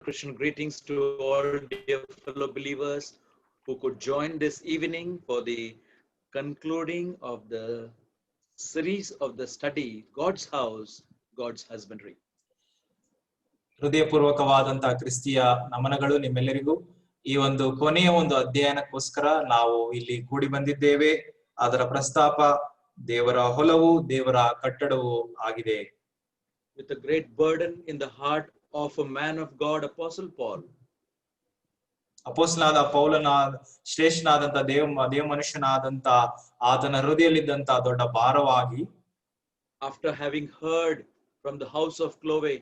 Christian greetings to all dear fellow believers who could join this evening for the concluding of the series of the study God's House, God's Husbandry. ಹೃದಯಪೂರ್ವಕವಾದಂತಹ ಕ್ರಿಸ್ತಿಯ ನಮನಗಳು ನಿಮ್ಮೆಲ್ಲರಿಗೂ. ಈ ಒಂದು ಕೊನೆಯ ಒಂದು ಅಧ್ಯಯನಕ್ಕೋಸ್ಕರ ನಾವು ಇಲ್ಲಿ ಕೂಡಿ ಬಂದಿದ್ದೇವೆ. ಅದರ ಪ್ರಸ್ತಾಪ ದೇವರ ಹೊಲವು, ದೇವರ ಕಟ್ಟಡವು ಆಗಿದೆ. With a great burden in the heart of a man of God, Apostle Paul. ಅಪೊಸ್ತಲನಾದ ಪೌಲನ ಶ್ರೇಷ್ಠನಾದಂತ ದೇವ ಮನುಷ್ಯನಾದಂತ ಆತನ ಹೃದಯದಲ್ಲಿದ್ದಂತ ದೊಡ್ಡ ಭಾರವಾಗಿ, after having heard from the house of Chloe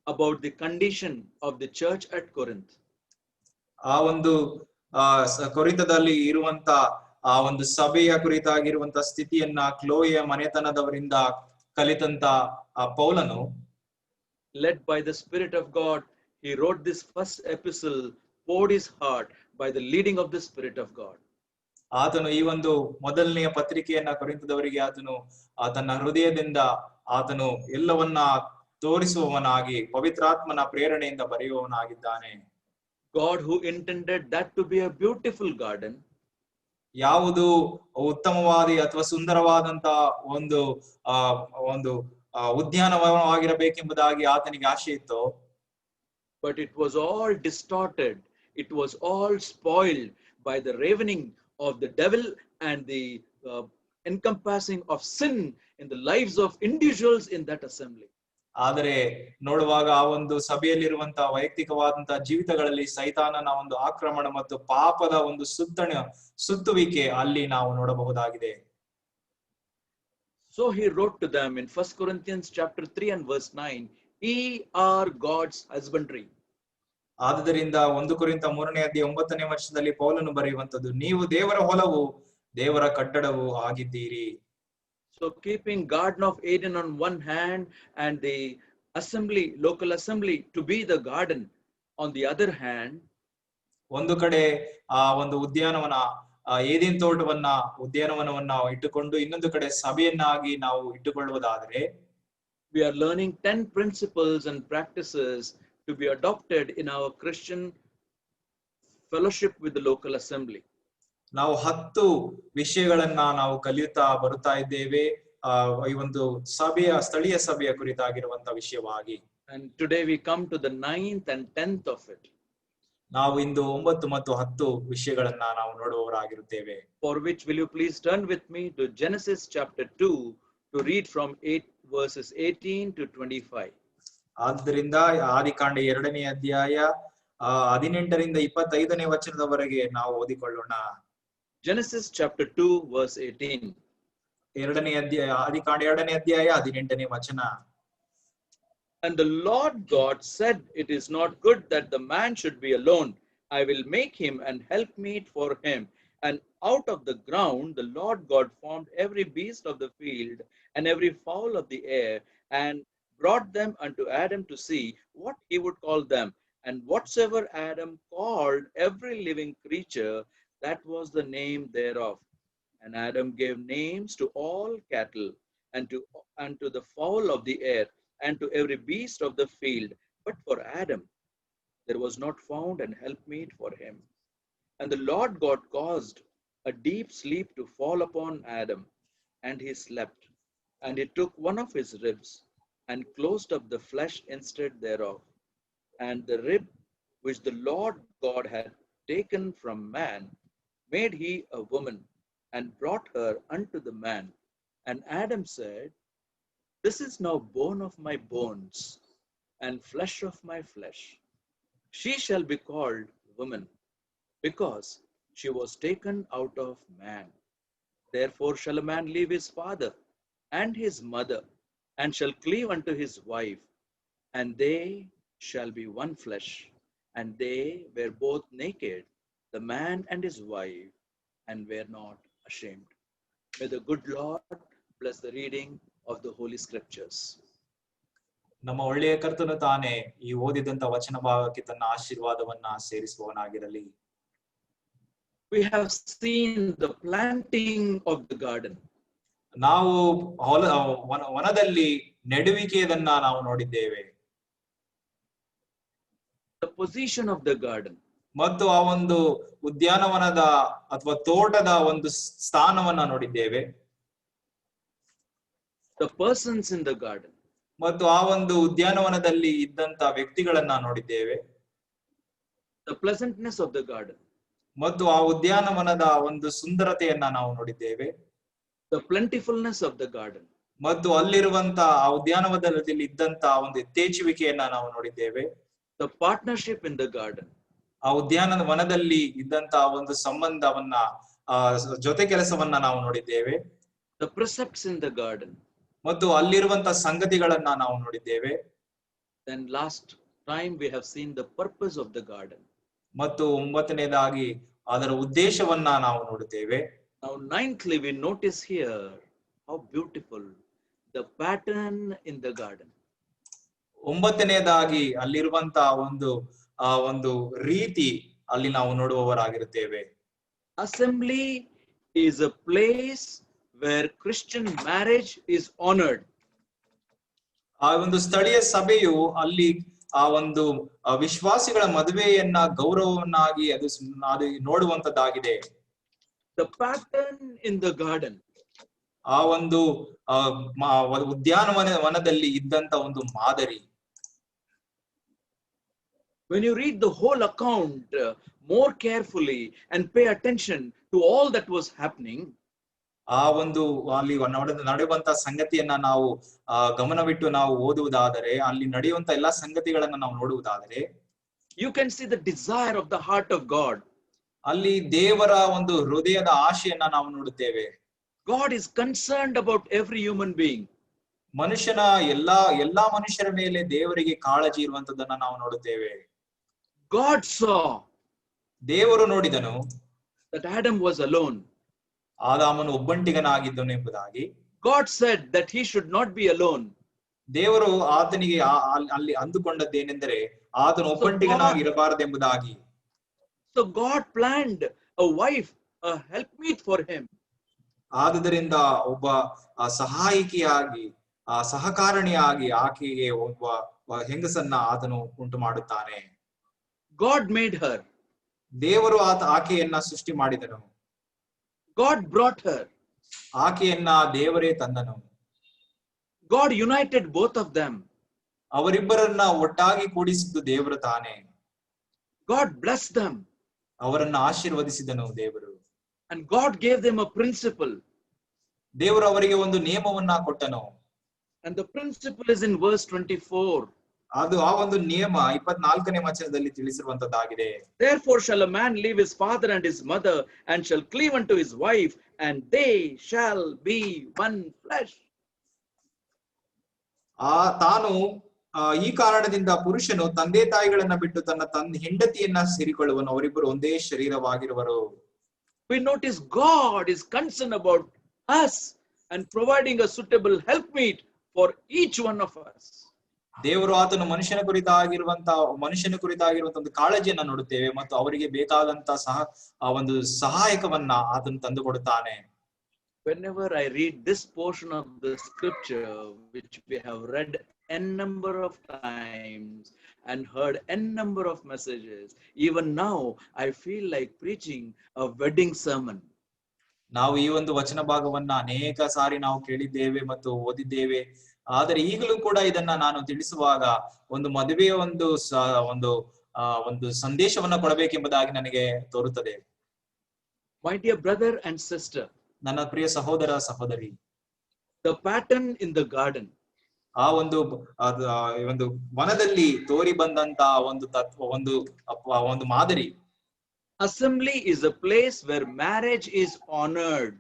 about the condition of the church at Corinth, ಆ ಒಂದು ಕೊರಿಂಥದಲ್ಲಿ ಇರುವಂತ ಆ ಒಂದು ಸಭೆಯ ಕುರಿತಾಗಿರುವಂತ ಸ್ಥಿತಿಯನ್ನ ಕ್ಲೋಯೆಯ ಮನೆತನದವರಿಂದ ಕಲಿತಂತ ಆ ಪೌಲನು, led by the Spirit of God, he wrote this first epistle, poured his heart by the leading of the Spirit of God. ಆತನು ಈ ಒಂದು ಮೊದಲನೆಯ ಪತ್ರಿಕೆಯನ್ನ ಕೊರಿಂಥದವರಿಗೆ ಆತನು ತನ್ನ ಹೃದಯದಿಂದ ಆತನು ಎಲ್ಲವನ್ನ ತೋರಿಸುವವನಾಗಿ ಪವಿತ್ರಾತ್ಮನ ಪ್ರೇರಣೆಯಿಂದ ಬರೆಯುವವನಾಗಿದ್ದಾನೆ. God who intended that to be a beautiful garden, ಯಾವುದು ಉತ್ತಮವಾದ ಅಥವಾ ಸುಂದರವಾದಂತ ಒಂದು ಒಂದು ಉದ್ಯಾನವನವಾಗಿರಬೇಕೆಂಬುದಾಗಿ ಆತನಿಗೆ ಆಶೆ ಇತ್ತು, but it was all distorted, it was all spoiled by the ravening of the devil and the encompassing of sin in the lives of individuals in that assembly. ಆದರೆ ನೋಡುವಾಗ ಆ ಒಂದು ಸಭೆಯಲ್ಲಿರುವಂತಹ ವೈಯಕ್ತಿಕವಾದಂತಹ ಜೀವಿತಗಳಲ್ಲಿ ಸೈತಾನನ ಒಂದು ಆಕ್ರಮಣ ಮತ್ತು ಪಾಪದ ಒಂದು ಸುತ್ತುವಿಕೆ ಅಲ್ಲಿ ನಾವು ನೋಡಬಹುದಾಗಿದೆ. So he wrote to them in 1 Corinthians chapter 3 and verse 9, ye are God's husbandry. ಆದುದರಿಂದ 1 ಕೊರಿಂಥ 3ನೇ ಅಧ್ಯಾಯ 9ನೇ ವರ್ಷದಲ್ಲಿ ಪೌಲನು ಬರೆಯುವಂತದ್ದು, ನೀವು ದೇವರ ಹೊಲವು, ದೇವರ ಕಟ್ಟಡವು ಆಗಿದ್ದೀರಿ. So keeping Garden of Eden on one hand and the assembly, local assembly to be the garden on the other hand, ಒಂದು ಕಡೆ ಆ ಒಂದು ಏದೇನ್ ತೋಟವನ್ನ ಉದ್ಯಾನವನವನ್ನ ಇಟ್ಟುಕೊಂಡು ಇನ್ನೊಂದು ಕಡೆ ಸಭೆಯನ್ನಾಗಿ ನಾವು ಇಟ್ಟುಕೊಳ್ಳುವುದಾದರೆ, we are learning 10 principles and practices to be adopted in our Christian fellowship with the local assembly. ನಾವು 10 ವಿಷಯಗಳನ್ನ ನಾವು ಕಲಿಯುತ್ತಾ ಬರುತ್ತಾ ಇದ್ದೇವೆ ಈ ಒಂದು ಸ್ಥಳೀಯ ಸಭೆಯ ಕುರಿತಾಗಿರುವಂತ ವಿಷಯವಾಗಿ. And today we come to the 9th and 10th of it. ನಾವು ಇಂದು 9 ಮತ್ತು 10 ವಿಷಯಗಳನ್ನ ನಾವು ನೋಡುವವರಾಗಿರುತ್ತೇವೆ. For which will you please turn with me to Genesis chapter 2 to read from 8 verses 18 to 25. ಆದ್ದರಿಂದ ಆದಿಕಾಂಡ 2ನೇ ಅಧ್ಯಾಯ 18ರಿಂದ 25ನೇ ವಚನದವರೆಗೆ ನಾವು ಓದಿಕೊಳ್ಳೋಣ. Genesis chapter 2 verse 18. ಆದಿಕಾಂಡ 2ನೇ ಅಧ್ಯಾಯ 18ನೇ ವಚನ. And the Lord God said, it is not good that the man should be alone. I will make him an helpmeet for him. And out of the ground the Lord God formed every beast of the field and every fowl of the air, and brought them unto Adam to see what he would call them. And whatsoever Adam called every living creature, that was the name thereof. And Adam gave names to all cattle, and to the fowl of the air, and to every beast of the field. But for Adam there was not found an helpmeet for him. And the Lord God caused a deep sleep to fall upon Adam, and he slept. And he took one of his ribs, and closed up the flesh instead thereof. And the rib which the Lord God had taken from man made he a woman, and brought her unto the man. And Adam said, this is now bone of my bones, and flesh of my flesh. She shall be called woman, because she was taken out of man. Therefore shall a man leave his father and his mother, and shall cleave unto his wife, and they shall be one flesh. And they were both naked, the man and his wife, and were not ashamed. May the good Lord bless the reading of the Holy Scriptures. ನಮ್ಮ ಒಳ್ಳೆಯ ಕರ್ತನು ತಾನೇ ಈ ಓದಿದಂತ ವಚನ ಭಾಗಕ್ಕೆ ತನ್ನ ಆಶೀರ್ವಾದವನ್ನ ಸೇರಿಸುವವನಾಗಿರಲಿ. We have seen the planting of the garden. ನಾವು ವನದಲ್ಲಿ ನೆಡುವಿಕೆಯನ್ನ ನಾವು ನೋಡಿದ್ದೇವೆ. The position of the garden. ಮತ್ತು ಆ ಒಂದು ಉದ್ಯಾನವನದ ಅಥವಾ ತೋಟದ ಒಂದು ಸ್ಥಾನವನ್ನ ನೋಡಿದ್ದೇವೆ. The persons in the garden. ಮತ್ತು ಆ ಒಂದು ಉದ್ಯಾನವನದಲ್ಲಿ ಇದ್ದಂತ ವ್ಯಕ್ತಿಗಳನ್ನ ನೋಡಿದ್ದೇವೆ. The pleasantness of the garden. ಮತ್ತು ಆ ಉದ್ಯಾನವನದ ಒಂದು ಸುಂದರತೆಯನ್ನ ನಾವು ನೋಡಿದ್ದೇವೆ. The plentifulness of the garden. ಮತ್ತು ಅಲ್ಲಿರುವಂತ ಆ ಉದ್ಯಾನವನದಲ್ಲಿ ಇದ್ದಂತ ಒಂದು ಯಥೇಚ್ಛವಿಕೆಯನ್ನ ನಾವು ನೋಡಿದ್ದೇವೆ. The partnership in the garden. ಆ ಉದ್ಯಾನವನದಲ್ಲಿ ಇದ್ದಂತ ಒಂದು ಸಂಬಂಧವನ್ನ ಜೊತೆ ಕೆಲಸವನ್ನ ನಾವು ನೋಡಿದ್ದೇವೆ. The precepts in the garden. ಮತ್ತು ಅಲ್ಲಿರುವಂತ ಸಂಗತಿಗಳನ್ನ ನಾವು ನೋಡಿದ್ದೇವೆ. Then last time we have seen the purpose of the garden. ಮತ್ತು 9ನೇದಾಗಿ ಅದರ ಉದ್ದೇಶವನ್ನ ನಾವು ನೋಡುತ್ತೇವೆ. Now 9thly we notice here how beautiful the pattern in the garden. 9ನೇದಾಗಿ ಅಲ್ಲಿರುವಂತ ಒಂದು ರೀತಿ ಅಲ್ಲಿ ನಾವು ನೋಡುವವರಾಗಿರುತ್ತೇವೆ. Assembly is a place where Christian marriage is honored. ಆ ಒಂದು ಸ್ಥಳೀಯ ಸಭೆಯು ಅಲ್ಲಿ ಆ ಒಂದು ವಿಶ್ವಾಸಿಗಳ ಮದುವೆಯನ್ನ ಗೌರವವನ್ನಾಗಿ ಅದು ನೋಡುವಂತದ್ದಾಗಿದೆ. The pattern in the garden. ಆ ಒಂದು ಉದ್ಯಾನವನದಲ್ಲಿ ಇದ್ದಂತ ಒಂದು ಮಾದರಿ. When you read the whole account more carefully and pay attention to all that was happening, ಆ ಒಂದು ಅಲ್ಲಿ ನಡೆಯುವಂತ ಸಂಗತಿಯನ್ನ ನಾವು ಗಮನವಿಟ್ಟು ನಾವು ಓದುವುದಾದರೆ, ಅಲ್ಲಿ ನಡೆಯುವಂತ ಎಲ್ಲಾ ಸಂಗತಿಗಳನ್ನ ನಾವು ನೋಡುವುದಾದರೆ, you can see the desire of the heart of God. ಅಲ್ಲಿ ದೇವರ ಒಂದು ಹೃದಯದ ಆಶೆಯನ್ನ ನಾವು ನೋಡುತ್ತೇವೆ. God is concerned about every human being. ಮನುಷ್ಯನ ಎಲ್ಲಾ ಮನುಷ್ಯರ ಮೇಲೆ ದೇವರಿಗೆ ಕಾಳಜಿ ಇರುವಂತದನ್ನ ನಾವು ನೋಡುತ್ತೇವೆ. God saw, ದೇವರು ನೋಡಿದನು, that Adam was alone. ಆದಾಮನು ಒಬ್ಬಂಟಿಗನಾಗಿದ್ದನು ಎಂಬುದಾಗಿ. God said that he should not be alone. ದೇವರು ಆತನಿಗೆ ಅಲ್ಲಿ ಅಂದುಕೊಂಡದ್ದೇನೆಂದರೆ ಆತನು ಒಬ್ಬಂಟಿಗನಾಗಿ ಇರಬಾರದೆಂಬುದಾಗಿ. So God planned a wife, a helpmeet for him. ಆದುದರಿಂದ ಒಬ್ಬ ಸಹಾಯಕಿಯಾಗಿ ಸಹಕಾರಣಿಯಾಗಿ ಆಕೆಗೆ ಒಬ್ಬ ಹೆಂಗಸನ್ನ ಆತನು ಉಂಟು ಮಾಡುತ್ತಾನೆ. God made her. ದೇವರು ಆಕೆಯನ್ನ ಸೃಷ್ಟಿ ಮಾಡಿದನು. God brought her. ಆಕೆಯನ್ನ ದೇವರೇ ತಂದನು. God united both of them. ಅವರಿಬ್ಬರನ್ನ ಒಟ್ಟಾಗಿ ಕೂಡಿಸಿದ್ದು ದೇವರು ತಾನೇ. God blessed them. ಅವರನ್ನ ಆಶೀರ್ವದಿಸಿದನು ದೇವರು. And God gave them a principle. ದೇವರು ಅವರಿಗೆ ಒಂದು ನಿಯಮವನ್ನ ಕೊಟ್ಟನು. And the principle is in verse 24. ಅದು ಆ ಒಂದು ನಿಯಮ 24ನೇ ವಚನದಲ್ಲಿ ತಿಳಿಸಿರುವಂತದ್ದಾಗಿದೆ. Therefore shall a man leave his father and his mother and shall cleave unto his wife, and they shall be one flesh. ತಾನು ಈ ಕಾರಣದಿಂದ ಪುರುಷನು ತಂದೆ ತಾಯಿಗಳನ್ನ ಬಿಟ್ಟು ತನ್ನ ಹೆಂಡತಿಯನ್ನ ಸೇರಿಕೊಳ್ಳುವನು, ಅವರಿಬ್ಬರು ಒಂದೇ ಶರೀರವಾಗಿರುವರು. We notice God is concerned about us and providing a suitable helpmeet for each one of us. ದೇವರು ಆತನು ಮನುಷ್ಯನ ಕುರಿತಾಗಿರುವಂತ ಒಂದು ಕಾಳಜಿಯನ್ನ ನೋಡುತ್ತೇವೆ ಮತ್ತು ಅವರಿಗೆ ಬೇಕಾದಂತ ಒಂದು ಸಹಾಯಕವನ್ನ ಆತನು ತಂದು ಕೊಡುತ್ತಾನೆ. Whenever I read this portion of the scripture, which we have read n number of times and heard n number of messages, even now I feel like preaching a wedding sermon. ನಾವು ಈ ಒಂದು ವಚನ ಭಾಗವನ್ನ ಅನೇಕ ಸಾರಿ ನಾವು ಕೇಳಿದ್ದೇವೆ ಮತ್ತು ಓದಿದ್ದೇವೆ. ಆದರೆ ಈಗಲೂ ಕೂಡ ಇದನ್ನ ನಾನು ತಿಳಿಸುವಾಗ ಒಂದು ಮದುವೆಯ ಒಂದು ಸಂದೇಶವನ್ನ ಕೊಡಬೇಕೆಂಬುದಾಗಿ ನನಗೆ ತೋರುತ್ತದೆ. My dear brother and sister, ನನ್ನ ಪ್ರಿಯ ಸಹೋದರ ಸಹೋದರಿ, the pattern in the garden, ಆ ಒಂದು ವನದಲ್ಲಿ ತೋರಿ ಬಂದಂತ ಒಂದು ತತ್ವ, ಒಂದು ಮಾದರಿ. Assembly is a place where marriage is honored.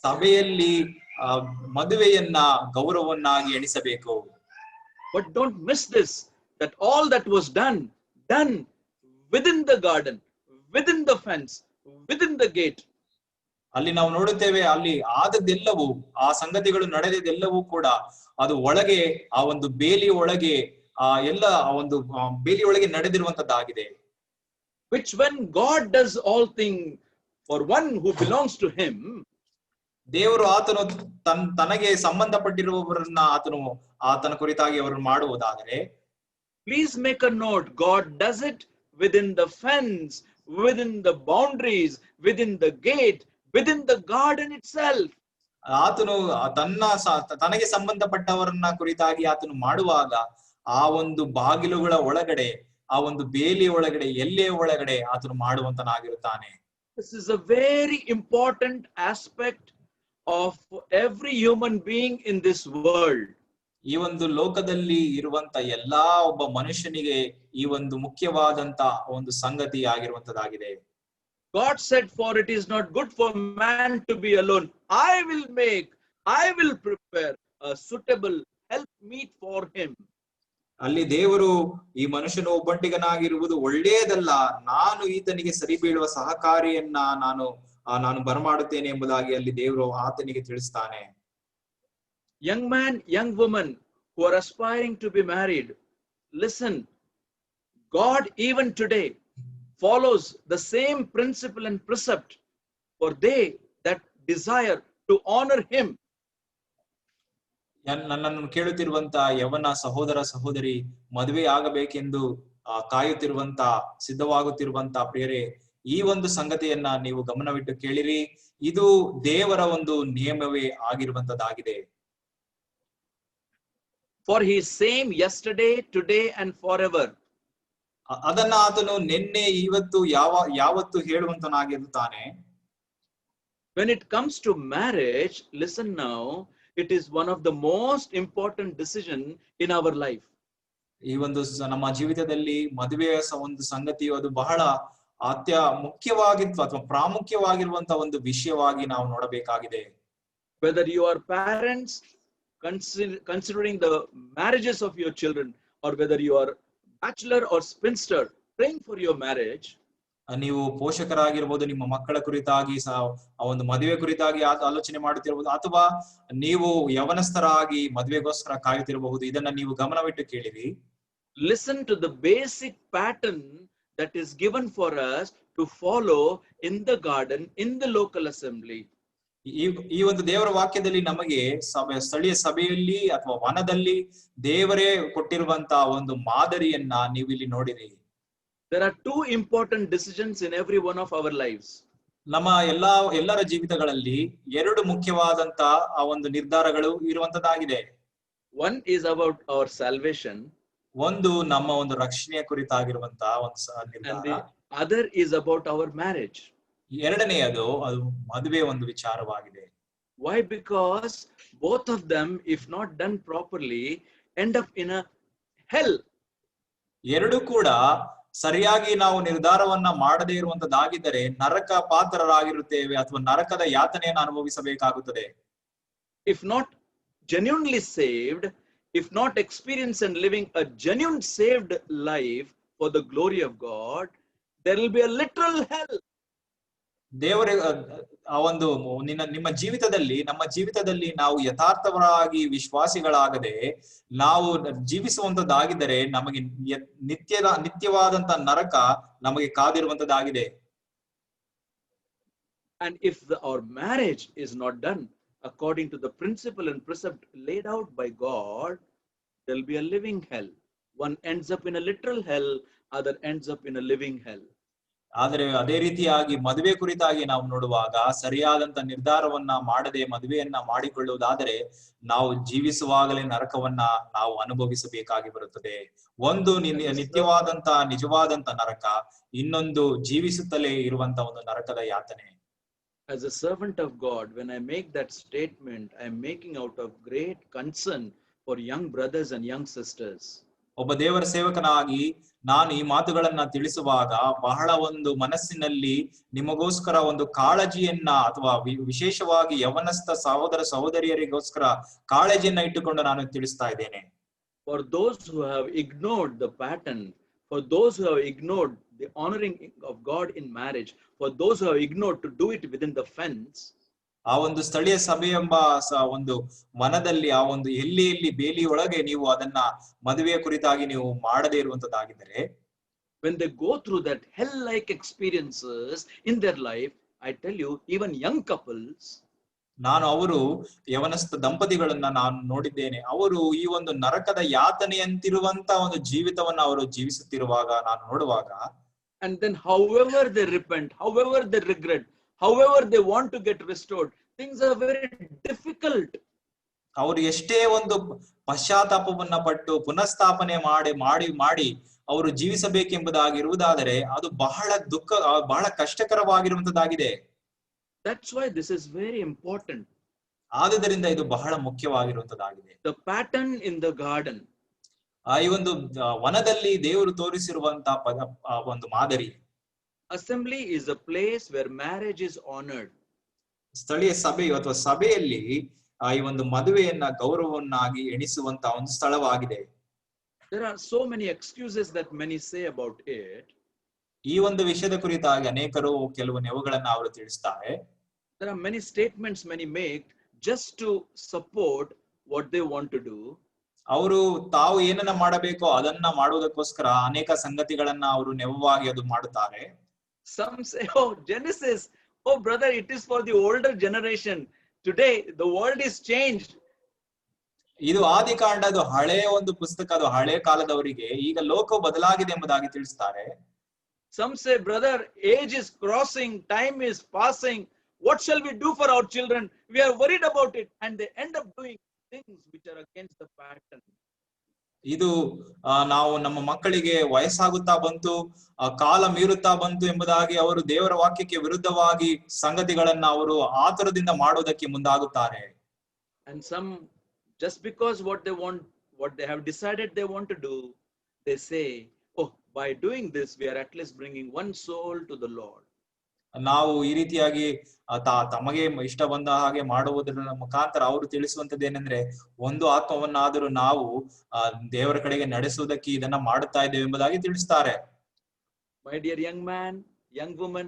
ಸಭೆಯಲ್ಲಿ ಮದುವೆಯನ್ನ ಗೌರವವನ್ನಾಗಿ ಎಣಿಸಬೇಕು. But don't miss this, that all that was done within the garden, within the fence, within the gate. ಅಲ್ಲಿ ನಾವು ನೋಡುತ್ತೇವೆ, ಅಲ್ಲಿ ಆದದ್ದೆಲ್ಲವೂ, ಆ ಸಂಗತಿಗಳು ನಡೆದದೆಲ್ಲವೂ ಕೂಡ ಅದು ಒಳಗೆ, ಆ ಒಂದು ಬೇಲಿ ಒಳಗೆ, ಎಲ್ಲ ಒಂದು ಬೇಲಿ ಒಳಗೆ ನಡೆದಿರುವಂತದ್ದಾಗಿದೆ. Which when God does all things for one who belongs to him, ದೇವರು ಆತನು ತನಗೆ ಸಂಬಂಧಪಟ್ಟಿರುವವರನ್ನ ಆತನ ಕುರಿತಾಗಿ ಅವರನ್ನು ಮಾಡುವುದಾದರೆ, Please make a note. God does it within the fence, within the boundaries, within the gate, within the garden itself. ಆತನು ತನಗೆ ಸಂಬಂಧಪಟ್ಟವರನ್ನ ಕುರಿತಾಗಿ ಆತನು ಮಾಡುವಾಗ ಆ ಒಂದು ಬಾಗಿಲುಗಳ ಒಳಗಡೆ, ಆ ಒಂದು ಬೇಲಿ ಒಳಗಡೆ, ಎಲ್ಲೆಯ ಒಳಗಡೆ ಆತನು ಮಾಡುವಂತನಾಗಿರುತ್ತಾನೆ. This is a very important aspect of every human being in this world. ಈ ಒಂದು ಲೋಕದಲ್ಲಿ ಇರುವಂತ ಎಲ್ಲಾ ಒಬ್ಬ ಮನುಷ್ಯನಿಗೆ ಈ ಒಂದು ಮುಖ್ಯವಾದಂತ ಒಂದು ಸಂಗತಿ ಆಗಿರುವಂತದಾಗಿದೆ. God said, for it is not good for man to be alone. I will prepare a suitable help meet for him. ಅಲ್ಲಿ ದೇವರು ಈ ಮನುಷ್ಯನು ಒಬ್ಬಂಟಿಗನಾಗಿರುವುದು ಒಳ್ಳೆಯದಲ್ಲ, ನಾನು ಈತನಿಗೆ ಸರಿ ಬೀಳುವ ಸಹಕಾರಿಯನ್ನ ನಾನು ಬರಮಾಡುತ್ತೇನೆ ಎಂಬುದಾಗಿ ಅಲ್ಲಿ ದೇವರು ಆತನಿಗೆ ತಿಳಿಸ್ತಾನೆ. Young man, young woman who are aspiring to be married, listen, God even today follows the same principle and precept for they that desire to honor him. ನನ್ನನ್ನು ಕೇಳುತ್ತಿರುವಂತ ಯವನ ಸಹೋದರ ಸಹೋದರಿ, ಮದುವೆ ಆಗಬೇಕೆಂದು ಕಾಯುತ್ತಿರುವಂತ ಸಿದ್ಧವಾಗುತ್ತಿರುವಂತ ಪ್ರಿಯರೇ, ಈ ಒಂದು ಸಂಗತಿಯನ್ನ ನೀವು ಗಮನವಿಟ್ಟು ಕೇಳಿರಿ. ಇದು ದೇವರ ಒಂದು ನಿಯಮವೇ ಆಗಿರುವಂತದ್ದಾಗಿದೆ. For he is same yesterday, today and forever. ಅದನ್ನ ಆತನು ನಿನ್ನೆ ಇವತ್ತು ಯಾವತ್ತು ಹೇಳುವಂತನಾಗಿರುತ್ತಾನೆ. When it comes to marriage, listen now, it is one of the most important decision in our life. ಈ ಒಂದು ನಮ್ಮ ಜೀವಿತದಲ್ಲಿ ಮದುವೆಯ ಒಂದು ಸಂಗತಿಯು ಅದು ಬಹಳ ಮುಖ್ಯವಾಗಿತ್ತು ಅಥವಾ ಪ್ರಾಮುಖ್ಯವಾಗಿರುವಂತ ಒಂದು ವಿಷಯವಾಗಿ ನಾವು ನೋಡಬೇಕಾಗಿದೆ. Whether you are parents considering the marriages of your children, or whether you are bachelor or spinster praying for your marriage, ನೀವು ಪೋಷಕರಾಗಿರ್ಬೋದು, ನಿಮ್ಮ ಮಕ್ಕಳ ಕುರಿತಾಗಿ ಆ ಒಂದು ಮದುವೆ ಕುರಿತಾಗಿ ಆಲೋಚನೆ ಮಾಡುತ್ತಿರಬಹುದು, ಅಥವಾ ನೀವು ಯವನಸ್ಥರಾಗಿ ಮದುವೆಗೋಸ್ಕರ ಕಾಯುತ್ತಿರಬಹುದು. ಇದನ್ನ ನೀವು ಗಮನವಿಟ್ಟು ಕೇಳಿರಿ. Listen to the basic pattern that is given for us to follow in the garden, in the local assembly. ಈ ಒಂದು ದೇವರ ವಾಕ್ಯದಲ್ಲಿ ನಮಗೆ ಸ್ಥಳೀಯ ಸಭೆಯಲ್ಲಿ ಅಥವಾ ವನದಲ್ಲಿ ದೇವರೇ ಕೊಟ್ಟಿರುವಂತ ಒಂದು ಮಾದರಿಯನ್ನ ನೀವು ಇಲ್ಲಿ ನೋಡಿರಿ. There are two important decisions in every one of our lives. ನಮ್ಮ ಎಲ್ಲರ ಜೀವಿತಗಳಲ್ಲಿ ಎರಡು ಮುಖ್ಯವಾದಂತ ಆ ಒಂದು ನಿರ್ಧಾರಗಳು ಇರುವಂತದ್ದಾಗಿದೆ. One is about our salvation. ಒಂದು ನಮ್ಮ ಒಂದು ರಕ್ಷಣೆಯ ಕುರಿತಾಗಿರುವಂತ ಒಂದು ನಿರ್ಧಾರ. And the other is about our marriage. ಎರಡನೆಯದು ಅದು ಮದುವೆ ಒಂದು ವಿಚಾರವಾಗಿದೆ. Why? Because both of them, if not done properly, end up in a hell. ಎರಡು ಕೂಡ ಸರಿಯಾಗಿ ನಾವು ನಿರ್ಧಾರವನ್ನ ಮಾಡದೇ ಇರುವಂತದ್ದಾಗಿದ್ದರೆ ನರಕ ಪಾತ್ರರಾಗಿರುತ್ತೇವೆ ಅಥವಾ ನರಕದ ಯಾತನೆಯನ್ನು ಅನುಭವಿಸಬೇಕಾಗುತ್ತದೆ. If not genuinely saved, if not experience and living a genuine saved life for the glory of God, there will be a literal hell. ದೇವರ ಆ ಒಂದು ನಿಮ್ಮ ಜೀವಿತದಲ್ಲಿ, ನಮ್ಮ ಜೀವಿತದಲ್ಲಿ ನಾವು ಯಥಾರ್ಥವಾಗಿ ವಿಶ್ವಾಸಿಗಳಾಗದೆ ನಾವು ಜೀವಿಸುವಂತದ್ದಾಗಿದ್ದರೆ ನಮಗೆ ನಿತ್ಯವಾದಂತ ನರಕ ನಮಗೆ ಕಾದಿರುವಂತದ್ದಾಗಿದೆ. And if our marriage is not done according to the principle and precept laid out by God, there will be a living hell. One ends up in a literal hell, other ends up in a living hell. ಆದರೆ ಅದೇ ರೀತಿಯಾಗಿ ಮದುವೆ ಕುರಿತಾಗಿ ನಾವು ನೋಡುವಾಗ ಸರಿಯಾದಂತ ನಿರ್ಧಾರವನ್ನ ಮಾಡದೆ ಮದುವೆಯನ್ನ ಮಾಡಿಕೊಳ್ಳುವುದಾದರೆ ನಾವು ಜೀವಿಸುವಾಗಲೇ ನರಕವನ್ನ ನಾವು ಅನುಭವಿಸಬೇಕಾಗಿ ಬರುತ್ತದೆ. ಒಂದು ನಿತ್ಯವಾದಂತ ನಿಜವಾದಂತ ನರಕ, ಇನ್ನೊಂದು ಜೀವಿಸುತ್ತಲೇ ಇರುವಂತ ಒಂದು ನರಕದ ಯಾತನೆ. As a servant of God, when I make that statement, I am making out of great concern for young brothers and young sisters. ಒಬ್ಬ ದೇವರ ಸೇವಕನಾಗಿ ನಾನು ಈ ಮಾತುಗಳನ್ನ ತಿಳಿಸುವಾಗ ಬಹಳ ಒಂದು ಮನಸ್ಸಿನಲ್ಲಿ ನಿಮಗೋಸ್ಕರ ಒಂದು ಕಾಳಜಿಯನ್ನ ಅಥವಾ ವಿಶೇಷವಾಗಿ ಯವನಸ್ಥ ಸಹೋದರ ಸಹೋದರಿಯರಿಗೋಸ್ಕರ ಕಾಳಜಿಯನ್ನ ಇಟ್ಟುಕೊಂಡು ನಾನು ತಿಳಿಸ್ತಾ ಇದ್ದೇನೆ. For those who have ignored the pattern, for those who have ignored the honoring of God in marriage, for those who have ignored to do it within the fence, ಆ ಒಂದು ಸ್ಥಳೀಯ ಸಭೆ ಎಂಬ ಒಂದು ಮನದಲ್ಲಿ ಆ ಒಂದು ಎಲ್ಲಿ ಬೇಲಿ ಒಳಗೆ ನೀವು ಅದನ್ನ ಮದುವೆಯ ಕುರಿತಾಗಿ ನೀವು ಮಾಡದೇ ಇರುವಂತದ್ದಾಗಿದ್ದರೆ, when they go through that hell-like experiences in their life, I tell you, even young couples, ನಾನು ಅವರು ಯವನಸ್ಥ ದಂಪತಿಗಳನ್ನ ನಾನು ನೋಡಿದ್ದೇನೆ. ಅವರು ಈ ಒಂದು ನರಕದ ಯಾತನೆಯಂತಿರುವಂತ ಒಂದು ಜೀವಿತವನ್ನ ಅವರು ಜೀವಿಸುತ್ತಿರುವಾಗ ನಾನು ನೋಡುವಾಗ, and then however they repent, however they regret, however they want to get restored, things are very difficult. ಅವರು ಎಷ್ಟೇ ಒಂದು ಪಶ್ಚಾತ್ತಾಪವನ್ನ ಪಟ್ಟು ಪುನಃಸ್ಥಾಪನೆ ಮಾಡಿ ಅವರು ಜೀವಿಸಬೇಕೆಂಬುದಾಗಿರುವುದಾದರೆ ಅದು ಬಹಳ ಕಷ್ಟಕರವಾಗಿರುವಂತದ್ದಾಗಿದೆ. That's why this is very important. ಆದುದರಿಂದ ಇದು ಬಹಳ ಮುಖ್ಯವಾಗಿರುವಂತದ್ದಾಗಿದೆ. The pattern in the garden, ಈ ಒಂದು ವನದಲ್ಲಿ ದೇವರು ತೋರಿಸಿರುವಂತಹ ಒಂದು ಮಾದರಿ. assembly is a place where marriage is honored. ಸ್ಥಳೀಯ ಸಭೆಯು ಅಥವಾ ಸಭೆಯಲ್ಲಿ ಈ ಒಂದು ಮದುವೆಯನ್ನ ಗೌರವವನ್ನಾಗಿ ಎಣಿಸುವಂತ ಒಂದು ಸ್ಥಳವಾಗಿದೆ. There are so many excuses that many say about it. ಈ ಒಂದು ವಿಷಯದ ಕುರಿತಾಗಿ ಅನೇಕರು ಕೆಲವು ನೆವಗಳನ್ನ ಅವರು ತಿಳಿಸ್ತಾರೆ. There are many statements many make just to support what they want to do. ಅವರು ತಾವು ಏನನ್ನ ಮಾಡಬೇಕೋ ಅದನ್ನ ಮಾಡುವುದಕ್ಕೋಸ್ಕರ ಅನೇಕ ಸಂಗತಿಗಳನ್ನ ಅವರು ನೆವವಾಗಿ ಅದು ಮಾಡುತ್ತಾರೆ. Some say, oh, Genesis, oh brother, it is for the older generation. Today the world is changed. ಇದು ಆದಿಕಾಂಡ, ಅದು ಹಳೆಯ ಒಂದು ಪುಸ್ತಕ, ಅದು ಹಳೆ ಕಾಲದವರಿಗೆ. ಈಗ ಲೋಕ ಬದಲಾಗಿದೆ ಎಂಬುದಾಗಿ ತಿಳಿಸ್ತಾರೆ. Some say, brother, age is crossing, time is passing. What shall we do for our children? We are worried about it, and they end up doing things which are against the pattern. ಇದು ನಾವು ನಮ್ಮ ಮಕ್ಕಳಿಗೆ ವಯಸ್ಸಾಗುತ್ತಾ ಬಂತು, ಕಾಲ ಮೀರುತ್ತಾ ಬಂತು ಎಂಬುದಾಗಿ ಅವರು ದೇವರ ವಾಕ್ಯಕ್ಕೆ ವಿರುದ್ಧವಾಗಿ ಸಂಗತಿಗಳನ್ನ ಅವರು ಆತುರದಿಂದ ಮಾಡುವುದಕ್ಕೆ ಮುಂದಾಗುತ್ತಾರೆ. And some, just because what they have decided they want to do, they say, oh, by doing this we are at least bringing one soul to the Lord. ನಾವು ಈ ರೀತಿಯಾಗಿ ತಮಗೆ ಇಷ್ಟ ಬಂದ ಹಾಗೆ ಮಾಡುವುದರ ಮುಖಾಂತರ ಅವರು ತಿಳಿಸುವಂತದ್ದೇನೆಂದ್ರೆ, ಒಂದು ಆತ್ಮವನ್ನಾದರೂ ನಾವು ದೇವರ ಕಡೆಗೆ ನಡೆಸುವುದಕ್ಕೆ ಇದನ್ನ ಮಾಡುತ್ತಾ ಇದ್ದೇವೆ ಎಂಬುದಾಗಿ ತಿಳಿಸ್ತಾರೆ. My dear young man, young woman,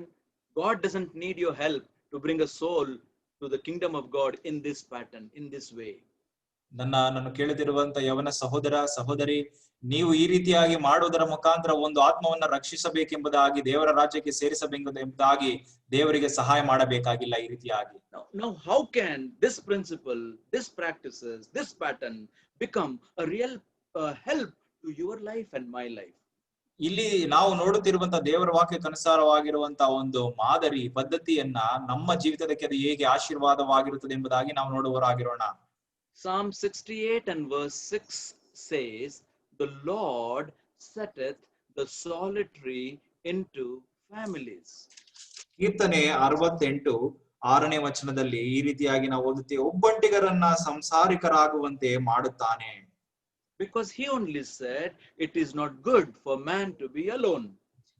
God doesn't need your help to bring a soul to the kingdom of God in this pattern, in this way. ನಾನು ಕೇಳುತ್ತಿರುವಂತ ಯವನ ಸಹೋದರ ಸಹೋದರಿ, ನೀವು ಈ ರೀತಿಯಾಗಿ ಮಾಡುವುದರ ಮುಖಾಂತರ ಒಂದು ಆತ್ಮವನ್ನ ರಕ್ಷಿಸಬೇಕೆಂಬುದಾಗಿ, ದೇವರ ರಾಜ್ಯಕ್ಕೆ ಸೇರಿಸಬೇಕೆಂಬುದಾಗಿ ದೇವರಿಗೆ ಸಹಾಯ ಮಾಡಬೇಕಾಗಿಲ್ಲ. ಈ ರೀತಿಯಾಗಿ now how can this principle, this practices, this pattern become a real help to your life and my life? ಇಲ್ಲಿ ನಾವು ನೋಡುತ್ತಿರುವಂತ ದೇವರ ವಾಕ್ಯಕ್ಕನುಸಾರವಾಗಿರುವಂತಹ ಒಂದು ಮಾದರಿ ಪದ್ಧತಿಯನ್ನ ನಮ್ಮ ಜೀವಿತಕ್ಕೆ ಅದು ಹೇಗೆ ಆಶೀರ್ವಾದವಾಗಿರುತ್ತದೆ ಎಂಬುದಾಗಿ ನಾವು ನೋಡುವವರಾಗಿರೋಣ. Psalm 68 and verse 6 says, the Lord setteth the solitary into families. ಕೀರ್ತನೆ 68 6ನೇ ವಚನದಲ್ಲಿ ಈ ರೀತಿಯಾಗಿ ನಾವು ಓದುತ್ತೇವೆ, ಒಬ್ಬಂಟಿಗರನ್ನ ಸಂಸಾರಿಕರಾಗುವಂತೆ ಮಾಡುತ್ತಾನೆ. Because he only said it is not good for man to be alone.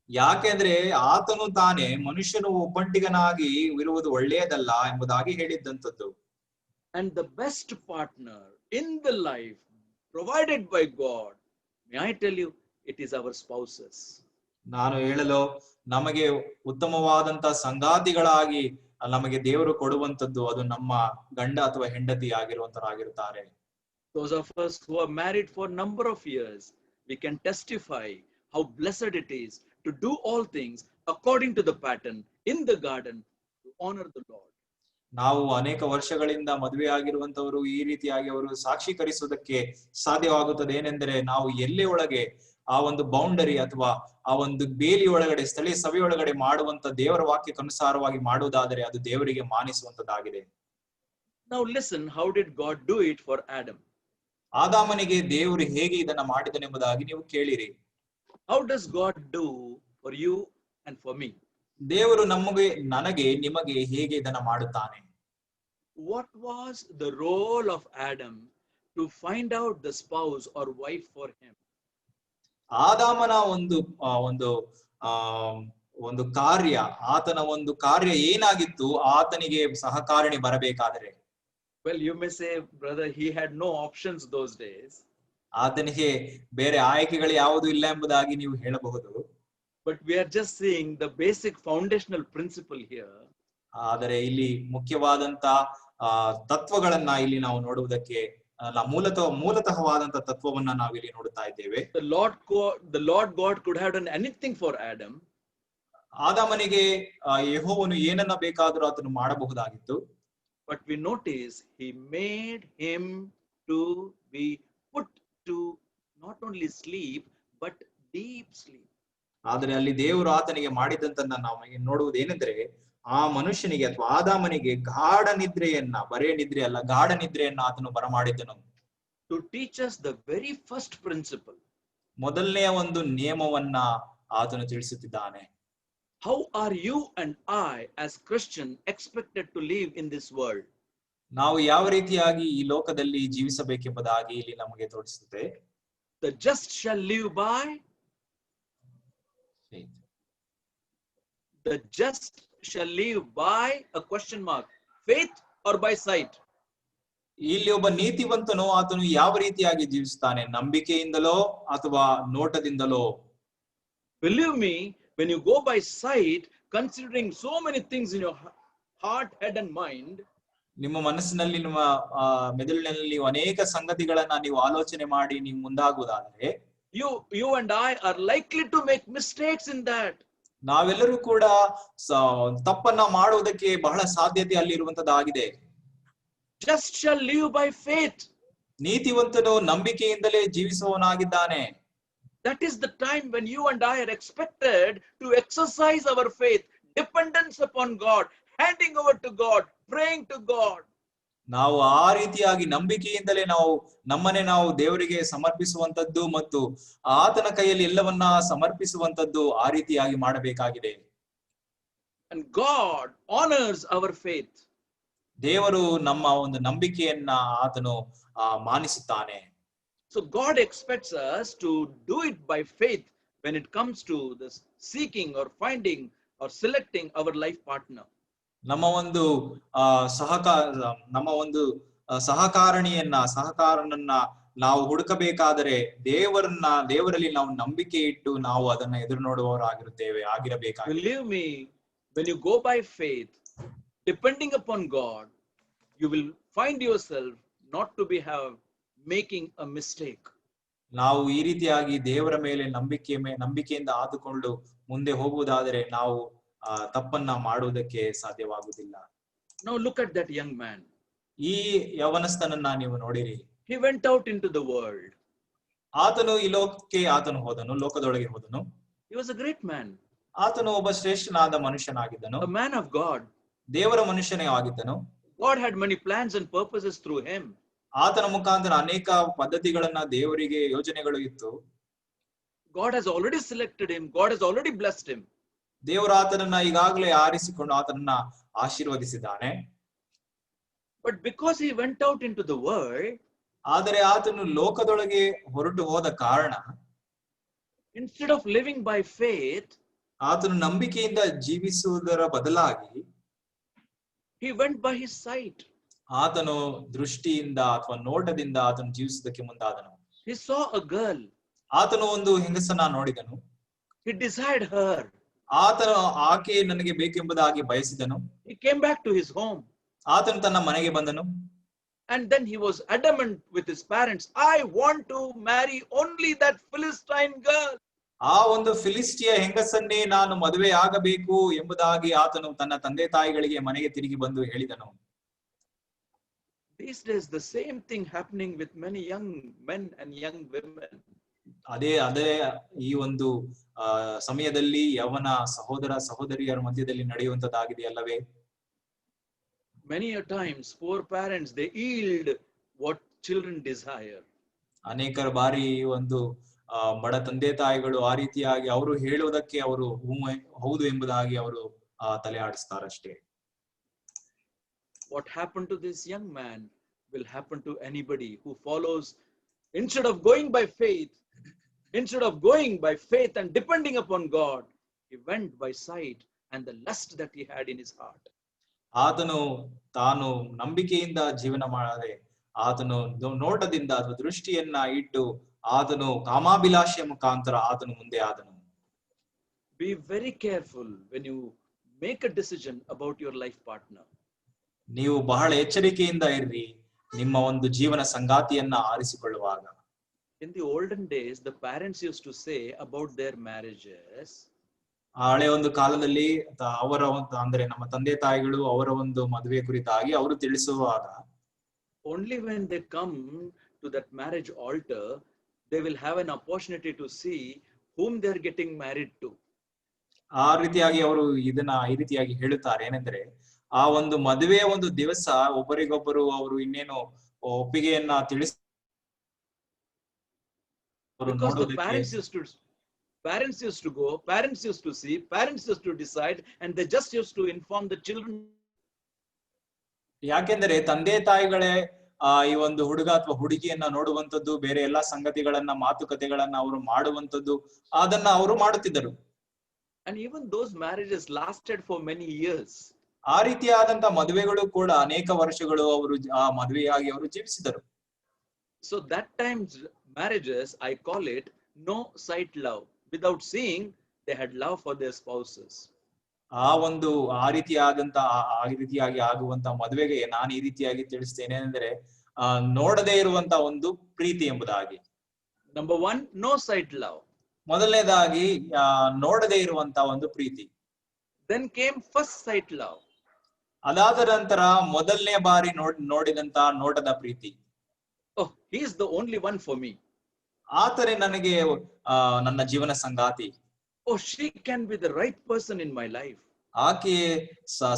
ಯಾಕೆಂದ್ರೆ ಆತನು ತಾನೇ ಮನುಷ್ಯನು ಒಬ್ಬಂಟಿಗನಾಗಿ ಇರುವುದು ಒಳ್ಳೆಯದಲ್ಲ ಎಂಬುದಾಗಿ ಹೇಳಿದ್ದಂಥದ್ದು. And the best partner in the life provided by God, may I tell you, it is our spouses. ನಾನು ಹೇಳಲು, ನಮಗೆ ಉತ್ತಮವಾದಂತ ಸಂಗಾತಿಗಳಾಗಿ ನಮಗೆ ದೇವರು ಕೊಡುವಂತದ್ದು ಅದು ನಮ್ಮ ಗಂಡ ಅಥವಾ ಹೆಂಡತಿ ಆಗಿರುವಂತರಾಗಿರುತ್ತಾರೆ. Those of us who are married for a number of years, we can testify how blessed it is to do all things according to the pattern in the garden to honor the Lord. ನಾವು ಅನೇಕ ವರ್ಷಗಳಿಂದ ಮದುವೆ ಆಗಿರುವಂತವರು ಈ ರೀತಿಯಾಗಿ ಅವರು ಸಾಕ್ಷೀಕರಿಸುವುದಕ್ಕೆ ಸಾಧ್ಯವಾಗುತ್ತದೆ. ಏನೆಂದರೆ, ನಾವು ಎಲ್ಲೇ ಒಳಗೆ ಆ ಒಂದು ಬೌಂಡರಿ ಅಥವಾ ಆ ಒಂದು ಬೇಲಿ ಒಳಗಡೆ, ಸ್ಥಳೀಯ ಸಭೆಯೊಳಗಡೆ ಮಾಡುವಂತ ದೇವರ ವಾಕ್ಯಕ್ಕನುಸಾರವಾಗಿ ಮಾಡುವುದಾದರೆ ಅದು ದೇವರಿಗೆ ಮಾನಿಸುವಂತದ್ದಾಗಿದೆ. Now listen, how did God do it for Adam? ಆದಾಮನಿಗೆ ದೇವರು ಹೇಗೆ ಇದನ್ನ ಮಾಡಿದನೆಂಬುದಾಗಿ ನೀವು ಕೇಳಿರಿ. How does God do for you and for me? ದೇವರು ನನಗೆ ನಿಮಗೆ ಹೇಗೆ ಇದನ್ನ ಮಾಡುತ್ತಾನೆ? What was the role of Adam to find out the spouse or wife for him? ಆದಾಮನ ಒಂದು ಕಾರ್ಯ, ಆತನ ಒಂದು ಕಾರ್ಯ ಏನಾಗಿತ್ತು ಆತನಿಗೆ ಸಹಕಾರಣಿ ಬರಬೇಕಾದರೆ? Well, you may say, brother, he had no options those days. ಆತನಿಗೆ ಬೇರೆ ಆಯ್ಕೆಗಳು ಯಾವುದು ಇಲ್ಲ ಎಂಬುದಾಗಿ ನೀವು ಹೇಳಬಹುದು. But we are just seeing the basic foundational principle here. ಆದರೆ ಇಲ್ಲಿ ಮುಖ್ಯವಾದಂತ ತತ್ವಗಳನ್ನ ಇಲ್ಲಿ ನಾವು ನೋಡುವುದಕ್ಕೆ, ಮೂಲತಃವಾದಂತ ತತ್ವವನ್ನ ನಾವು ಇಲ್ಲಿ ನೋಡುತ್ತಾ ಇದ್ದೇವೆ. The Lord God could have done anything for Adam. ಆದಾಮನಿಗೆ ಯೆಹೋವನು ಏನನ್ನ ಬೇಕಾದರೂ ಆತನು ಮಾಡಬಹುದಾಗಿತ್ತು. but we notice he made him to be put to not only sleep, but deep sleep. ಆದರೆ ಅಲ್ಲಿ ದೇವರು ಆತನಿಗೆ ಮಾಡಿದಂತನ್ನ ನಾವು ನೋಡುವುದೇನೆಂದ್ರೆ ಆ ಮನುಷ್ಯನಿಗೆ ಅಥವಾ ಆದಾಮನಿಗೆ ಗಾಢ ನಿದ್ರೆಯನ್ನ, ಬರೇ ನಿದ್ರೆ ಅಲ್ಲ, ಗಾಢ ನಿದ್ರೆಯನ್ನ ಆತನು ಬರಮಾಡಿದ್ದನು. To teach us the very first principle. ಮೊದಲನೆಯ ಒಂದು ನಿಯಮವನ್ನ ಆತನು ತಿಳಿಸುತ್ತಿದ್ದಾನೆ. How are you and I as Christian expected to live in this world? ನಾವು ಯಾವ ರೀತಿಯಾಗಿ ಈ ಲೋಕದಲ್ಲಿ ಜೀವಿಸಬೇಕೆಂಬುದಾಗಿ ಇಲ್ಲಿ ನಮಗೆ ತೋರಿಸುತ್ತೆ. The just shall live by faith. The just shall live by a question mark, faith or by sight? ಇಲ್ಲಿ ಒಬ್ಬ ನೀತಿವಂತನು ಆತನು ಯಾವ ರೀತಿಯಾಗಿ ಜೀವಿಸುತ್ತಾನೆ, ನಂಬಿಕೆಯಿಂದಲೋ ಅಥವಾ ನೋಟದಿಂದಲೋ? Believe me, when you go by sight, considering so many things in your heart, head and mind, ನಿಮ್ಮ ಮನಸ್ಸಿನಲ್ಲಿ, ನಿಮ್ಮ ಮೆದುಳಿನಲ್ಲಿ ನೀವು ಅನೇಕ ಸಂಗತಿಗಳನ್ನ ನೀವು ಆಲೋಚನೆ ಮಾಡಿ ನೀವು ಮುಂದಾಗುವುದಾದರೆ you and I are likely to make mistakes in that. ನಾವೆಲ್ಲರೂ ಕೂಡ ತಪ್ಪನ್ನ ಮಾಡುವುದಕ್ಕೆ ಬಹಳ ಸಾಧ್ಯತೆ ಅಲ್ಲಿರುವಂತದ್ದಾಗಿದೆ. Just shall live by faith. ನೀತಿವಂತನು ನಂಬಿಕೆಯಿಂದಲೇ ಜೀವಿಸುವವನಾಗಿದ್ದಾನೆ. That is the time when you and I are expected to exercise our faith, dependence upon God, handing over to God, praying to God. ನಾವು ಆ ರೀತಿಯಾಗಿ ನಂಬಿಕೆಯಿಂದಲೇ ನಮ್ಮನ್ನೇ ನಾವು ದೇವರಿಗೆ ಸಮರ್ಪಿಸುವಂತದ್ದು ಮತ್ತು ಆತನ ಕೈಯಲ್ಲಿ ಎಲ್ಲವನ್ನ ಸಮರ್ಪಿಸುವಂತದ್ದು ಆ ರೀತಿಯಾಗಿ ಮಾಡಬೇಕಾಗಿದೆ. And God honors our faith. ದೇವರು ನಮ್ಮ ಒಂದು ನಂಬಿಕೆಯನ್ನ ಆತನು ಮಾನಿಸುತ್ತಾನೆ. So God expects us to do it by faith when it comes to this seeking or finding or selecting our life partner. ನಮ್ಮ ಒಂದು ಸಹಕಾರನನ್ನ ನಾವು ಹುಡುಕಬೇಕಾದರೆ ದೇವರಲ್ಲಿ ನಾವು ನಂಬಿಕೆ ಇಟ್ಟು ನಾವು ಅದನ್ನ ಎದುರು ಆಗಿರಬೇಕಾಗಿದೆ. Believe me, when you go by faith, depending upon God, you will find yourself not to be making a mistake. ನಾವು ಈ ರೀತಿಯಾಗಿ ದೇವರ ಮೇಲೆ ನಂಬಿಕೆಯಿಂದ ಆದುಕೊಂಡು ಮುಂದೆ ಹೋಗುವುದಾದರೆ ನಾವು ತಪ್ಪನ್ನ ಮಾಡುವುದಕ್ಕೆ ಸಾಧ್ಯವಾಗುವುದಿಲ್ಲ. Now look at that young man. ಈ ಯವನಸ್ಥನನ್ನ ನೀವು ನೋಡಿರಿ. He went out into the world. ಆತನು ಈ ಲೋಕದೊಳಗೆ ಹೋದನು. He was a great man. ಆತನು ಒಬ್ಬ ಶ್ರೇಷ್ಠನಾದ ಮನುಷ್ಯನಾಗಿದ್ದನು. A man of God. ದೇವರ ಮನುಷ್ಯನೇ ಆಗಿದ್ದನು. God had many plans and purposes through him. ಆತನ ಮುಖಾಂತರ ಅನೇಕ ಪದ್ಧತಿಗಳನ್ನ ದೇವರಿಗೆ ಯೋಜನೆಗಳು ಇತ್ತು. God has already selected him. God has already blessed him. ದೇವರು ಆತನನ್ನ ಈಗಾಗಲೇ ಆರಿಸಿಕೊಂಡು ಆತನನ್ನ ಆಶೀರ್ವದಿಸಿದ್ದಾನೆ. But because he went out into the world, ಆದರೆ ಆತನು ಲೋಕದೊಳಗೆ ಹೊರಟು ಹೋದ ಕಾರಣ, instead of living by faith, ಆತನು ನಂಬಿಕೆಯಿಂದ ಜೀವಿಸುವುದರ ಬದಲಾಗಿ he went by his sight. ಆತನು ದೃಷ್ಟಿಯಿಂದ ಅಥವಾ ನೋಟದಿಂದ ಆತನು ಜೀವಿಸುವುದಕ್ಕೆ ಮುಂದಾದನು. He saw a girl. ಆತನು ಒಂದು ಹೆಂಗಸನ್ನ ನೋಡಿದನು. He desired her. ಆತನು ಆಕೆ ನನಗೆ ಬೇಕೆಂಬುದಾಗಿ ಬಯಸಿದನು. He came back to his home. ಆತನು ತನ್ನ ಮನೆಗೆ ಬಂದನು. And then he was adamant with his parents, I want to marry only that Philistine girl. ಆ ಒಂದು ಫಿಲಿಸ್ಟಿಯ ಹೆಂಗಸನ್ನೇ ನಾನು ಮದುವೆ ಆಗಬೇಕು ಎಂಬುದಾಗಿ ಆತನು ತನ್ನ ತಂದೆ ತಾಯಿಗಳಿಗೆ ಮನೆಗೆ ತಿರುಗಿ ಬಂದು ಹೇಳಿದನು. These days the same thing happening with many young men and young women. ಅದೇ ಈ ಒಂದು ಸಮಯದಲ್ಲಿ ಯವನ ಸಹೋದರ ಸಹೋದರಿಯರ ಮಧ್ಯದಲ್ಲಿ ನಡೆಯುವಂತದ್ದಾಗಿದೆ ಅಲ್ಲವೇ? Many a times poor parents, they yield what children desire. ಅನೇಕರ ಬಾರಿ ಒಂದು ಬಡ ತಂದೆ ತಾಯಿಗಳು ಆ ರೀತಿಯಾಗಿ ಅವರು ಹೇಳುವುದಕ್ಕೆ ಅವರು ಹೌದು ಎಂಬುದಾಗಿ ಅವರು ತಲೆ ಆಡಿಸ್ತಾರಷ್ಟೇ. What happened to this young man will happen to anybody who follows, instead of going by faith and depending upon God, he went by sight and the lust that he had in his heart. ಆತನು ತಾನು ನಂಬಿಕೆಯಿಂದ ಜೀವನ ಮಾಡದೆ ಆತನು ನೋಟದಿಂದ ಅಥವಾ ದೃಷ್ಟಿಯನ್ನ ಇಟ್ಟು ಆತನು ಕಾಮಾಭಿಲಾಷೆಯ ಮುಖಾಂತರ ಆತನು ಮುಂದೆ ಆದನು. Be very careful when you make a decision about your life partner. ನೀವು ಬಹಳ ಎಚ್ಚರಿಕೆಯಿಂದ ಇರ್ರಿ ನಿಮ್ಮ ಒಂದು ಜೀವನ ಸಂಗಾತಿಯನ್ನ ಆರಿಸಿಕೊಳ್ಳುವಾಗ. In the olden days, the parents used to say about their marriages, ಹಳೆ ಒಂದು ಕಾಲದಲ್ಲಿ ಅವರ ಒಂದು ಅಂದ್ರೆ ನಮ್ಮ ತಂದೆ ತಾಯಿಗಳು ಅವರ ಒಂದು ಮದುವೆ ಕುರಿತಾಗಿ ಅವರು ತಿಳಿಸುವಾಗ only when they come to that marriage altar, they will have an opportunity to see whom they are getting married to. ಆ ರೀತಿಯಾಗಿ ಅವರು ಇದನ್ನ ಈ ರೀತಿಯಾಗಿ ಹೇಳುತ್ತಾರೆ ಏನೆಂದ್ರೆ ಆ ಒಂದು ಮದುವೆಯ ಒಂದು ದಿವಸ ಒಬ್ಬರಿಗೊಬ್ಬರು ಅವರು ಇನ್ನೇನು ಒಪ್ಪಿಗೆಯನ್ನ ತಿಳಿಸ Because the parents used to go, parents used to see, parents used to decide, and they just used to inform the children. ಯಾಕೆಂದರೆ ತಂದೆ ತಾಯಿಗಳೇ ಈ ಒಂದು ಹುಡುಗ ಅಥವಾ ಹುಡುಗಿಯನ್ನ ನೋಡುವಂತದ್ದು, ಬೇರೆ ಎಲ್ಲಾ ಸಂಗತಿಗಳನ್ನ ಮಾತುಕತೆಗಳನ್ನ ಅವರು ಮಾಡುವಂತದ್ದು ಅದನ್ನ ಅವರು ಮಾಡುತ್ತಿದ್ದರು. And even those marriages lasted for many years. ಆ ರೀತಿಯಾದಂತ ಮದುವೆಗಳು ಕೂಡ ಅನೇಕ ವರ್ಷಗಳು ಅವರು ಆ ಮದುವೆಯಾಗಿ ಅವರು ಜೀವಿಸಿದರು. So that time's marriages, I call it no sight love. Without seeing, they had love for their spouses. ಆ ರೀತಿಯಾಗಿ ಆಗುವಂತ ಮದುವೆಗೆ ನಾನು ಈ ರೀತಿಯಾಗಿ ತಿಳಿಸ್ತೇನೆ ಅಂದ್ರೆ ನೋಡದೇ ಇರುವಂತ ಒಂದು ಪ್ರೀತಿ ಎಂಬುದಾಗಿ. Number one, no sight love. ಮೊದಲನೇದಾಗಿ ನೋಡದೇ ಇರುವಂತ ಒಂದು ಪ್ರೀತಿ. Then came first sight love. ಅದಾದ ನಂತರ ಮೊದಲನೇ ಬಾರಿ ನೋಡಿದಂತ ನೋಟದ ಪ್ರೀತಿ. Oh, he is the only one for me. ಆತನೇ ನನಗೆ ನನ್ನ ಜೀವನ ಸಂಗಾತಿ. Oh, she can be the right person in my life. ಆಕೆ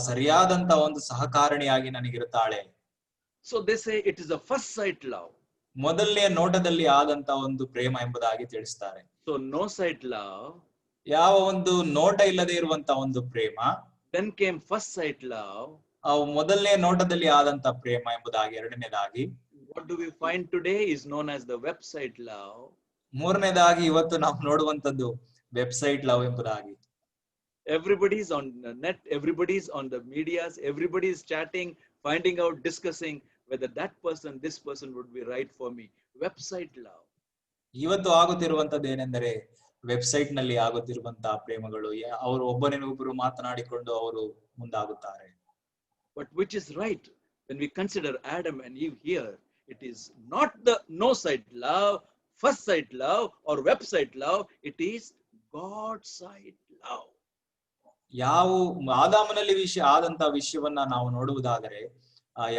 ಸರಿಯಾದಂತ ಒಂದು ಸಹಕಾರಿಣಿಯಾಗಿ ನನಗಿರುತ್ತಾಳೆ. So they say it is a first sight love. ಮೊದಲನೇ ನೋಟದಲ್ಲಿ ಆದಂತ ಒಂದು ಪ್ರೇಮ ಎಂಬುದಾಗಿ ತಿಳಿಸ್ತಾರೆ. So no sight love. ಯಾವ ಒಂದು ನೋಟ ಇಲ್ಲದೆ ಇರುವಂತ ಒಂದು ಪ್ರೇಮ. Then came first sight love. ಮೊದಲನೇ ನೋಟದಲ್ಲಿ ಆದಂತ ಪ್ರೇಮ ಎಂಬುದಾಗಿ ಎರಡನೇದಾಗಿ. What do we find today is known as the website love. ಮೂರನೇದಾಗಿ ಇವತ್ತು ನಾವು ನೋಡುವಂತದ್ದು ವೆಬ್ಸೈಟ್ ಲವ್ ಎಂಬುದಾಗಿ. Everybody is on the net, everybody is on the medias, everybody is chatting, finding out, discussing whether this person would be right for me. Website love. ಇವತ್ತು ಆಗುತ್ತಿರುವಂತದ್ದು ಏನೆಂದರೆ website ನಲ್ಲಿ ಆಗುತ್ತಿರುವಂತಹ ಪ್ರೇಮಗಳು, ಅವರು ಒಬ್ಬರಿಗೊಬ್ಬರು ಮಾತನಾಡಿಕೊಂಡು ಅವರು ಮುಂದಾಗುತ್ತಾರೆ. But which is right? When we consider Adam and Eve here, it is not the no sight love, first sight love or website love, it is God's sight love. ಯಾವ ಆದಾಮನಲ್ಲಿ ಆದಂತ ವಿಷಯವನ್ನ ನಾವು ನೋಡುವುದಾದರೆ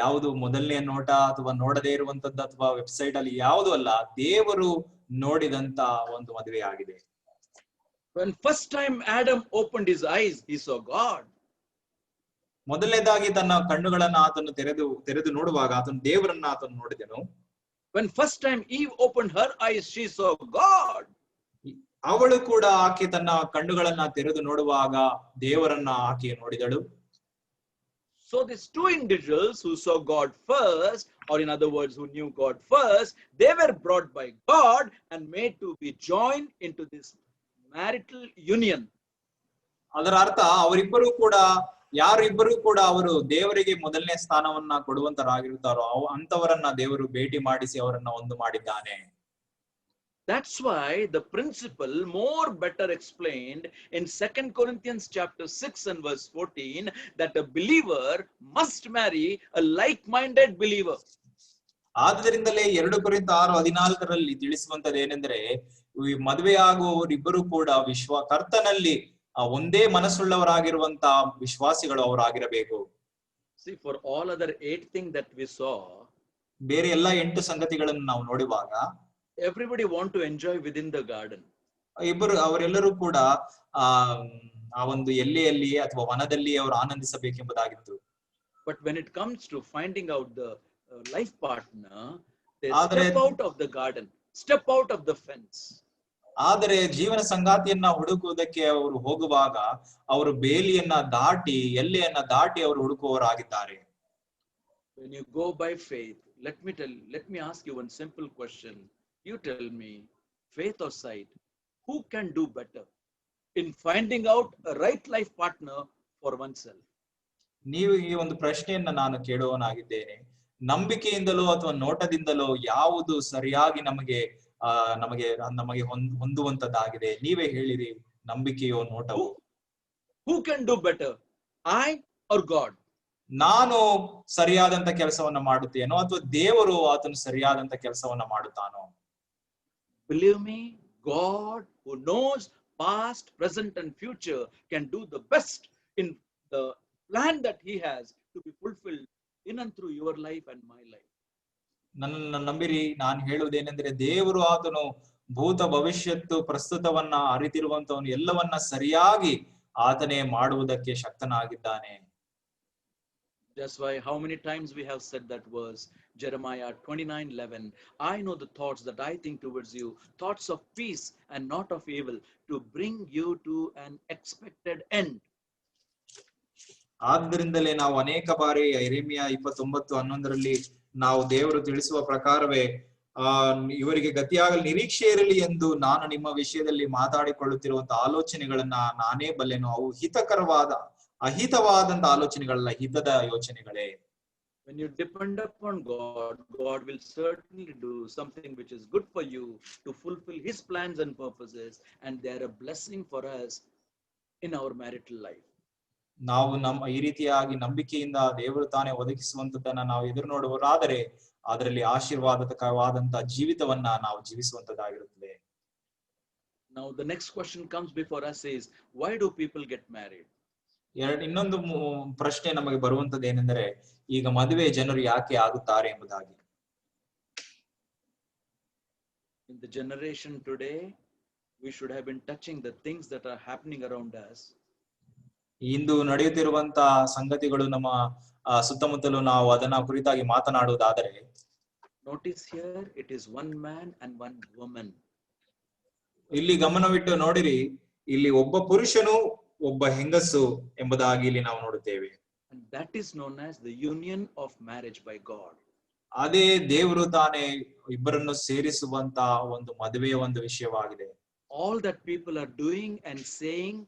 ಯಾವುದು ಮೊದಲನೇ ನೋಟ ಅಥವಾ ನೋಡದೇ ಇರುವಂತದ್ದು ಅಥವಾ ವೆಬ್ಸೈಟ್ ಅಲ್ಲಿ ಯಾವುದು ಅಲ್ಲ, ದೇವರು ನೋಡಿದಂತ ಒಂದು ಮದುವೆ ಆಗಿದೆ. When first time Adam opened his eyes, he saw God. ಮೊದಲನೇದಾಗಿ ತನ್ನ ಕಣ್ಣುಗಳನ್ನ ಆತನು ತೆರೆದು ನೋಡುವಾಗ ಆತನು ದೇವರನ್ನ ಆತನು ನೋಡಿದನು. When first time Eve opened her eyes, she saw God. ಅವಳು ಕೂಡ ಆಕೆ ತನ್ನ ಕಣ್ಣುಗಳನ್ನ ತೆರೆದು ನೋಡುವಾಗ ದೇವರನ್ನ ಆಕೆ ನೋಡಿದಳು. So these two individuals who saw God first, or in other words, who knew God first, they were brought by God and made to be joined into this marital union. ಅದರ ಅರ್ಥ ಅವರಿಬ್ಬರು ಕೂಡ ಅವರು ದೇವರಿಗೆ ಮೊದಲನೇ ಸ್ಥಾನವನ್ನ ಕೊಡುವಂತರಾಗಿರುತ್ತಾರೋ ಅಂತವರನ್ನ ದೇವರು ಭೇಟಿ ಮಾಡಿಸಿ ಅವರನ್ನ ಒಂದು ಮಾಡಿದ್ದಾನೆ. That's why the principle more better explained in 2 Corinthians chapter 6 and verse 14 that a believer must marry a like-minded believer. ಆದ್ದರಿಂದಲೇ 2 ಕೊರಿಂಥ 6:14 ತಿಳಿಸುವಂತದ್ದು ಏನೆಂದರೆ ಈ ಮದುವೆಯಾಗುವವರಿಬ್ಬರು ಕೂಡ ಕರ್ತನಲ್ಲಿ ಒಂದೇ ಮನಸ್ಸುಳ್ಳವರಾಗಿರುವಂತ ವಿಶ್ವಾಸಿಗಳು ಅವರಾಗಿರಬೇಕು. See, for all other 8 things that we saw, ಬೇರೆ ಎಲ್ಲ 8 ಸಂಗತಿಗಳನ್ನು ನಾವು ನೋಡುವಾಗ everybody want to enjoy within the garden. ಅವರೆಲ್ಲರೂ ಕೂಡ ಆ ಒಂದು ಎಲ್ಲೆಯಲ್ಲಿ ಅಥವಾ ವನದಲ್ಲಿ ಅವರು ಆನಂದಿಸಬೇಕೆಂಬುದಾಗಿತ್ತು. But when it comes to finding out the life partner, they step out of the garden, step out of the fence. ಆದರೆ ಜೀವನ ಸಂಗಾತಿಯನ್ನ ಹುಡುಕುವುದಕ್ಕೆ ಅವರು ಹೋಗುವಾಗ ಅವರು ಬೇಲಿಯನ್ನ ದಾಟಿ ಎಲ್ಲೆಯನ್ನ ದಾಟಿ ಅವರು ಹುಡುಕುವವರಾಗಿದ್ದಾರೆ. When you go by faith, let me ask you one simple question. You tell me, faith or sight, who can do better in finding out a right life partner for oneself? ನೀವು ಈ ಒಂದು ಪ್ರಶ್ನೆಯನ್ನ ನಾನು ಕೇಳುವವನಾಗಿದ್ದೇನೆ. ನಂಬಿಕೆಯಿಂದಲೋ ಅಥವಾ ನೋಟದಿಂದಲೋ ಯಾವುದು ಸರಿಯಾಗಿ ನಮಗೆ ಹೊಂದುವಂತದ್ದಾಗಿದೆ? ನೀವೇ ಹೇಳಿರಿ, ನಂಬಿಕೆಯೋ ನೋಟವೋ? Who can do better, I or God? ನಾನು ಸರಿಯಾದಂತ ಕೆಲಸವನ್ನ ಮಾಡುತ್ತೇನೋ ಅಥವಾ ದೇವರು ಆತನು ಸರಿಯಾದಂತ ಕೆಲಸವನ್ನ ಮಾಡುತ್ತಾನೋ? Believe me, God who knows past, present, and future, can do the best in the plan that He has to be fulfilled in and through your life and my life. ನನ್ನನ್ನು ನಂಬಿರಿ, ನಾನು ಹೇಳುವುದೇನೆಂದ್ರೆ ದೇವರು ಆತನು ಭೂತ ಭವಿಷ್ಯತ್ತು ಪ್ರಸ್ತುತವನ್ನ ಅರಿತಿರುವಂತವನು, ಎಲ್ಲವನ್ನ ಸರಿಯಾಗಿ ಆತನೇ ಮಾಡುವುದಕ್ಕೆ ಶಕ್ತನಾಗಿದ್ದಾನೆ. That's why how many times we have said that verse, Jeremiah 29:11. I know the thoughts that I think towards you, thoughts of peace and not of evil, to bring you to an expected end. ಆದ್ದರಿಂದಲೇ ನಾವು ಅನೇಕ ಬಾರಿ ಯೆರೆಮೀಯ 29:11 ನಾವು ದೇವರು ತಿಳಿಸುವ ಪ್ರಕಾರವೇ ಇವರಿಗೆ ಗತಿಯಾಗಲು ನಿರೀಕ್ಷೆ ಇರಲಿ ಎಂದು ನಾನು ನಿಮ್ಮ ವಿಷಯದಲ್ಲಿ ಮಾತಾಡಿಕೊಳ್ಳುತ್ತಿರುವಂತಹ ಆಲೋಚನೆಗಳನ್ನ ನಾನೇ ಬಲ್ಲೆನು, ಅವು ಅಹಿತವಾದಂತ ಆಲೋಚನೆಗಳಲ್ಲ, ಹಿತದ ಯೋಚನೆಗಳೇ. When you depend upon God, God will certainly do something which is good for you to fulfill His plans and purposes, and they are a blessing for us in our marital life. ನಾವು ಈ ರೀತಿಯಾಗಿ ನಂಬಿಕೆಯಿಂದ ದೇವರು ತಾನೇ ಒದಗಿಸುವಂತದ್ದನ್ನ ನಾವು ಎದುರು ನೋಡುವರಾದರೆ ಅದರಲ್ಲಿ ಆಶೀರ್ವಾದಕವಾದಂತಹ ಜೀವಿತವನ್ನ ನಾವು ಜೀವಿಸುವಂತದ್ದಾಗಿರುತ್ತದೆ. Now the next question comes before us is, why do people get married? ಇನ್ನೊಂದು ಪ್ರಶ್ನೆ ನಮಗೆ ಬರುವಂತದ್ದು ಏನೆಂದರೆ, ಈಗ ಮದುವೆ ಜನರು ಯಾಕೆ ಆಗುತ್ತಾರೆ ಎಂಬುದಾಗಿ. In the generation today, we should have been touching the things that are happening around us. ಇಂದು ನಡೆಯುತ್ತಿರುವಂತ ಸಂಗತಿಗಳು ನಮ್ಮ ಸುತ್ತಮುತ್ತಲು ನಾವು ಅದನ್ನ ಕುರಿತಾಗಿ ಮಾತನಾಡುವುದಾದರೆ, notice here it is one man and one woman. ಇಲ್ಲಿ ಗಮನವಿಟ್ಟು ನೋಡಿರಿ, ಇಲ್ಲಿ ಒಬ್ಬ ಪುರುಷನು ಒಬ್ಬ ಹೆಂಗಸು ಎಂಬುದಾಗಿ ಇಲ್ಲಿ ನಾವು ನೋಡುತ್ತೇವೆ. And that is known as the union of marriage by God. ಅದೇ ದೇವರು ತಾನೇ ಇಬ್ಬರನ್ನು ಸೇರಿಸುವಂತ ಒಂದು ಮದುವೆಯ ಒಂದು ವಿಷಯವಾಗಿದೆ. All that people are doing and saying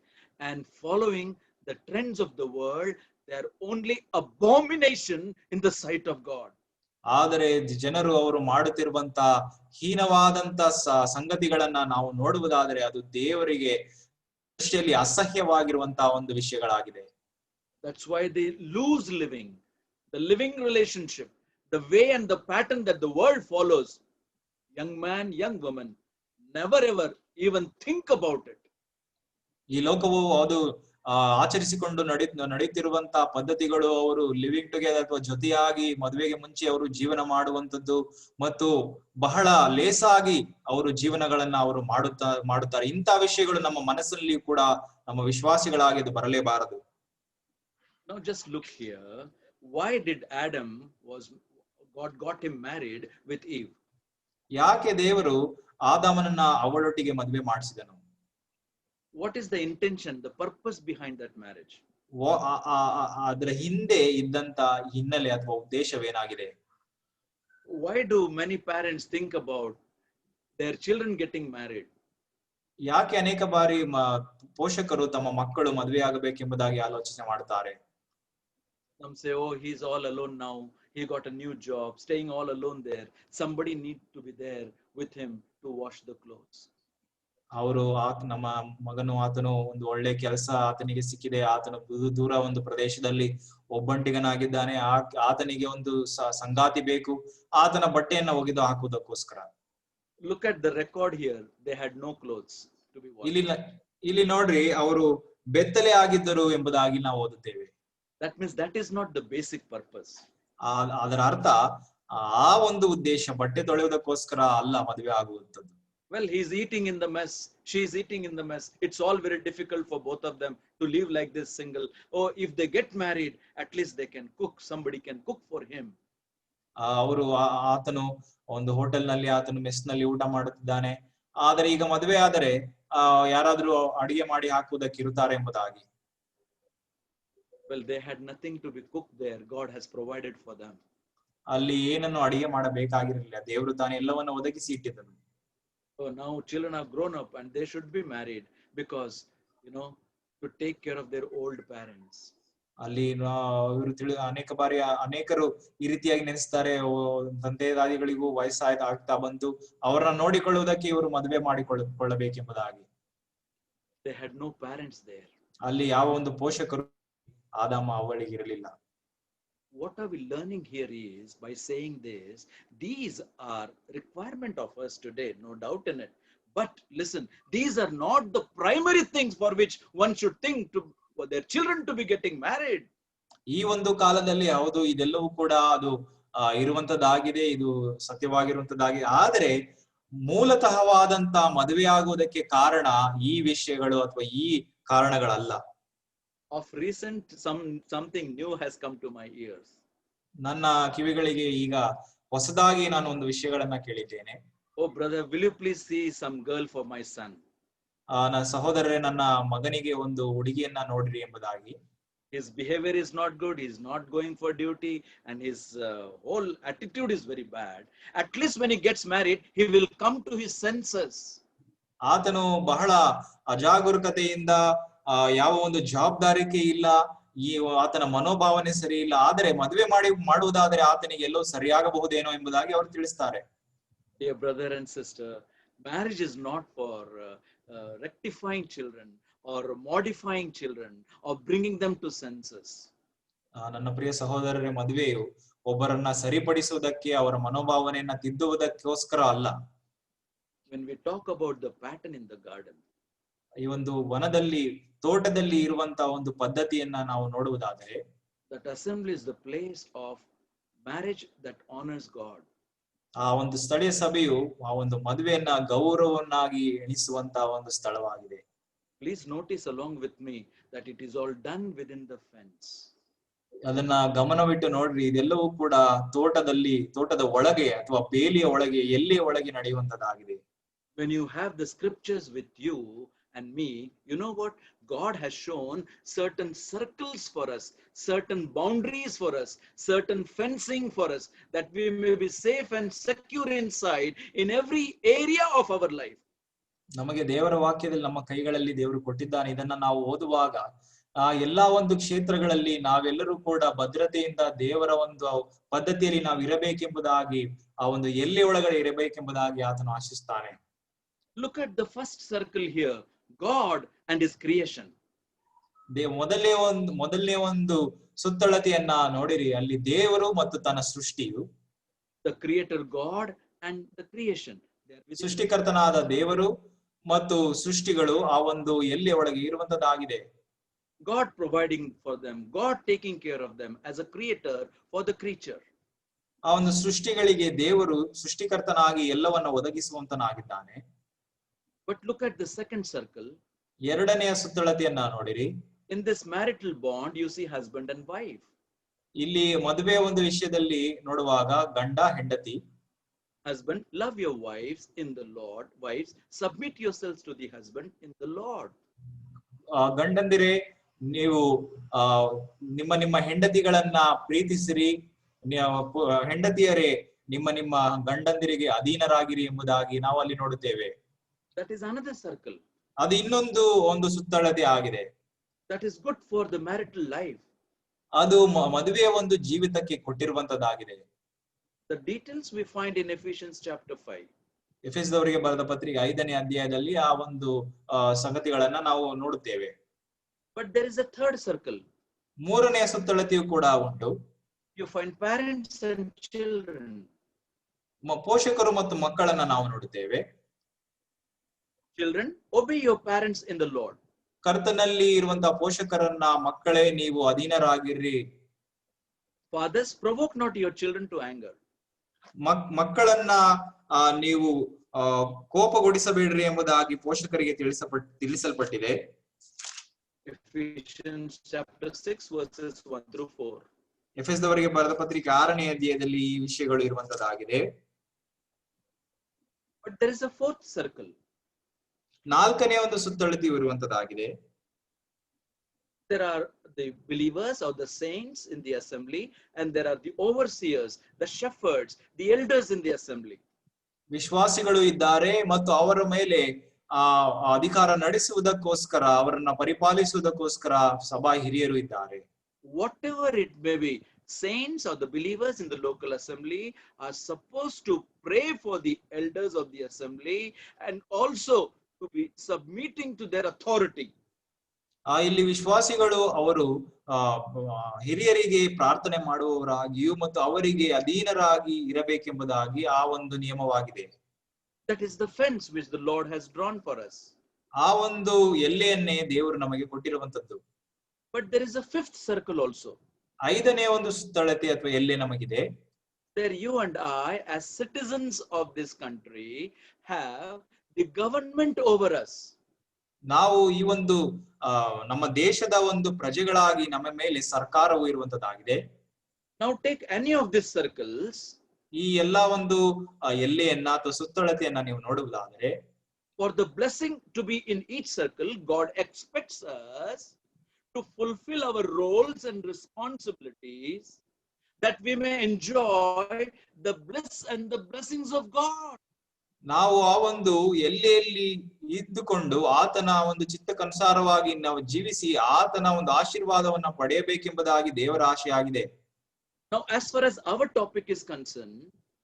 and following the trends of the world, they are only abomination in the sight of God. ಆದರೆ ಜನರು ಅವರು ಮಾಡುತ್ತಿರುವಂತ ಹೀನವಾದಂತ ಸಂಗತಿಗಳನ್ನ ನಾವು ನೋಡುವುದಾದರೆ ಅದು ದೇವರಿಗೆ ದೃಷ್ಟಿಯಲ್ಲಿ ಅಸಹ್ಯವಾಗಿರುವಂತಹ ಒಂದು ವಿಷಯಗಳಾಗಿದೆ. That's why they lose the living relationship, the way and the pattern that the world follows. Young man, young woman, never ever even think about it. ಈ ಲೋಕವು ಅದು ಆಚರಿಸಿಕೊಂಡು ನಡೆಯುತ್ತಿರುವಂತಹ ಪದ್ಧತಿಗಳು, ಅವರು ಲಿವಿಂಗ್ ಟುಗೆದರ್ ಅಥವಾ ಜೊತೆಯಾಗಿ ಮದುವೆಗೆ ಮುಂಚೆ ಅವರು ಜೀವನ ಮಾಡುವಂತದ್ದು ಮತ್ತು ಬಹಳ ಲೇಸಾಗಿ ಅವರು ಜೀವನಗಳನ್ನ ಅವರು ಮಾಡುತ್ತಾರೆ. ಇಂತಹ ವಿಷಯಗಳು ನಮ್ಮ ಮನಸ್ಸಲ್ಲಿ ಕೂಡ ನಮ್ಮ ವಿಶ್ವಾಸಿಗಳಾಗಿ ಬರಲೇಬಾರದು. Now just look here. Why did God got him married with Eve? ಯಾಕೆ ದೇವರು ಆದಾಮನನ್ನ ಅವಳೊಟ್ಟಿಗೆ ಮದುವೆ ಮಾಡಿಸಿದನು? What is the intention, the purpose behind that marriage? ಅದರ ಹಿಂದೆ ಇದ್ದಂತ ಹಿನ್ನೆಲೆ ಅಥವಾ ಉದ್ದೇಶವೇನಾಗಿದೆ? Why do many parents think about their children getting married? ಯಾಕೆ ಅನೇಕ ಬಾರಿ ಪೋಷಕರು ತಮ್ಮ ಮಕ್ಕಳು ಮದುವೆ ಆಗಬೇಕೆಂಬುದಾಗಿ ಆಲೋಚನೆ ಮಾಡ್ತಾರೆ? Some say, oh, he's all alone now. He got a new job, staying all alone there. Somebody needs to be there with him to wash the clothes. ಅವರು ನಮ್ಮ ಮಗನು ಆತನು ಒಂದು ಒಳ್ಳೆ ಕೆಲಸ ಆತನಿಗೆ ಸಿಕ್ಕಿದೆ, ಆತನು ದೂರ ಒಂದು ಪ್ರದೇಶದಲ್ಲಿ ಒಬ್ಬಂಟಿಗನಾಗಿದ್ದಾನೆ, ಆತನಿಗೆ ಒಂದು ಸಂಗಾತಿ ಬೇಕು, ಆತನ ಬಟ್ಟೆಯನ್ನ ಒಗೆದು ಹಾಕುವುದಕ್ಕೋಸ್ಕರ. Look at the record here. They had no clothes to be washed. ಇಲ್ಲಿ ನೋಡ್ರಿ, ಅವರು ಬೆತ್ತಲೆ ಆಗಿದ್ದರು ಎಂಬುದಾಗಿ ನಾವು ಓದುತ್ತೇವೆ. That means that is not the basic purpose. ಅದರ ಅರ್ಥ ಆ ಒಂದು ಉದ್ದೇಶ ಬಟ್ಟೆ ತೊಳೆಯುವುದಕ್ಕೋಸ್ಕರ ಅಲ್ಲ ಮದುವೆ ಆಗುವಂತದ್ದು. Well, he's eating in the mess, she's eating in the mess. It's all very difficult for both of them to live like this single. Oh, if they get married, at least they can cook. Somebody can cook for him. ಅವರು ಆತನು ಒಂದು hotel ನಲ್ಲಿ ಆತನು mess ನಲ್ಲಿ ಊಟ ಮಾಡುತ್ತಿದ್ದಾನೆ, ಆದರೆ ಈಗ ಮದುವೆ ಆದರೆ ಯಾರಾದ್ರೂ ಅಡಿಗೆ ಮಾಡಿ ಹಾಕುವುದಕ್ಕೆ ಇರುತ್ತಾರೆ ಎಂಬುದಾಗಿ. Well, they had nothing to be cooked there. God has provided for them. ಅಲ್ಲಿ ಏನನ್ನು ಅಡಿಗೆ ಮಾಡಬೇಕಾಗಿರಲಿಲ್ಲ, ದೇವರು ತಾನೇ ಎಲ್ಲವನ್ನು ಒದಗಿಸಿ ಇಟ್ಟಿದ್ದನು. So now children are grown up and they should be married because, to take care of their old parents. ಅಲ್ಲಿ ಇವರು ಅನೇಕ ಬಾರಿ ಅನೇಕರು ಈ ರೀತಿಯಾಗಿ ನೆನೆಸ್ತಾರೆ, ತಂದೆ ತಾಯಿಗಳಿಗೂ ವಯಸ್ಸಾಗ್ತಾ ಬಂತು, ಅವರನ್ನ ನೋಡಿಕೊಳ್ಳುವುದಕ್ಕೆ ಇವರು ಮದುವೆ ಮಾಡಿಕೊಳ್ಳಬೇಕೆಂಬುದಾಗಿ. They had no parents there. ಅಲ್ಲಿ ಯಾವ ಒಂದು ಪೋಷಕರು ಆದಾಮ ಅವಳಿಗೆ ಇರಲಿಲ್ಲ. What are we learning here is, by saying this, these are requirement of us today, no doubt in it. But listen, these are not the primary things for which one should think to for their children to be getting married. ಈ ಒಂದು ಕಾಲದಲ್ಲಿ ಹೌದು ಇದೆಲ್ಲವೂ ಕೂಡ ಅದು ಇರುವಂತದ್ದಾಗಿದೆ, ಇದು ಸತ್ಯವಾಗಿರುವಂತದ್ದಾಗಿದೆ. ಆದರೆ ಮೂಲತಃವಾದಂತ ಮದುವೆಯಾಗುವುದಕ್ಕೆ ಕಾರಣ ಈ ವಿಷಯಗಳು ಅಥವಾ ಈ ಕಾರಣಗಳಲ್ಲ. Of recent, something new has come to my ears. ನನ್ನ ಕಿವಿಗಳಿಗೆ ಈಗ ಹೊಸದಾಗಿ ನಾನು ಒಂದು ವಿಷಯಗಳನ್ನ ಕೇಳಿದ್ದೇನೆ. Oh brother, will you please see some girl for my son? ನನ್ನ ಸಹೋದರರೇ, ನನ್ನ ಮಗನಿಗೆ ಒಂದು ಹುಡುಗಿಯನ್ನ ನೋಡ್ರಿ ಎಂಬುದಾಗಿ. His behavior is not good, he is not going for duty, and his whole attitude is very bad. At least when he gets married, he will come to his senses. ಆತನು ಬಹಳ ಅಜಾಗರೂಕತೆಯಿಂದ ಯಾವ ಒಂದು ಜವಾಬ್ದಾರಿಕೆ ಇಲ್ಲ, ಈ ಆತನ ಮನೋಭಾವನೆ ಸರಿ ಇಲ್ಲ. ಆದರೆ ಮದುವೆ ಮಾಡುವುದಾದರೆ ಆತನಿಗೆ ಎಲ್ಲೋ ಸರಿಯಾಗಬಹುದೇನೋ ಎಂಬುದಾಗಿ ಅವರು ತಿಳಿಸ್ತಾರೆ. Dear brother and sister, marriage is not for rectifying children or modifying children or bringing them to senses. ನನ್ನ ಪ್ರಿಯ ಸಹೋದರರೇ, ಮದುವೆಯು ಒಬ್ಬರನ್ನ ಸರಿಪಡಿಸುವುದಕ್ಕೆ, ಅವರ ಮನೋಭಾವನೆಯನ್ನ ತಿದ್ದುವುದಕ್ಕೋಸ್ಕರ ಅಲ್ಲ. When we talk about the pattern in the garden, ಈ ಒಂದು ವನದಲ್ಲಿ, ತೋಟದಲ್ಲಿ ಇರುವಂತಹ ಒಂದು ಪದ್ಧತಿಯನ್ನ ನಾವು ನೋಡುವುದಾದರೆ, that assembly is the place of marriage that honors God. ಆ ಒಂದು ಸ್ಥಳೀಯ ಸಭೆಯು ಆ ಒಂದು ಮದುವೆಯನ್ನ ಗೌರವವನ್ನಾಗಿ ಎಣಿಸುವಂತಹ ಒಂದು ಸ್ಥಳವಾಗಿದೆ. Please notice along with me that it is all done within the fence. ಅದನ್ನ ಗಮನವಿಟ್ಟು ನೋಡ್ರಿ, ಇದೆಲ್ಲವೂ ಕೂಡ ತೋಟದ ಒಳಗೆ ಅಥವಾ ಬೇಲಿಯ ಒಳಗೆ, ಎಲ್ಲಿಯ ಒಳಗೆ ನಡೆಯುವಂತದ್ದಾಗಿದೆ. When you have the scriptures with you and me, you know what? God has shown certain circles for us, certain boundaries for us, certain fencing for us, that we may be safe and secure inside in every area of our life. ನಮಗೆ ದೇವರ ವಾಕ್ಯದಲ್ಲಿ ನಮ್ಮ ಕೈಗಳಲ್ಲಿ ದೇವರು ಕೊಟ್ಟಿದ್ದಾನೆ. ಇದನ್ನ ನಾವು ಓದುವಾಗ ಎಲ್ಲಾ ಒಂದು ಕ್ಷೇತ್ರಗಳಲ್ಲಿ ನಾವೆಲ್ಲರೂ ಕೂಡ ಭದ್ರತೆಯಿಂದ ದೇವರ ಒಂದು ಪದ್ಧತಿಯಲ್ಲಿ ನಾವು ಇರಬೇಕೆಂಬುದಾಗಿ, ಆ ಒಂದು ಎಲ್ಲಿ ಒಳಗಡೆ ಇರಬೇಕೆಂಬುದಾಗಿ ಆತನು ಆಶಿಸ್ತಾನೆ. Look at the first circle here, God and his creation. ಮೊದಲನೇ ಒಂದು ಸುತ್ತಳತೆಯನ್ನ ನೋಡಿರಿ, ಅಲ್ಲಿ ದೇವರು ಮತ್ತು ತನ್ನ ಸೃಷ್ಟಿಯು. The creator God and the creation. ಸೃಷ್ಟಿಕರ್ತನಾದ ದೇವರು ಮತ್ತು ಸೃಷ್ಟಿಗಳು ಆ ಒಂದು ಎಲ್ಲಿ ಒಳಗೆ ಇರುವಂತದ್ದಾಗಿದೆ. God providing for them, God taking care of them as a creator for the creature. ಆ ಒಂದು ಸೃಷ್ಟಿಗಳಿಗೆ ದೇವರು ಸೃಷ್ಟಿಕರ್ತನಾಗಿ ಎಲ್ಲವನ್ನ ಒದಗಿಸುವಂತನಾಗಿದ್ದಾನೆ. But look at the second circle. ಎರಡನೆಯ ಸುತ್ತಳತೆಯನ್ನ ನೋಡಿರಿ. In this marital bond, you see husband and wife. ಇಲ್ಲಿ ಮದುವೆ ಒಂದು ವಿಷಯದಲ್ಲಿ ನೋಡುವಾಗ ಗಂಡ ಹೆಂಡತಿ. Husband, love your wives in the Lord. Wives, submit yourselves to the husband in the Lord. ಗಂಡಂದಿರೇ, ನೀವು ನಿಮ್ಮ ಹೆಂಡತಿಗಳನ್ನ ಪ್ರೀತಿಸಿರಿ, ಹೆಂಡತಿಯರೇ ನಿಮ್ಮ ಗಂಡಂದಿರಿಗೆ ಅಧೀನರಾಗಿರಿ ಎಂಬುದಾಗಿ ನಾವು ಅಲ್ಲಿ ನೋಡುತ್ತೇವೆ. That is another circle. ಅದು ಇನ್ನೊಂದು ಒಂದು ಸುತ್ತಳತೆ ಆಗಿದೆ. That is good for the marital life. ಅದು ಮದುವೆಯ ಒಂದು ಜೀವಿತಕ್ಕೆ ಕೊಟ್ಟಿರುವಂತದ್ದಾಗಿದೆ. The details we find in Ephesians chapter 5. ಎಫೆಸದವರಿಗೆ ಬರೆದ ಪತ್ರಿಕೆ 5ನೇ ಅಧ್ಯಾಯದಲ್ಲಿ ಆ ಒಂದು ಸಂಗತಿಗಳನ್ನ ನಾವು ನೋಡುತ್ತೇವೆ. But there is a third circle. ಮೂರನೆಯ ಸುತ್ತಳತೆಯು ಕೂಡ ಉಂಟು. You find parents and children. ಪೋಷಕರು ಮತ್ತು ಮಕ್ಕಳನ್ನ ನಾವು ನೋಡುತ್ತೇವೆ. Children, obey your parents in the Lord. ಕರ್ತನಲ್ಲಿ ಇರುವಂತಹ ಪೋಷಕರನ್ನ, ಮಕ್ಕಳೇ ನೀವು ಅಧೀನರಾಗಿರ್ರಿ. Fathers, provoke not your children to anger. ಮಕ್ಕಳನ್ನ ನೀವು ಕೋಪಗೊಳಿಸಬೇಡ್ರಿ ಎಂಬುದಾಗಿ ಪೋಷಕರಿಗೆ ತಿಳಿಸಲ್ಪಟ್ಟಿದೆ. Ephesians chapter 6 verses 1 through 4. ಎಫೆಸದವರಿಗೆ ಬರೆದ ಪತ್ರಿಕೆ 6ನೇ ಅಧ್ಯಾಯದಲ್ಲಿ ಈ ವಿಷಯಗಳು ಇರುವಂತದ್ದಾಗಿದೆ. But there is a fourth circle. ನಾಲ್ಕನೇ ಒಂದು ಸುತ್ತಳತೆಯು ಇರುವಂತದ್ದಾಗಿದೆ. There are the believers or the saints in the assembly, and there are the overseers, the shepherds, the elders in the assembly. ವಿಶ್ವಾಸಿಗಳು ಇದ್ದಾರೆ ಮತ್ತು ಅವರ ಮೇಲೆ ಅಧಿಕಾರ ನಡೆಸುವುದಕ್ಕೋಸ್ಕರ, ಅವರನ್ನ ಪರಿಪಾಲಿಸುವುದಕ್ಕೋಸ್ಕರ ಸಭಾ ಹಿರಿಯರು ಇದ್ದಾರೆ. Whatever it may be, saints or the believers in the local assembly are supposed to pray for the elders of the assembly and also to be submitting to their authority. ಇಲ್ಲಿ ವಿಶ್ವಾಸಿಗಳು ಅವರು ಹಿರಿಯರಿಗೆ ಪ್ರಾರ್ಥನೆ ಮಾಡುವವರಾಗಿಯೂ ಮತ್ತು ಅವರಿಗೆ ಅಧೀನರಾಗಿ ಇರಬೇಕೆಂಬುದಾಗಿ ಆ ಒಂದು ನಿಯಮವಾಗಿದೆ. That is the fence which the Lord has drawn for us. ಆ ಒಂದು ಎಲ್ಲೆಯನ್ನೇ ದೇವರು ನಮಗೆ ಕೊಟ್ಟಿರುವಂತದ್ದು. But there is a fifth circle also. ಐದನೇ ಒಂದು ಸ್ಥಳತೆ ಅಥವಾ ಎಲ್ಲೆ ನಮಗಿದೆ. There you and I, as citizens of this country, have the government over us. ನಾವು ಈ ಒಂದು ನಮ್ಮ ದೇಶದ ಒಂದು ಪ್ರಜೆಗಳಾಗಿ ನಮ್ಮ ಮೇಲೆ ಸರ್ಕಾರವು ಇರುವಂತದ್ದಾಗಿದೆ. Now take any of these circles. ಈ ಎಲ್ಲಾ ಒಂದು ಎಲ್ಲೆಯನ್ನ ಅಥವಾ ಸುತ್ತಳತೆಯನ್ನ ನೀವು ನೋಡುವುದಾದರೆ, for the blessing to be in each circle, God expects us to fulfill our roles and responsibilities, that we may enjoy the bliss and the blessings of God. ನಾವು ಆ ಒಂದು ಎಲ್ಲೆಯಲ್ಲಿ ಇದ್ದುಕೊಂಡು ಆತನ ಒಂದು ಚಿತ್ತಕ್ಕನುಸಾರವಾಗಿ ನಾವು ಜೀವಿಸಿ ಆತನ ಒಂದು ಆಶೀರ್ವಾದವನ್ನ ಪಡೆಯಬೇಕೆಂಬುದಾಗಿ ದೇವರ ಆಶೆ ಆಗಿದೆ. Now, as far as our topic is concerned,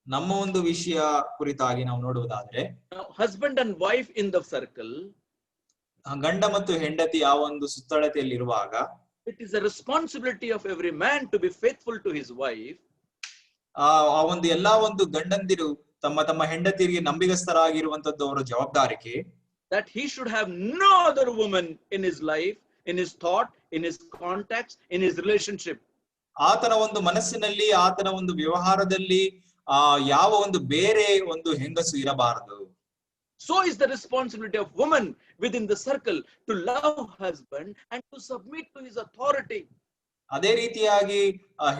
ನಮ್ಮ ಒಂದು ವಿಷಯ ಕುರಿತಾಗಿ ನಾವು ನೋಡುವುದಾದ್ರೆ, now husband and wife in the circle, ಗಂಡ ಮತ್ತು ಹೆಂಡತಿ ಆ ಒಂದು ಸುತ್ತಳತೆಯಲ್ಲಿ ಇರುವಾಗ, it is a responsibility of every man to be faithful to his wife. ಆ ಒಂದು ಎಲ್ಲಾ ಒಂದು ಗಂಡಂದಿರು ತಮ್ಮ ತಮ್ಮ ಹೆಂಡತಿಯರಿಗೆ ನಂಬಿಗಸ್ತರಾಗಿರುವಂತದ್ದು ಅವರ ಜವಾಬ್ದಾರಿಕೆ. That he should have no other woman in his life, in his thought, in his contacts, in his relationship. ಆತನ ಒಂದು ಮನಸ್ಸಿನಲ್ಲಿ ಆತನ ಒಂದು ವ್ಯವಹಾರದಲ್ಲಿ ಯಾವ ಒಂದು ಬೇರೆ ಒಂದು ಹೆಂಗಸು ಇರಬಾರದು. So is the responsibility of woman within the circle to love husband and to submit to his authority. ಅದೇ ರೀತಿಯಾಗಿ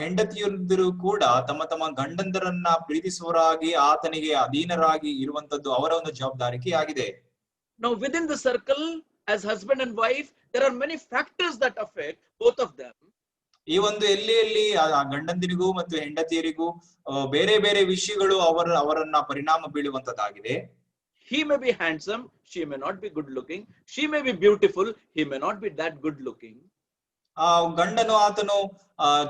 ಹೆಂಡತಿಯರು ಕೂಡ ತಮ್ಮ ತಮ್ಮ ಗಂಡಂದರನ್ನ ಪ್ರೀತಿಸುವರಾಗಿ ಆತನಿಗೆ ಅಧೀನರಾಗಿ ಇರುವಂತದ್ದು ಅವರ ಒಂದು ಜವಾಬ್ದಾರಿಕೆ ಆಗಿದೆ. Now within the circle, as husband and wife, there are many factors that affect both of them. ಈ ಒಂದು ಎಲ್ಲೆಯಲ್ಲಿ ಗಂಡಂದಿರಿಗೂ ಮತ್ತು ಹೆಂಡತಿಯರಿಗೂ ಬೇರೆ ಬೇರೆ ವಿಷಯಗಳು ಅವರನ್ನ ಪರಿಣಾಮ ಬೀಳುವಂತದ್ದಾಗಿದೆ. He may be handsome, she may not be good looking. She may be beautiful, he may not be that good looking. ಗಂಡನು ಆತನು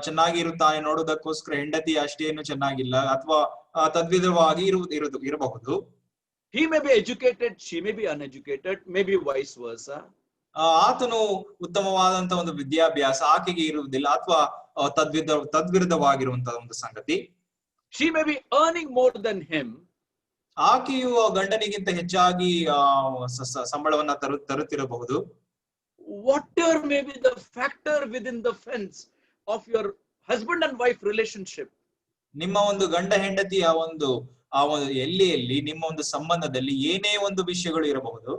ಚೆನ್ನಾಗಿರುತ್ತಾನೆ ನೋಡುವುದಕ್ಕೋಸ್ಕರ ಹೆಂಡತಿ ಅಷ್ಟೇನು ಚೆನ್ನಾಗಿಲ್ಲ ಅಥವಾ ತದ್ವಿಧವಾಗಿ ಇರಬಹುದು. He may be educated, she may be uneducated, maybe vice versa. ಆತನು ಉತ್ತಮವಾದಂತ ಒಂದು ವಿದ್ಯಾಭ್ಯಾಸ ಆಕೆಗೆ ಇರುವುದಿಲ್ಲ ಅಥವಾ ತದ್ವಿರುದ್ಧವಾಗಿರುವಂತಹ ಒಂದು ಸಂಗತಿ. She may be earning more than him. ಆಕೆಯು ಗಂಡನಿಗಿಂತ ಹೆಚ್ಚಾಗಿ ಸಂಬಳವನ್ನ ತರುತ್ತಿರಬಹುದು. Whatever may be the factor within the fence of your husband and wife relationship, ನಿಮ್ಮ ಒಂದು ಗಂಡ ಹೆಂಡತಿಯ ಒಂದು ಎಲ್ಲೆಯಲ್ಲಿ ನಿಮ್ಮ ಒಂದು ಸಂಬಂಧದಲ್ಲಿ ಏನೇ ಒಂದು ವಿಷಯಗಳು ಇರಬಹುದು.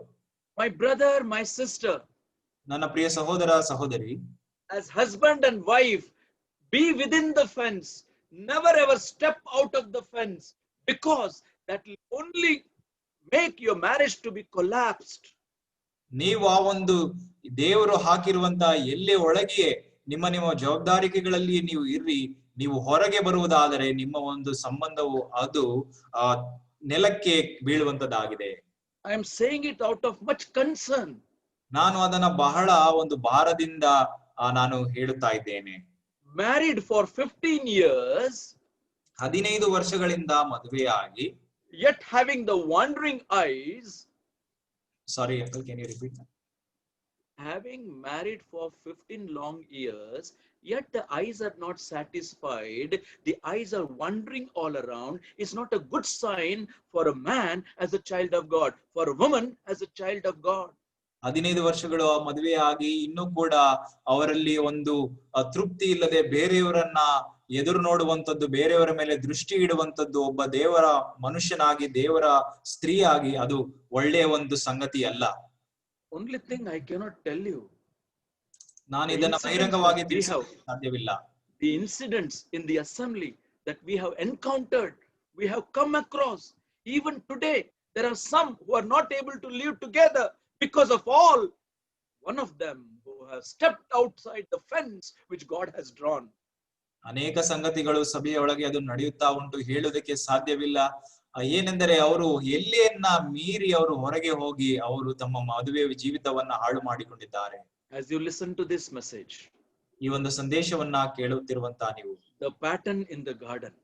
my brother, my sister, ನನ್ನ ಪ್ರಿಯ ಸಹೋದರ ಸಹೋದರಿ, as husband and wife, be within the fence. Never ever step out of the fence, because that will only make your marriage to be collapsed. ನೀವು ಆ ಒಂದು ದೇವರು ಹಾಕಿರುವಂತಹ ಎಲ್ಲೆ ಒಳಗೆ ನಿಮ್ಮ ಜವಾಬ್ದಾರಿಕೆಗಳಲ್ಲಿ ನೀವು ಇರ್ರಿ. ನೀವು ಹೊರಗೆ ಬರುವುದಾದರೆ ನಿಮ್ಮ ಒಂದು ಸಂಬಂಧವು ಅದು ನೆಲಕ್ಕೆ ಬೀಳುವಂತದ್ದಾಗಿದೆ. I am saying it out of much concern. ನಾನು ಅದನ್ನ ಬಹಳ ಒಂದು ಭಾರದಿಂದ ನಾನು ಹೇಳುತ್ತಾ ಇದ್ದೇನೆ. Married for 15 years, 15 ವರ್ಷಗಳಿಂದ ಮದುವೆಯಾಗಿ, yet having the wandering eyes. Sorry, uncle, can you repeat that? Having married for 15 long years, yet the eyes are not satisfied, the eyes are wandering all around, is not a good sign for a man as a child of God, for a woman as a child of God. 15 ವರ್ಷಗಳು ಮದುವೆಯಾಗಿ ಇನ್ನೂ ಕೂಡ ಅವರಲ್ಲಿ ಒಂದು ತೃಪ್ತಿ ಇಲ್ಲದೆ ಬೇರೆಯವರನ್ನ ಎದುರು ನೋಡುವಂತದ್ದು, ಬೇರೆಯವರ ಮೇಲೆ ದೃಷ್ಟಿ ಇಡುವಂತದ್ದು ಒಬ್ಬ ದೇವರ ಮನುಷ್ಯನಾಗಿ ದೇವರ ಸ್ತ್ರೀಯಾಗಿ ಅದು ಒಳ್ಳೆಯ ಒಂದು ಸಂಗತಿ ಅಲ್ಲ. Only thing I cannot tell you, ನಾನು ಇದನ್ನ ಬಹಿರಂಗವಾಗಿ ತಿಳಿಸಲು ಸಾಧ್ಯವಿಲ್ಲ. The incidents in the assembly that we have encountered, we have come across, even today there are some who are not able to live together because of all one of them who have stepped outside the fence which God has drawn. ಅನೇಕ ಸಂಗತಿಗಳು ಸಭೆಯೊಳಗೆ ಅದು ನಡೆಯುತ್ತಾ ಉಂಟು, ಹೇಳುವುದಕ್ಕೆ ಸಾಧ್ಯವಿಲ್ಲ. ಏನೆಂದರೆ ಅವರು ಎಲ್ಲೆಯನ್ನ ಮೀರಿ ಅವರು ಹೊರಗೆ ಹೋಗಿ ಅವರು ತಮ್ಮ ಮದುವೆ ಜೀವಿತವನ್ನ ಹಾಳು ಮಾಡಿಕೊಂಡಿದ್ದಾರೆ. As you listen to this message, ಈ ಒಂದು ಸಂದೇಶವನ್ನ ಕೇಳುತ್ತಿರುವಂತ ನೀವು, the pattern in the garden,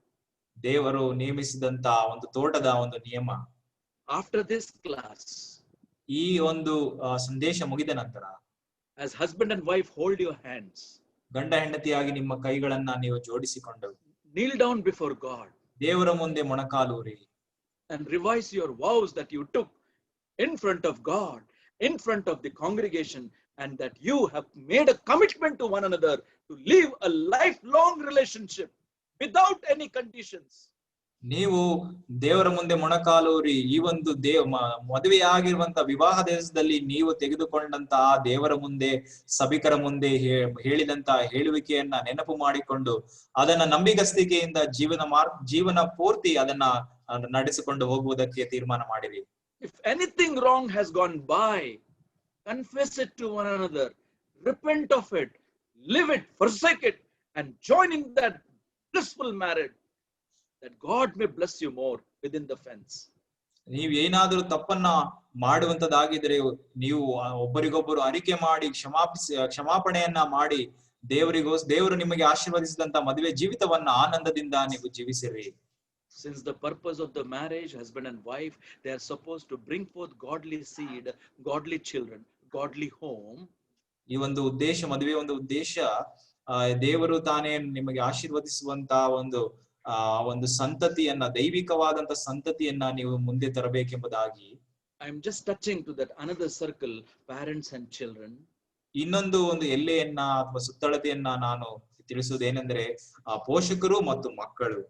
ದೇವರು ನೇಮಿಸಿದಂತ ಒಂದು ತೋಟದ ಒಂದು ನಿಯಮ. After this class, ಈ ಒಂದು ಸಂದೇಶ ಮುಗಿದ ನಂತರ, as husband and wife hold your hands, ಗಂಡ ಹೆಂಡತಿಯಾಗಿ ನಿಮ್ಮ ಕೈಗಳನ್ನ ನೀವು ಜೋಡಿಸಿಕೊಂಡು kneel down before God, ದೇವರ ಮುಂದೆ ಮೊಣಕಾಲೂರಿ, and revise your vows that you took in front of God, in front of the congregation, and that you have made a commitment to one another to live a lifelong relationship without any conditions. ನೀವು ದೇವರ ಮುಂದೆ ಮೊಣಕಾಲೂರಿ ಈ ಒಂದು ಮದುವೆಯಾಗಿರುವಂತ ವಿವಾಹ ದೇಶದಲ್ಲಿ ನೀವು ತೆಗೆದುಕೊಂಡಂತಹ ದೇವರ ಮುಂದೆ ಸಭಿಕರ ಮುಂದೆ ಹೇಳಿದಂತ ಹೇಳುವಿಕೆಯನ್ನ ನೆನಪು ಮಾಡಿಕೊಂಡು ಅದನ್ನ ನಂಬಿಗಸ್ತಿಕೆಯಿಂದ ಜೀವನ ಪೂರ್ತಿ ಅದನ್ನ ನಡೆಸಿಕೊಂಡು ಹೋಗುವುದಕ್ಕೆ ತೀರ್ಮಾನ ಮಾಡಿರಿ. If anything wrong has gone by, confess it to one another, repent of it, live it, forsake it, and join in that blissful marriage, that God may bless you more within the fence. ನೀವು ಏನಾದ್ರೂ ತಪ್ಪನ್ನ ಮಾಡುವಂತದಾಗಿದ್ರೆ ನೀವು ಒಬ್ಬರಿಗೊಬ್ಬರು ಅರಿಕೆ ಮಾಡಿ ಕ್ಷಮಾಪಣೆಯನ್ನ ಮಾಡಿ ದೇವರು ನಿಮಗೆ ಆಶೀರ್ವದಿಸಿದಂತ ಮದುವೆ ಜೀವಿತವನ್ನ ಆನಂದದಿಂದ ನೀವು ಜೀವಿಸಿರಿ. Since the purpose of the marriage, husband and wife, they are supposed to bring forth godly seed, godly children, godly home. ಈ ಒಂದು ಉದ್ದೇಶ, ಮದುವೆ ಒಂದು ಉದ್ದೇಶ, ದೇವರು ತಾನೇ ನಿಮಗೆ ಆಶೀರ್ವದಿಸುವಂತ ಒಂದು ಸಂತತಿಯನ್ನ, ದೈವಿಕವಾದಂತ ಸಂತತಿಯನ್ನ ನೀವು ಮುಂದೆ ತರಬೇಕೆಂಬುದಾಗಿ. I am just touching to that another circle, parents and children. ಇನ್ನೊಂದು ಎಲ್ಲೆಯನ್ನ ಅಥವಾ ಸುತ್ತಳತೆಯನ್ನ ನಾನು ತಿಳಿಸುವುದೇನೆಂದ್ರೆ ಪೋಷಕರು ಮತ್ತು ಮಕ್ಕಳು.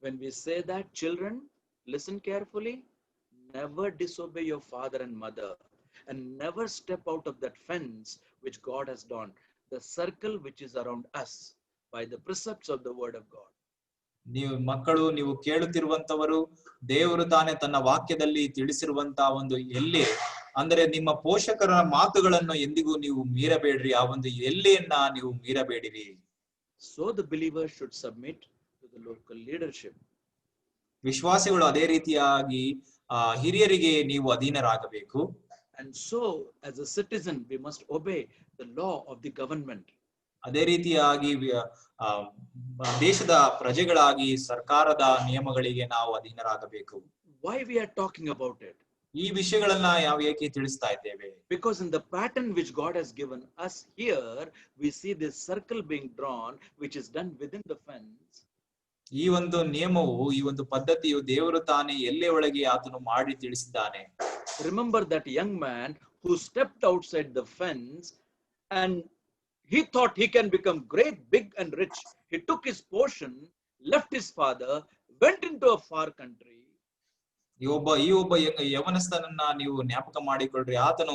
When we say that, children, listen carefully, never disobey your father and mother, and never step out of that fence which God has done, the circle which is around us by the precepts of the word of God. ಮಕ್ಕಳು, ನೀವು ಕೇಳುತ್ತಿರುವಂತವರು, ದೇವರು ತಾನೇ ತನ್ನ ವಾಕ್ಯದಲ್ಲಿ ತಿಳಿಸಿರುವಂತ ಒಂದು ಎಲ್ಲೆ, ಅಂದ್ರೆ ನಿಮ್ಮ ಪೋಷಕರ ಮಾತುಗಳನ್ನು ಎಂದಿಗೂ ನೀವು ಮೀರಬೇಡ್ರಿ, ಆ ಒಂದು ಎಲ್ಲೆಯನ್ನ ನೀವು ಮೀರಬೇಡಿರಿ. So the believer should submit to the local leadership. ವಿಶ್ವಾಸಿಗಳು ಅದೇ ರೀತಿಯಾಗಿ ಹಿರಿಯರಿಗೆ ನೀವು ಅಧೀನರಾಗಬೇಕು. And so as a citizen we must obey the law of the government. ಅದೇ ರೀತಿಯಾಗಿ ದೇಶದ ಪ್ರಜೆಗಳಾಗಿ ಸರ್ಕಾರದ ನಿಯಮಗಳಿಗೆ ನಾವು ಅಧೀನರಾಗಬೇಕು. Why we are talking about it? ಈ ವಿಷಯಗಳನ್ನ ಏಕೆ ತಿಳಿಸ್ತಾ ಇದ್ದೇವೆ? Because in the pattern which God has given us here, we see this circle being drawn, which is done within the fence. ಈ ಒಂದು ನಿಯಮವು, ಈ ಒಂದು ಪದ್ಧತಿಯು ದೇವರು ತಾನೇ ಎಲ್ಲೇ ಒಳಗೆ ಆತನು ಮಾಡಿ ತಿಳಿಸಿದ್ದಾನೆ. Remember that young man who stepped outside the fence and he thought he can become great, big and rich. He took his portion, left his father, went into a far country. ಈ ಒಬ್ಬ ಯವನಸ್ಥನನ್ನ ನೀವು ಜ್ಞಾಪಕ ಮಾಡಿಕೊಳ್ಳ್ರಿ. ಆತನು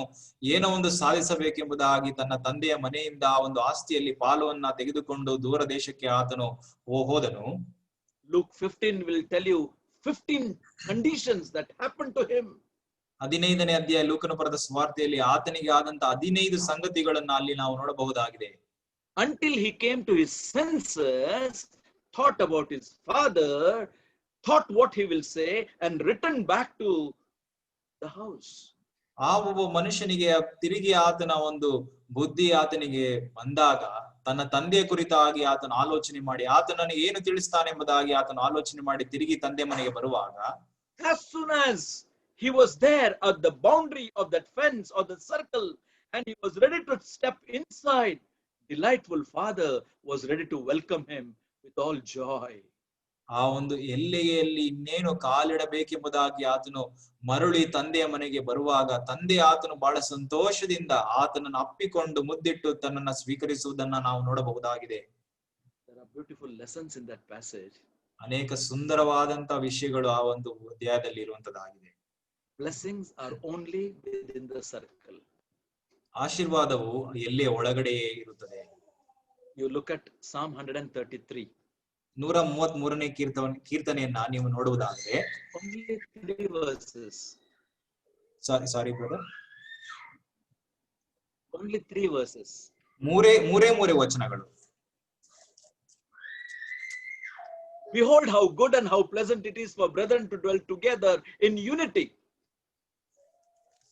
ಏನೋ ಒಂದು ಸಾಧಿಸಬೇಕೆಂಬುದಾಗಿ ತನ್ನ ತಂದೆಯ ಮನೆಯಿಂದ ಒಂದು ಆಸ್ತಿಯಲ್ಲಿ ಪಾಲುವನ್ನ ತೆಗೆದುಕೊಂಡು ದೂರ ದೇಶಕ್ಕೆ ಆತನು ಹೋದನು. Luke 15 will tell you 15 conditions that happened to him. 15ನೇ ಅಧ್ಯಾಯ ಲೂಕನ ಬರೆದ ಸುವಾರ್ತೆಯಲ್ಲಿ ಆತನಿಗೆ ಆದಂತ 15 ಸಂಗತಿಗಳನ್ನ ಅಲ್ಲಿ ನಾವು ನೋಡಬಹುದಾಗಿದೆ. Until he came to his senses, thought about his father, thought what he will say, and returned back to the house. ಆ ಒಬ್ಬ ಮನುಷ್ಯನಿಗೆ ತಿರುಗಿ ಆತನ ಒಂದು ಬುದ್ಧಿ ಆತನಿಗೆ ಬಂದಾಗ, ತನ್ನ ತಂದೆಯ ಕುರಿತಾಗಿ ಆತನ ಆಲೋಚನೆ ಮಾಡಿ, ಆತನನ್ನು ಏನು ತಿಳಿಸ್ತಾನೆ ಎಂಬುದಾಗಿ ಆತನ ಆಲೋಚನೆ ಮಾಡಿ ತಿರುಗಿ ತಂದೆ ಮನೆಗೆ ಬರುವಾಗ, as soon as he was there at the boundary of that fence or the circle and he was ready to step inside, delightful father was ready to welcome him with all joy. ಆ ಒಂದು ಎಲ್ಲೆಯಲ್ಲಿ ಇನ್ನೇನು ಕಾಲಿಡಬೇಕೆಂಬುದಾಗಿ ಆತನು ಮರಳಿ ತಂದೆಯ ಮನೆಗೆ ಬರುವಾಗ, ತಂದೆ ಆತನು ಬಹಳ ಸಂತೋಷದಿಂದ ಆತನನ್ನು ಅಪ್ಪಿಕೊಂಡು ಮುದ್ದಿಟ್ಟು ತನ್ನನ್ನು ಸ್ವೀಕರಿಸುವುದನ್ನ ನಾವು ನೋಡಬಹುದಾಗಿದೆ. There are beautiful lessons in that passage. ಅನೇಕ ಸುಂದರವಾದಂತ ವಿಷಯಗಳು ಆ ಒಂದು ಅಧ್ಯಾಯದಲ್ಲಿ ಇರುವಂತದ್ದಾಗಿದೆ. Blessings are only within the circle. ಆಶೀರ್ವಾದವು ಎಲ್ಲೆಯ ಒಳಗಡೆಯೇ ಇರುತ್ತದೆ. You look at Psalm 133. 133ನೇ ಕೀರ್ತನೆಯನ್ನ ನೀವು ನೋಡುವುದಾದ್ರೆ, only 3 verses. Sorry brother, only 3 verses. ಮೂರೇ ವಚನಗಳು. Behold how good and how pleasant it is for brethren to dwell together in unity.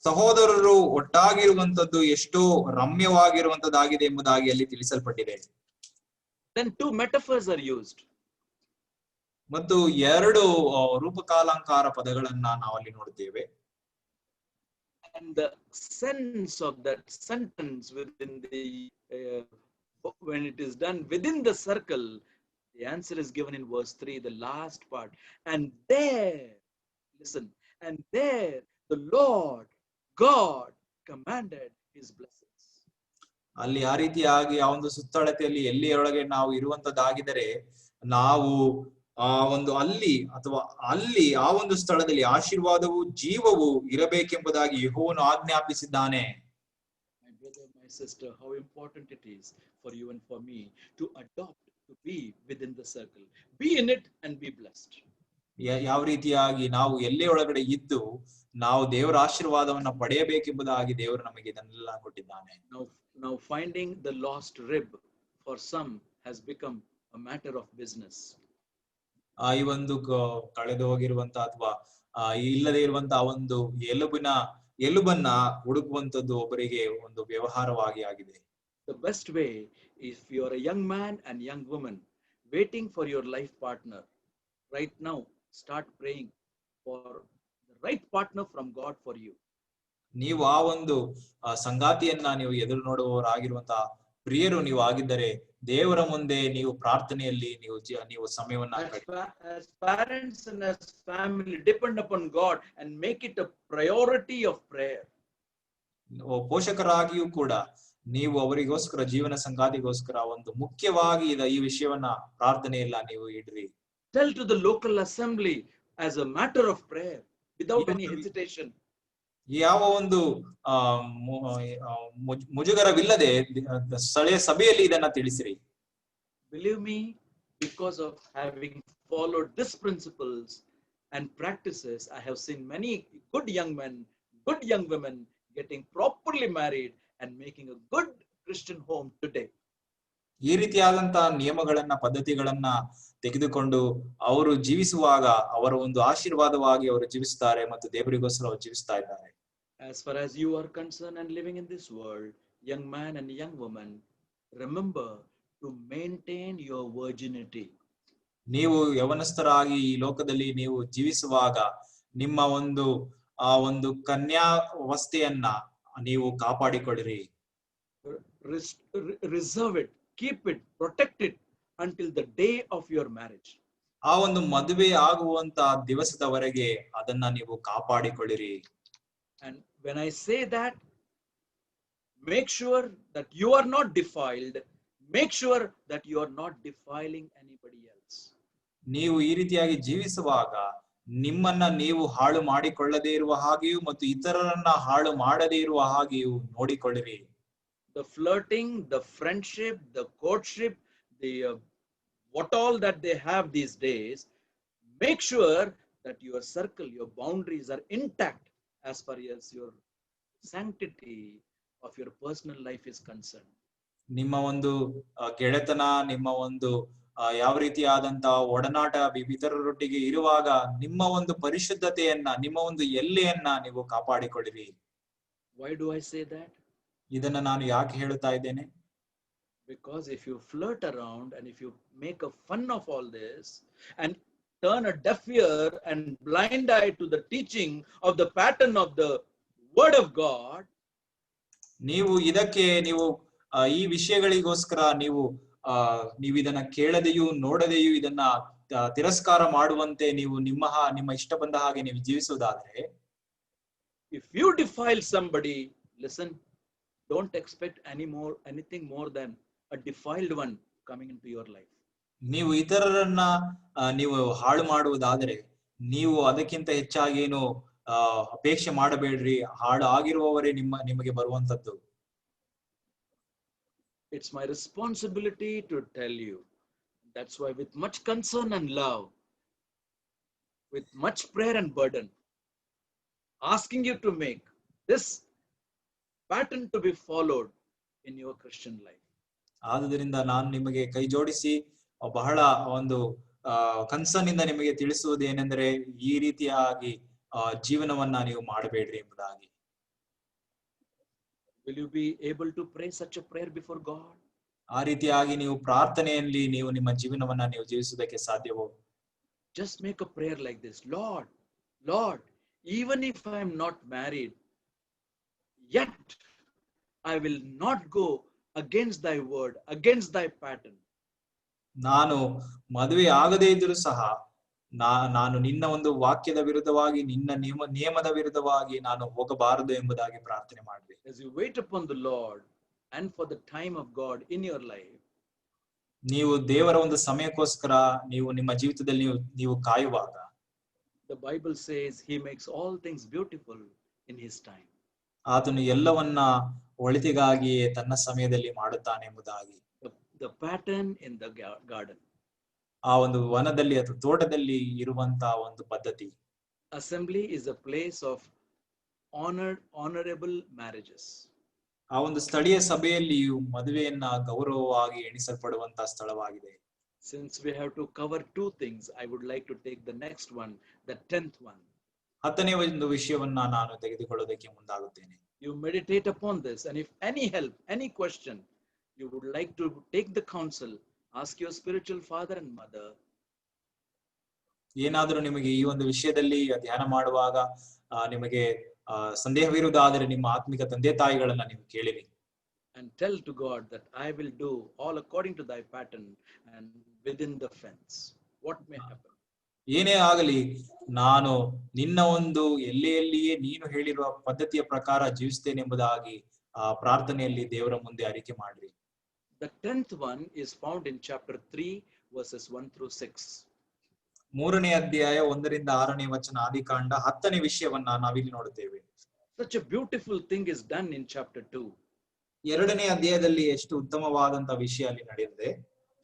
ಸಹೋದರರು ಒಟ್ಟಾಗಿರುವಂತದ್ದು ಎಷ್ಟೋ ರಮ್ಯವಾಗಿರುವಂತದ್ದಾಗಿದೆ ಎಂಬುದಾಗಿ ಅಲ್ಲಿ ತಿಳಿಸಲ್ಪಟ್ಟಿದೆ. Then 2 metaphors are used. ಮತ್ತು 2 ರೂಪಕಾಲಂಕಾರ ಪದಗಳನ್ನ ನಾವಲ್ಲಿ ನೋಡ್ತೇವೆ. And the sense of that sentence within the when it is done within the circle, the answer is given in verse 3, the last part. And there Listen, and there the Lord God commanded his blessings. ಅಲ್ಲಿ ಆ ರೀತಿಯಾಗಿ ಆ ಒಂದು ಸುತ್ತಳತೆಯಲ್ಲಿ ಎಲ್ಲಿಯೊಳಗೆ ನಾವು ಇರುವಂತದ್ದಾಗಿದ್ದರೆ ನಾವು ಆ ಒಂದು ಅಲ್ಲಿ ಅಥವಾ ಅಲ್ಲಿ ಆ ಒಂದು ಸ್ಥಳದಲ್ಲಿ ಆಶೀರ್ವಾದವು ಜೀವವು ಇರಬೇಕೆಂಬುದಾಗಿ ಯೆಹೋವನು ಆಜ್ಞಾಪಿಸಿದ್ದಾನೆ. My brother, my sister, how important it is for you and for me to adopt, to be within the circle, be in it and be blessed. ಯಾವ ರೀತಿಯಾಗಿ ನಾವು ಎಲ್ಲೇ ಒಳಗಡೆ ಇದ್ದು ನಾವು ದೇವರ ಆಶೀರ್ವಾದವನ್ನ ಪಡೆಯಬೇಕೆಂಬುದಾಗಿ ದೇವರು ನಮಗೆ ಇದನ್ನೆಲ್ಲ ಕೊಟ್ಟಿದ್ದಾನೆ. Now finding the lost rib for some has become a matter of business. ಈ ಒಂದು ಕಳೆದು ಹೋಗಿರುವಂತ ಅಥವಾ ಇಲ್ಲದೆ ಇರುವಂತಹ ಒಂದು ಎಲುಬನ್ನ ಹುಡುಕುವಂತದ್ದು ಒಬ್ಬರಿಗೆ ಒಂದು ವ್ಯವಹಾರವಾಗಿ ಆಗಿದೆ. The best way, if you are a young man and young woman waiting for your life partner, right now start praying for the right partner from God for you. ನೀವು ಆ ಒಂದು ಸಂಗಾತಿಯನ್ನ ನೀವು ಎದುರು ನೋಡುವವರಾಗಿರುವಂತಹ ಪ್ರಿಯರು ನೀವು ಆಗಿದ್ದರೆ ದೇವರ ಮುಂದೆ ನೀವು ಪ್ರಾರ್ಥನೆಯಲ್ಲಿ ನೀವು ಸಮಯವನ್ನ as parents and as family depend upon God and make it a priority of prayer. ಪೋಷಕರಾಗಿಯೂ ಕೂಡ ನೀವು ಅವರಿಗೋಸ್ಕರ ಜೀವನ ಸಂಗಾತಿಗೋಸ್ಕರ ಒಂದು ಮುಖ್ಯವಾಗಿ ಈ ವಿಷಯವನ್ನ ಪ್ರಾರ್ಥನೆಯಲ್ಲ ನೀವು ಇಡ್ರಿ. Tell to the local assembly as a matter of prayer without any hesitation. ಯಾವ ಒಂದು ಮುಜುಗರವಿಲ್ಲದೆ ಸ್ಥಳೀಯ ಸಭೆಯಲ್ಲಿ ಇದನ್ನ ತಿಳಿಸಿರಿ. Believe me, because of having followed these principles and practices, I have seen many good young men, good young women getting properly married and making a good Christian home today. ಈ ರೀತಿಯಾದಂತಹ ನಿಯಮಗಳನ್ನ ಪದ್ಧತಿಗಳನ್ನ ತೆಗೆದುಕೊಂಡು ಅವರು ಜೀವಿಸುವಾಗ ಅವರ ಒಂದು ಆಶೀರ್ವಾದವಾಗಿ ಅವರು ಜೀವಿಸುತ್ತಾರೆ ಮತ್ತು ದೇವರಿಗೋಸ್ಕರ ಅವರು ಜೀವಿಸ್ತಾ ಇದ್ದಾರೆ. As far as you are concerned and living in this world, young man and young woman, remember to maintain your virginity. ನೀವು ಯವನಸ್ಥರಾಗಿ ಈ ಲೋಕದಲ್ಲಿ ನೀವು ಜೀವಿಸುವಾಗ ನಿಮ್ಮ ಆ ಒಂದು ಕನ್ಯಾವಸ್ಥೆಯನ್ನ ನೀವು ಕಾಪಾಡಿಕೊಳ್ಳಿರಿ. Reserve it, keep it, protect it until the day of your marriage. ಆ ಒಂದು ಮದುವೆ ಆಗುವಂತ ದಿವಸದವರೆಗೆ ಅದನ್ನ ನೀವು ಕಾಪಾಡಿಕೊಳ್ಳಿರಿ. And when I say that, make sure that you are not defiled. Make sure that you are not defiling anybody else. ನೀವು ಈ ರೀತಿಯಾಗಿ ಜೀವಿಸುವಾಗ ನಿಮ್ಮನ್ನ ನೀವು ಹಾಳು ಮಾಡಿಕೊಳ್ಳದೇ ಇರುವ ಹಾಗೆಯೂ ಮತ್ತು ಇತರರನ್ನ ಹಾಳು ಮಾಡದೇ ಇರುವ ಹಾಗೆಯೂ ನೋಡಿಕೊಳ್ಳಿರಿ. The flirting, the friendship, the courtship, the what all that they have these days, make sure that your circle, your boundaries are intact as far as your sanctity of your personal life is concerned. ನಿಮ್ಮ ಒಂದು ಗೆಳೆತನ, ನಿಮ್ಮ ಒಂದು ಯಾವ ರೀತಿಯಾದಂತಹ ಒಡನಾಟ ಇತರರೊಟ್ಟಿಗೆ ಇರುವಾಗ ನಿಮ್ಮ ಒಂದು ಪರಿಶುದ್ಧತೆಯನ್ನ, ನಿಮ್ಮ ಒಂದು ಎಲ್ಲೆಯನ್ನ ನೀವು ಕಾಪಾಡಿಕೊಳ್ಳಿರಿ. Why do I say that? ಇದನ್ನ ನಾನು ಯಾಕೆ ಹೇಳುತ್ತಾ ಇದ್ದೇನೆ? Because if you flirt around and if you make a fun of all this and turn a deaf ear and blind eye to the teaching of the pattern of the word of God, ನೀವು ಈ ವಿಷಯಗಳಿಗೋಸ್ಕರ ನೀವು ಇದನ್ನ ಕೇಳದೆಯೂ ನೋಡದೆಯೂ ಇದನ್ನ ತಿರಸ್ಕಾರ ಮಾಡುವಂತೆ ನೀವು ನಿಮ್ಮ ಇಷ್ಟ ಬಂದ ಹಾಗೆ ನೀವು ಜೀವಿಸುವುದಾದ್ರೆ, if you defile somebody, listen, don't expect anything more than a defiled one coming into your life. ನೀವು ಇತರರನ್ನ ನೀವು ಹಾಳು ಮಾಡುವುದಾದರೆ ನೀವು ಅದಕ್ಕಿಂತ ಹೆಚ್ಚಾಗಿ ಏನು ಅಪೇಕ್ಷೆ ಮಾಡಬೇಡ್ರಿ. ಹಾಳು ಆಗಿರುವವರೇ ನಿಮಗೆ ಬರುವಂತದ್ದು. It's my responsibility to tell you. That's why with much concern and love, with much prayer and burden, asking you to make this pattern to be followed in your Christian life. ಆದುದರಿಂದ ನಾನು ನಿಮಗೆ ಕೈ ಜೋಡಿಸಿ ಬಹಳ ಒಂದು ಕನ್ಸರ್ನಿಂದ ನಿಮಗೆ ತಿಳಿಸುವುದೇನೆಂದರೆ ಈ ರೀತಿಯಾಗಿ ಜೀವನವನ್ನ ನೀವು ಮಾಡಬೇಡ್ರಿ ಎಂಬುದಾಗಿ. Will you be able to pray such a prayer before God? ಆ ರೀತಿಯಾಗಿ ನೀವು ಪ್ರಾರ್ಥನೆಯಲ್ಲಿ ನೀವು ನಿಮ್ಮ ಜೀವನವನ್ನ ನೀವು ಜೀವಿಸುವುದಕ್ಕೆ ಸಾಧ್ಯವೋ? Just make a prayer like this. Lord, even if I am not married, yet I will not go against thy word, against thy pattern. ನಾನು ಮದುವೆ ಆಗದೇ ಇದ್ರೂ ಸಹ ನಾನು ನಿನ್ನ ಒಂದು ವಾಕ್ಯದ ವಿರುದ್ಧವಾಗಿ ನಿನ್ನ ನಿಯಮದ ವಿರುದ್ಧವಾಗಿ ನಾನು ಹೋಗಬಾರದು ಎಂಬುದಾಗಿ ಪ್ರಾರ್ಥನೆ ಮಾಡ್ರಿ. As you wait upon the Lord and for the time of God in your life, ನೀವು ದೇವರ ಒಂದು ಸಮಯಕ್ಕೋಸ್ಕರ ನೀವು ನಿಮ್ಮ ಜೀವಿತದಲ್ಲಿ ನೀವು ಕಾಯುವಾಗ the Bible says he makes all things beautiful in his time. ಆತನು ಎಲ್ಲವನ್ನ ಒಳಿತಿಗಾಗಿ ತನ್ನ ಸಮಯದಲ್ಲಿ ಮಾಡುತ್ತಾನೆ ಎಂಬುದಾಗಿ. The pattern in the garden. ಆ ಒಂದು ವನದಲ್ಲಿ ಅಥವಾ ತೋಟದಲ್ಲಿ ಇರುವಂತಹ ಒಂದು ಪದ್ಧತಿ. Assembly is a place of honorable marriages. ಆ ಒಂದು ಸ್ಥಳೀಯ ಸಭೆಯಲ್ಲಿಯೂ ಮದುವೆಯನ್ನ ಗೌರವವಾಗಿ ಎಣಿಸಲ್ಪಡುವಂತಹ ಸ್ಥಳವಾಗಿದೆ. Since we have to cover two things, I would like to take the next one, the 10th one. 10ನೇ ಒಂದು ವಿಷಯವನ್ನ ನಾನು ತೆಗೆದುಕೊಳ್ಳೋದಕ್ಕೆ ಮುಂದಾಗುತ್ತೇನೆ. You meditate upon this, and if any help, any question, you would like to take the counsel, ask your spiritual father and mother. ಏನಾದರೂ ನಿಮಗೆ ಈ ಒಂದು ವಿಷಯದಲ್ಲಿ ಧ್ಯಾನ ಮಾಡುವಾಗ ನಿಮಗೆ ಸಂದೇಹವಿರುವುದಾದರೆ ನಿಮ್ಮ ಆತ್ಮಿಕ ತಂದೆ ತಾಯಿಗಳನ್ನ ನೀವು ಕೇಳಿರಿ. And tell to God that I will do all according to thy pattern and within the fence. What may happen? ಏನೇ ಆಗಲಿ ನಾನು ನಿನ್ನ ಒಂದು ಎಲ್ಲೆಯಲ್ಲಿಯೇ ನೀನು ಹೇಳಿರುವ ಪದ್ಧತಿಯ ಪ್ರಕಾರ ಜೀವಿಸ್ತೇನೆ ಎಂಬುದಾಗಿ ಪ್ರಾರ್ಥನೆಯಲ್ಲಿ ದೇವರ ಮುಂದೆ ಅರಿಕೆ ಮಾಡ್ರಿ. The 10th one is found in chapter 3 verses 1 through 6. 3ನೇ ಅಧ್ಯಾಯ 1ರಿಂದ 6ನೇ ವಚನ ಆದಿಕಾಂಡ 10ನೇ ವಿಷಯವನ್ನ ನಾವಿಲ್ಲಿ ನೋಡುತ್ತೇವೆ. Such a beautiful thing is done in chapter 2. 2ನೇ ಅಧ್ಯಾಯದಲ್ಲಿ ಎಷ್ಟು ಉತ್ತಮವಾದಂತ ವಿಷಯ ಅಲ್ಲಿ ನಡೆದಿದೆ.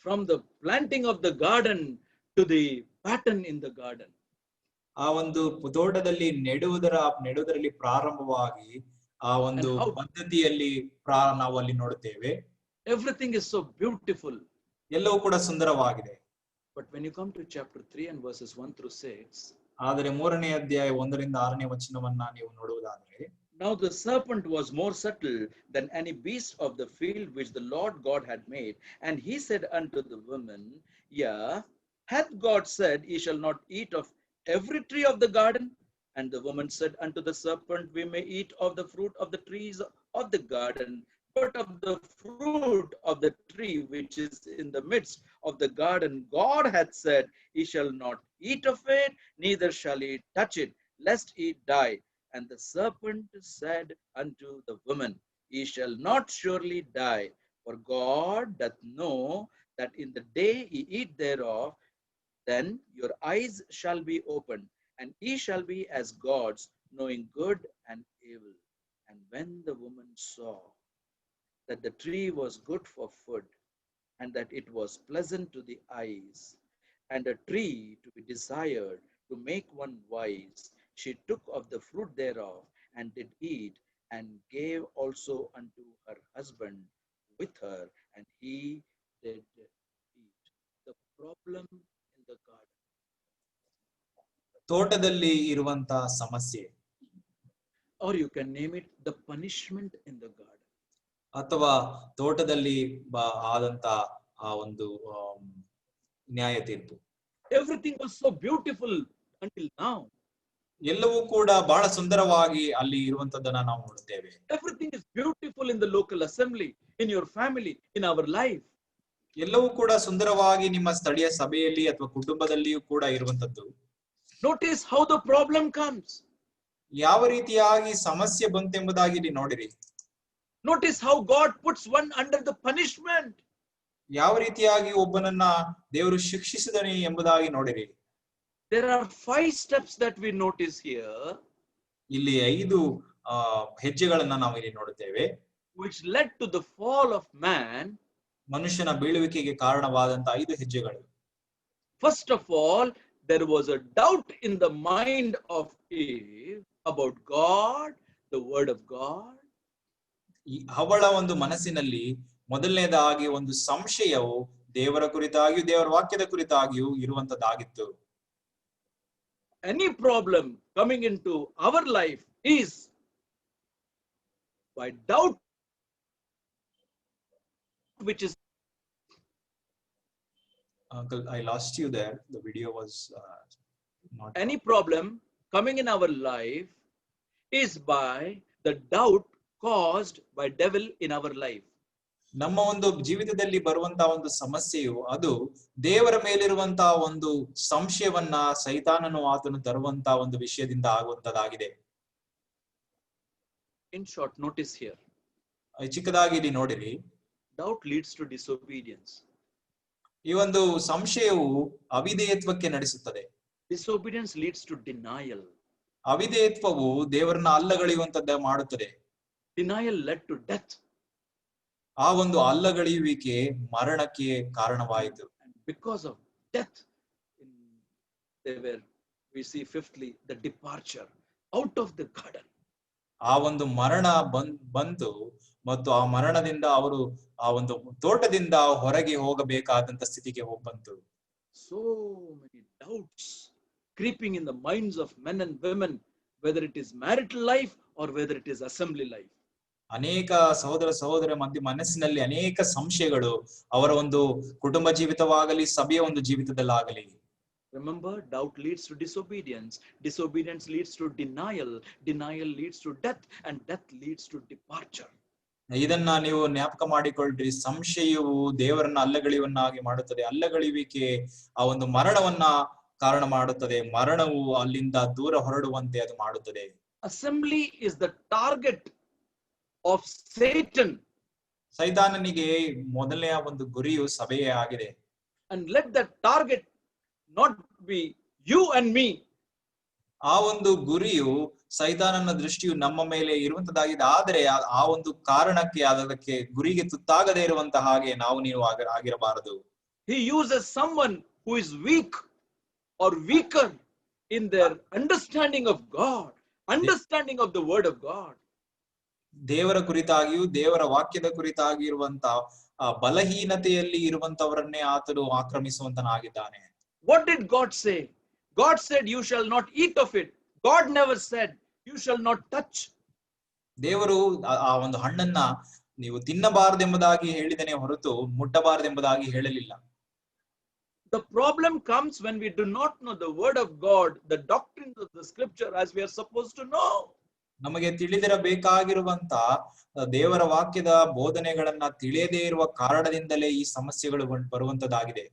From the planting of the garden to the pattern in the garden. ಆ ಒಂದು ತೋಟದಲ್ಲಿ ನೆಡುವುದರಲ್ಲಿ ಪ್ರಾರಂಭವಾಗಿ ಆ ಒಂದು ಪದ್ಧತಿಯಲ್ಲಿ ನಾವು ಅಲ್ಲಿ ನೋಡುತ್ತೇವೆ. Everything is so beautiful. ಎಲ್ಲವೂ ಕೂಡ ಸುಂದರವಾಗಿದೆ. But when you come to chapter 3 and verses 1 through 6, ಆದರೆ 3ನೇ ಅಧ್ಯಾಯ 1ರಿಂದ 6ನೇ ವಚನವನ್ನ ನೀವು ನೋಡುವುದಾದರೆ, now the serpent was more subtle than any beast of the field which the Lord God had made, and he said unto the woman, yeah, hath God said, ye shall not eat of every tree of the garden? And the woman said unto the serpent, we may eat of the fruit of the trees of the garden, but of the fruit of the tree which is in the midst of the garden, God hath said, ye shall not eat of it, neither shall ye touch it, lest ye die. And the serpent said unto the woman, ye shall not surely die, for God doth know that in the day ye eat thereof, then your eyes shall be opened, and ye shall be as gods, knowing good and evil. And when the woman saw that the tree was good for food, and that it was pleasant to the eyes, and a tree to be desired to make one wise, she took of the fruit thereof, and did eat, and gave also unto her husband with her, and he did eat. The problem in the garden. ತೋಟದಲ್ಲಿ ಇರುವಂತಹ ಸಮಸ್ಯೆ, or you can name it the punishment in the garden. ಅಥವಾ ತೋಟದಲ್ಲಿ ಆದಂತ ಆ ಒಂದು ನ್ಯಾಯ ತೀರ್ಪು. Everything was so beautiful until now. ಎಲ್ಲವೂ ಕೂಡ ಬಹಳ ಸುಂದರವಾಗಿ ಅಲ್ಲಿ ಇರುವಂತದ್ದನ್ನ ನಾವು ನೋಡುತ್ತೇವೆ. Everything is beautiful in the local assembly, in your family, in our life. ಎಲ್ಲವೂ ಕೂಡ ಸುಂದರವಾಗಿ ನಿಮ್ಮ ಸ್ಥಳೀಯ ಸಭೆಯಲ್ಲಿ ಅಥವಾ ಕುಟುಂಬದಲ್ಲಿಯೂ ಕೂಡ ಇರುವಂತದ್ದು. Notice how the problem comes. ಯಾವ ರೀತಿಯಾಗಿ ಸಮಸ್ಯೆ ಬಂತೆಂಬುದಾಗಿ ಇಲ್ಲಿ ನೋಡಿರಿ. Notice how God puts one under the punishment. ಯಾವ ರೀತಿಯಾಗಿ ಒಬ್ಬನನ್ನ ದೇವರು ಶಿಕ್ಷಿಸಿದನೆ ಎಂಬುದಾಗಿ ನೋಡಿರಿ. There are 5 steps that we notice here. ಇಲ್ಲಿ 5 ಹೆಜ್ಜೆಗಳನ್ನ ನಾವು ಇಲ್ಲಿ ನೋಡುತ್ತೇವೆ. Which led to the fall of man. ಮನುಷ್ಯನ ಬೀಳುವಿಕೆಗೆ ಕಾರಣವಾದಂತ 5 ಹೆಜ್ಜೆಗಳು. First of all, there was a doubt in the mind of Eve about God, the word of God. ಅವಳ ಒಂದು ಮನಸ್ಸಿನಲ್ಲಿ ಮೊದಲನೇದಾಗಿ ಒಂದು ಸಂಶಯವು ದೇವರ ಕುರಿತಾಗಿಯೂ ದೇವರ ವಾಕ್ಯದ ಕುರಿತಾಗಿಯೂ ಇರುವಂತದ್ದಾಗಿತ್ತು. Any problem coming into our life is by doubt, which is. Uncle, I lost you there. The video was not. Any problem coming in our life is by the doubt caused by devil in our life. ನಮ್ಮ ಒಂದು ಜೀವಿತದಲ್ಲಿ ಬರುವಂತಹ ಒಂದು ಸಮಸ್ಯೆಯು ಅದು ದೇವರ ಮೇಲಿರುವಂತಹ ಒಂದು ಸಂಶಯವನ್ನ ಸೈತಾನನು ಆತನು ತರುವಂತಹ ಒಂದು ವಿಷಯದಿಂದ ಆಗುವಂತದಾಗಿದೆ. In short, notice here. ಚಿಕ್ಕದಾಗಿ ಇಲ್ಲಿ ನೋಡಿರಿ, Doubt leads to disobedience. ಈ ಒಂದು ಸಂಶಯವು ಅವಿಧೇಯತ್ವಕ್ಕೆ ನಡೆಸುತ್ತದೆ. Disobedience leads to denial. ಅವಿಧೇಯತ್ವವು ದೇವರನ್ನ ಅಲ್ಲಗಳೆಯುವಂತದ್ದ ಮಾಡುತ್ತದೆ. Denial led to death. ಆ ಒಂದು ಅಲ್ಲಗಳೆಯುವಿಕೆ ಮರಣಕ್ಕೆ ಕಾರಣವಾಯಿತು. Because of death, we see fifthly the departure out of the garden. ಆ ಒಂದು ಮರಣ ಬಂತು ಮತ್ತು ಆ ಮರಣದಿಂದ ಅವರು ಆ ಒಂದು ತೋಟದಿಂದ ಹೊರಗೆ ಹೋಗಬೇಕಾದಂತ ಸ್ಥಿತಿಗೆ ಬಂತು. So many doubts creeping in the minds of men and women, whether it is marital life or whether it is assembly life. ಅನೇಕ ಸಹೋದರ ಮನಸ್ಸಿನಲ್ಲಿ ಅನೇಕ ಸಂಶಯಗಳು ಅವರ ಒಂದು ಕುಟುಂಬ ಜೀವಿತವಾಗಲಿ ಸಭೆಯ ಒಂದು ಜೀವಿತದಲ್ಲಾಗಲಿ. Remember, doubt leads to disobedience. Disobedience leads to denial. Denial leads to death, and death leads to departure. ಇದನ್ನ ನೀವು ಜ್ಞಾಪಕ ಮಾಡಿಕೊಳ್ಳ್ರಿ. ಸಂಶಯವು ದೇವರನ್ನ ಅಲ್ಲಗಳೆಯುವನ್ನಾಗಿ ಮಾಡುತ್ತದೆ. ಅಲ್ಲಗಳೆಯುವಿಕೆ ಆ ಒಂದು ಮರಣವನ್ನ ಕಾರಣ ಮಾಡುತ್ತದೆ. ಮರಣವು ಅಲ್ಲಿಂದ ದೂರ ಹೊರಡುವಂತೆ ಅದು ಮಾಡುತ್ತದೆ. Assembly is the target of Satan. ಸೈತಾನನಿಗೆ ಮೊದಲನೆಯ ಒಂದು ಗುರಿಯು ಸಭೆಯೇ ಆಗಿದೆ. And let that target not be you and me. ಆ ಒಂದು ಗುರಿಯು ಸೈತಾನನ ದೃಷ್ಟಿಯು ನಮ್ಮ ಮೇಲೆ ಇರುವಂತದ್ದಾಗಿದೆ. ಆದರೆ ಆ ಒಂದು ಕಾರಣಕ್ಕೆ ಅದಕ್ಕೆ ಗುರಿಗೆ ತುತ್ತಾಗದೇ ಇರುವಂತಹ ಹಾಗೆ ನಾವು ನೀವು ಆಗಿರಬಾರದು. He uses someone who is weak or weaker in their understanding of God, understanding of the word of God. ದೇವರ ಕುರಿತಾಗಿಯೂ ದೇವರ ವಾಕ್ಯದ ಕುರಿತಾಗಿ ಇರುವಂತಹ ಬಲಹೀನತೆಯಲ್ಲಿ ಇರುವಂತವರನ್ನೇ ಆತನು ಆಕ್ರಮಿಸುವಂತನಾಗಿದ್ದಾನೆ. What did God say? God said, you shall not eat of it. God never said, you shall not touch. ದೇವರು ಆ ಒಂದು ಹಣ್ಣನ್ನ ನೀವು ತಿನ್ನಬಾರದೆಂಬುದಾಗಿ ಹೇಳಿದನೇ ಹೊರತು ಮುಟ್ಟಬಾರದೆಂಬುದಾಗಿ ಹೇಳಲಿಲ್ಲ. The problem comes when we do not know the word of God, the doctrines of the scripture as we are supposed to know. ನಮಗೆ ತಿಳಿದಿರಬೇಕಾಗಿರುವಂತ ದೇವರ ವಾಕ್ಯದ ಬೋಧನೆಗಳನ್ನ ತಿಳಿಯದೇ ಇರುವ ಕಾರಣದಿಂದಲೇ ಈ ಸಮಸ್ಯೆಗಳು ಬರುವಂತದಾಗಿದೆ.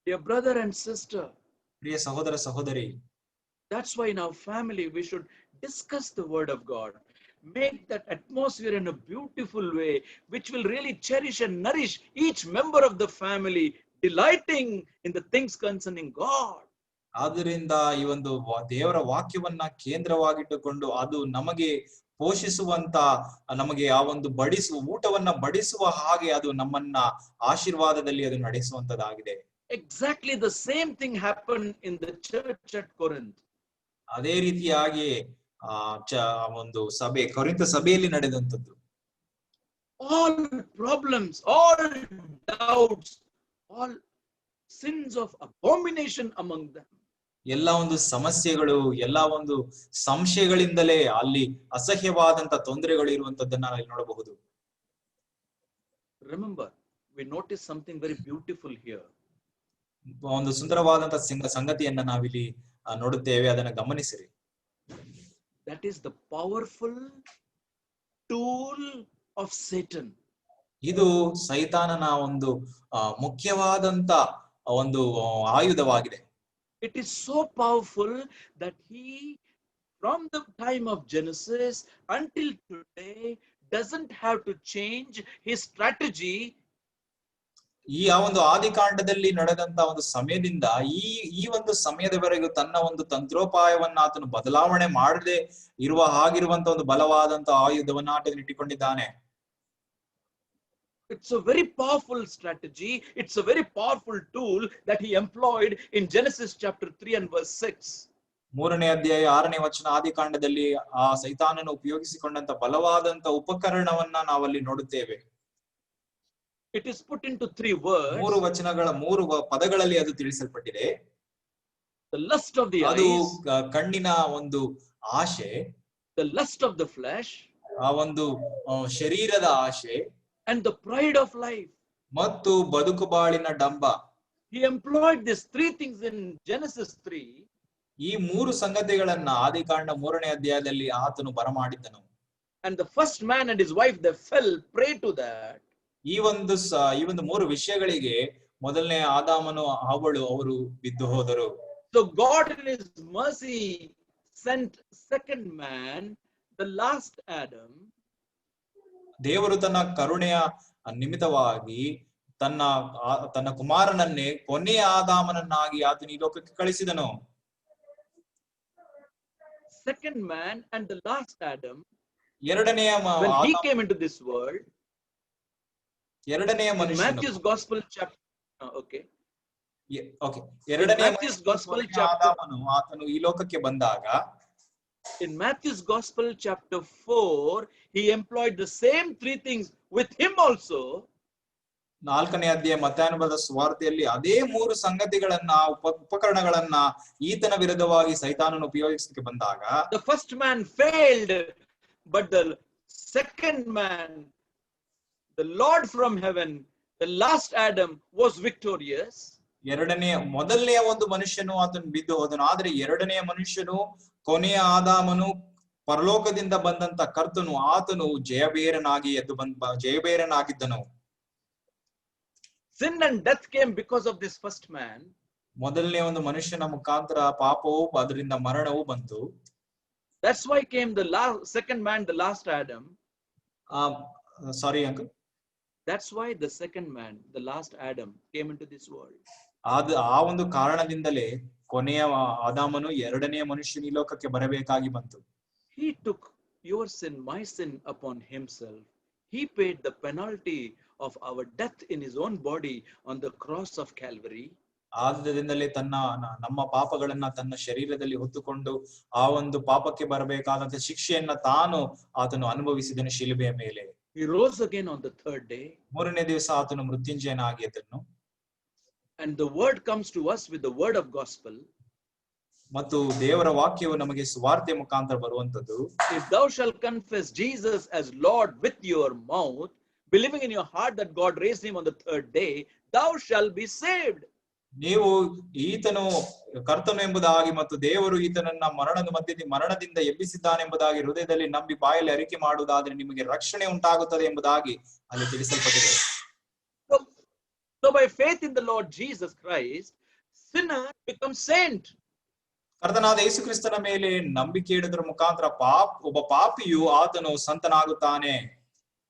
Dear brother and sister, ಪ್ರಿಯ ಸಹೋದರ ಸಹೋದರಿ, that's why in our family we should discuss the word of God. Make that atmosphere in a beautiful way, which will really cherish and nourish each member of the family, delighting in the things concerning God. ಆದ್ದರಿಂದ ಈ ಒಂದು ದೇವರ ವಾಕ್ಯವನ್ನ ಕೇಂದ್ರವಾಗಿಟ್ಟುಕೊಂಡು ಅದು ನಮಗೆ ಪೋಷಿಸುವಂತ, ನಮಗೆ ಆ ಒಂದು ಊಟವನ್ನ ಬಡಿಸುವ ಹಾಗೆ ಅದು ನಮ್ಮನ್ನ ಆಶೀರ್ವಾದದಲ್ಲಿ ಅದು ನಡೆಸುವಂತದಾಗಿದೆ. Exactly the same thing happened in the church at Corinth. ಅದೇ ರೀತಿಯಾಗಿ ಒಂದು ಕೊರಿಂಥ ಸಭೆಯಲ್ಲಿ ನಡೆದಂತದ್ದು. All problems, all doubts, all sins of abomination among them. ಎಲ್ಲ ಒಂದು ಸಮಸ್ಯೆಗಳು, ಎಲ್ಲ ಒಂದು ಸಂಶಯಗಳಿಂದಲೇ ಅಲ್ಲಿ ಅಸಹ್ಯವಾದಂತ ತೊಂದರೆಗಳು ಇರುವಂತದ್ದನ್ನ ನಾವು ನೋಡಬಹುದು. Remember, we notice something very beautiful here. ಒಂದು ಸುಂದರವಾದಂತ ಸಂಗತಿಯನ್ನ ನಾವಿಲ್ಲಿ ನೋಡುತ್ತೇವೆ, ಅದನ್ನ ಗಮನಿಸಿರಿ. That is the powerful tool of Satan. ಇದು ಸೈತಾನನ ಒಂದು ಮುಖ್ಯವಾದಂತ ಒಂದು ಆಯುಧವಾಗಿದೆ. It is so powerful that he, from the time of Genesis until today, doesn't have to change his strategy. ಈ ಒಂದು ಆದಿಕಾಂಡದಲ್ಲಿ ನಡೆದಂತ ಒಂದು ಸಮಯದಿಂದ ಈ ಒಂದು ಸಮಯದವರೆಗೂ ತನ್ನ ಒಂದು ತಂತ್ರೋಪಾಯವನ್ನ ಆತನು ಬದಲಾವಣೆ ಮಾಡದೆ ಇರುವ ಹಾಗಿರುವಂತ ಒಂದು ಬಲವಾದಂತ ಆಯುಧವನ್ನ ಆತನು ಇಟ್ಟುಕೊಂಡಿದ್ದಾನೆ. It's a very powerful strategy. It's a very powerful tool that he employed in Genesis chapter 3 and verse 6. 3ನೇ ಅಧ್ಯಾಯ 6ನೇ ವಚನ ಆದಿಕಾಂಡದಲ್ಲಿ ಆ ಸೈತಾನನು ಉಪಯೋಗಿಸಿಕೊಂಡಂತ ಬಲವಾದಂತ ಉಪಕರಣವನ್ನ ನಾವಲ್ಲಿ ನೋಡುತ್ತೇವೆ. It is put into 3 words. 3 ವಚನಗಳ 3 ಪದಗಳಲ್ಲಿ ಅದು ತಿಳಿಸಲ್ಪಟ್ಟಿದೆ. The lust of the eyes, ಅದು ಕಣ್ಣಿನ ಒಂದು ಆಶೆ, the lust of the flesh, ಆ ಒಂದು ಶರೀರದ ಆಶೆ, and the pride of life. ಮತ್ತು ಬದುಕು ಬಾಳಿನ ಡಂಬ. He employed these 3 things in Genesis 3. ಈ 3 ಸಂಗತಿಗಳನ್ನ ಆದಿಕಾಂಡ 3ನೇ ಅಧ್ಯಾಯದಲ್ಲಿ ಆತನು ಬರಮಾಡಿದ್ದನು. And the first man and his wife, they fell prey to that. ಈ ಒಂದು ಮೂರು ವಿಷಯಗಳಿಗೆ ಮೊದಲನೇ ಆದಾಮನು ಹವ್ವಳು ಅವರು ಬಿದ್ದು ಹೋದರು. So God in his mercy sent second man, the last Adam. ದೇವರು ತನ್ನ ಕರುಣೆಯ ನಿಮಿತ್ತವಾಗಿ ತನ್ನ ಕುಮಾರನನ್ನೇ ಕೊನೆಯ ಆದಾಮನನ್ನಾಗಿ ಆತನು ಈ ಲೋಕಕ್ಕೆ ಕಳಿಸಿದನು. Second man and the last Adam, ಎರಡನೆಯ when he came into this world, ಎರಡನೆಯ ಮನುಷ್ಯನು Matthew's Gospel chapter, ಎರಡನೆಯ Matthew's Gospel chapter, ಆದಾಮನು ಆತನು ಈ ಲೋಕಕ್ಕೆ ಬಂದಾಗ in Matthew's Gospel chapter 4, he employed the same three things with him also. 4ನೇ ಅಧ್ಯಾಯ ಮತ್ತಾಯನ ಸುವಾರ್ತೆಯಲ್ಲಿ ಅದೇ ಮೂರು ಸಂಗತಿಗಳನ್ನ ಉಪಕರಣಗಳನ್ನ ಈತನ ವಿರುದ್ಧವಾಗಿ ಸೈತಾನನು ಉಪಯೋಗಿಸಲಿಕ್ಕೆ ಬಂದಾಗ The first man failed, but the second man, the Lord from heaven, the last Adam, was victorious. ಮೊದಲನೆಯ ಒಂದು ಮನುಷ್ಯನು ಆತನು ಬಿದ್ದು ಹೋದನು, ಆದ್ರೆ ಎರಡನೆಯ ಮನುಷ್ಯನು ಕೊನೆಯ ಆದಾಮನು ಪರಲೋಕದಿಂದ ಬಂದಂತ ಕರ್ತನು ಆತನು ಜಯಬೇರನಾಗಿದ್ದನು. Sin and death came because of this first man. ಮೊದಲನೇ ಒಂದು ಮನುಷ್ಯನ ಮುಖಾಂತರ ಪಾಪವು ಅದರಿಂದ ಮರಣವು ಬಂತು. That's why came the second man, the last Adam. Sorry uncle. That's why the second man, the last Adam, came into this world. ಆ ಒಂದು ಕಾರಣದಿಂದಲೇ ಕೊನೆಯ ಆದಾಮನು ಎರಡನೆಯ ಮನುಷ್ಯನ ಈ ಲೋಕಕ್ಕೆ ಬರಬೇಕಾಗಿ ಬಂತು. He took your sin, my sin upon himself. He paid the penalty of our death in his own body on the cross of Calvary. ಆದ್ದರಿಂದಲೇ ನಮ್ಮ ಪಾಪಗಳನ್ನ ತನ್ನ ಶರೀರದಲ್ಲಿ ಹೊತ್ತುಕೊಂಡು ಆ ಒಂದು ಪಾಪಕ್ಕೆ ಬರಬೇಕಾದಂತ ಶಿಕ್ಷೆಯನ್ನ ಆತನು ಅನುಭವಿಸಿದನು ಶಿಲುಬೆಯ ಮೇಲೆ. He rose again on the third day. ಮೂರನೇ ದಿವಸ ಆತನು ಮೃತ್ಯುಂಜಯನಾಗಿ ಎದ್ದನು. And the word comes to us with the word of gospel. ಮತ್ತು ದೇವರ ವಾಕ್ಯವು ನಮಗೆ ಸುವಾರ್ತೆ ಮುಖಾಂತರ ಬರುವಂತದ್ದು. If thou shalt confess Jesus as Lord with your mouth, believing in your heart that God raised him on the third day, thou shalt be saved. ನೀವು ಈತನು ಕರ್ತನು ಎಂಬುದಾಗಿ ಮತ್ತು ದೇವರು ಈತನನ್ನ ಮರಣದಿಂದ ಎಬ್ಬಿಸಿದ್ದಾನೆಂಬುದಾಗಿ ಹೃದಯದಲ್ಲಿ ನಂಬಿ ಬಾಯಲ್ಲಿ ಅರಿಕೆ ಮಾಡುವುದಾದ್ರೆ ನಿಮಗೆ ರಕ್ಷಣೆ ಉಂಟಾಗುತ್ತದೆ ಎಂಬುದಾಗಿ ಅಲ್ಲಿ ತಿಳಿಸಲ್ಪಟ್ಟಿದೆ. So by faith in the Lord Jesus Christ, sinner becomes saint. ಕರ್ತನಾದ ಯೇಸು ಕ್ರಿಸ್ತನ ಮೇಲೆ ನಂಬಿಕೆ ಇಡುವುದರ ಮುಖಾಂತರ ಒಬ್ಬ ಪಾಪಿಯು ಆತನು ಸಂತನಾಗುತ್ತಾನೆ.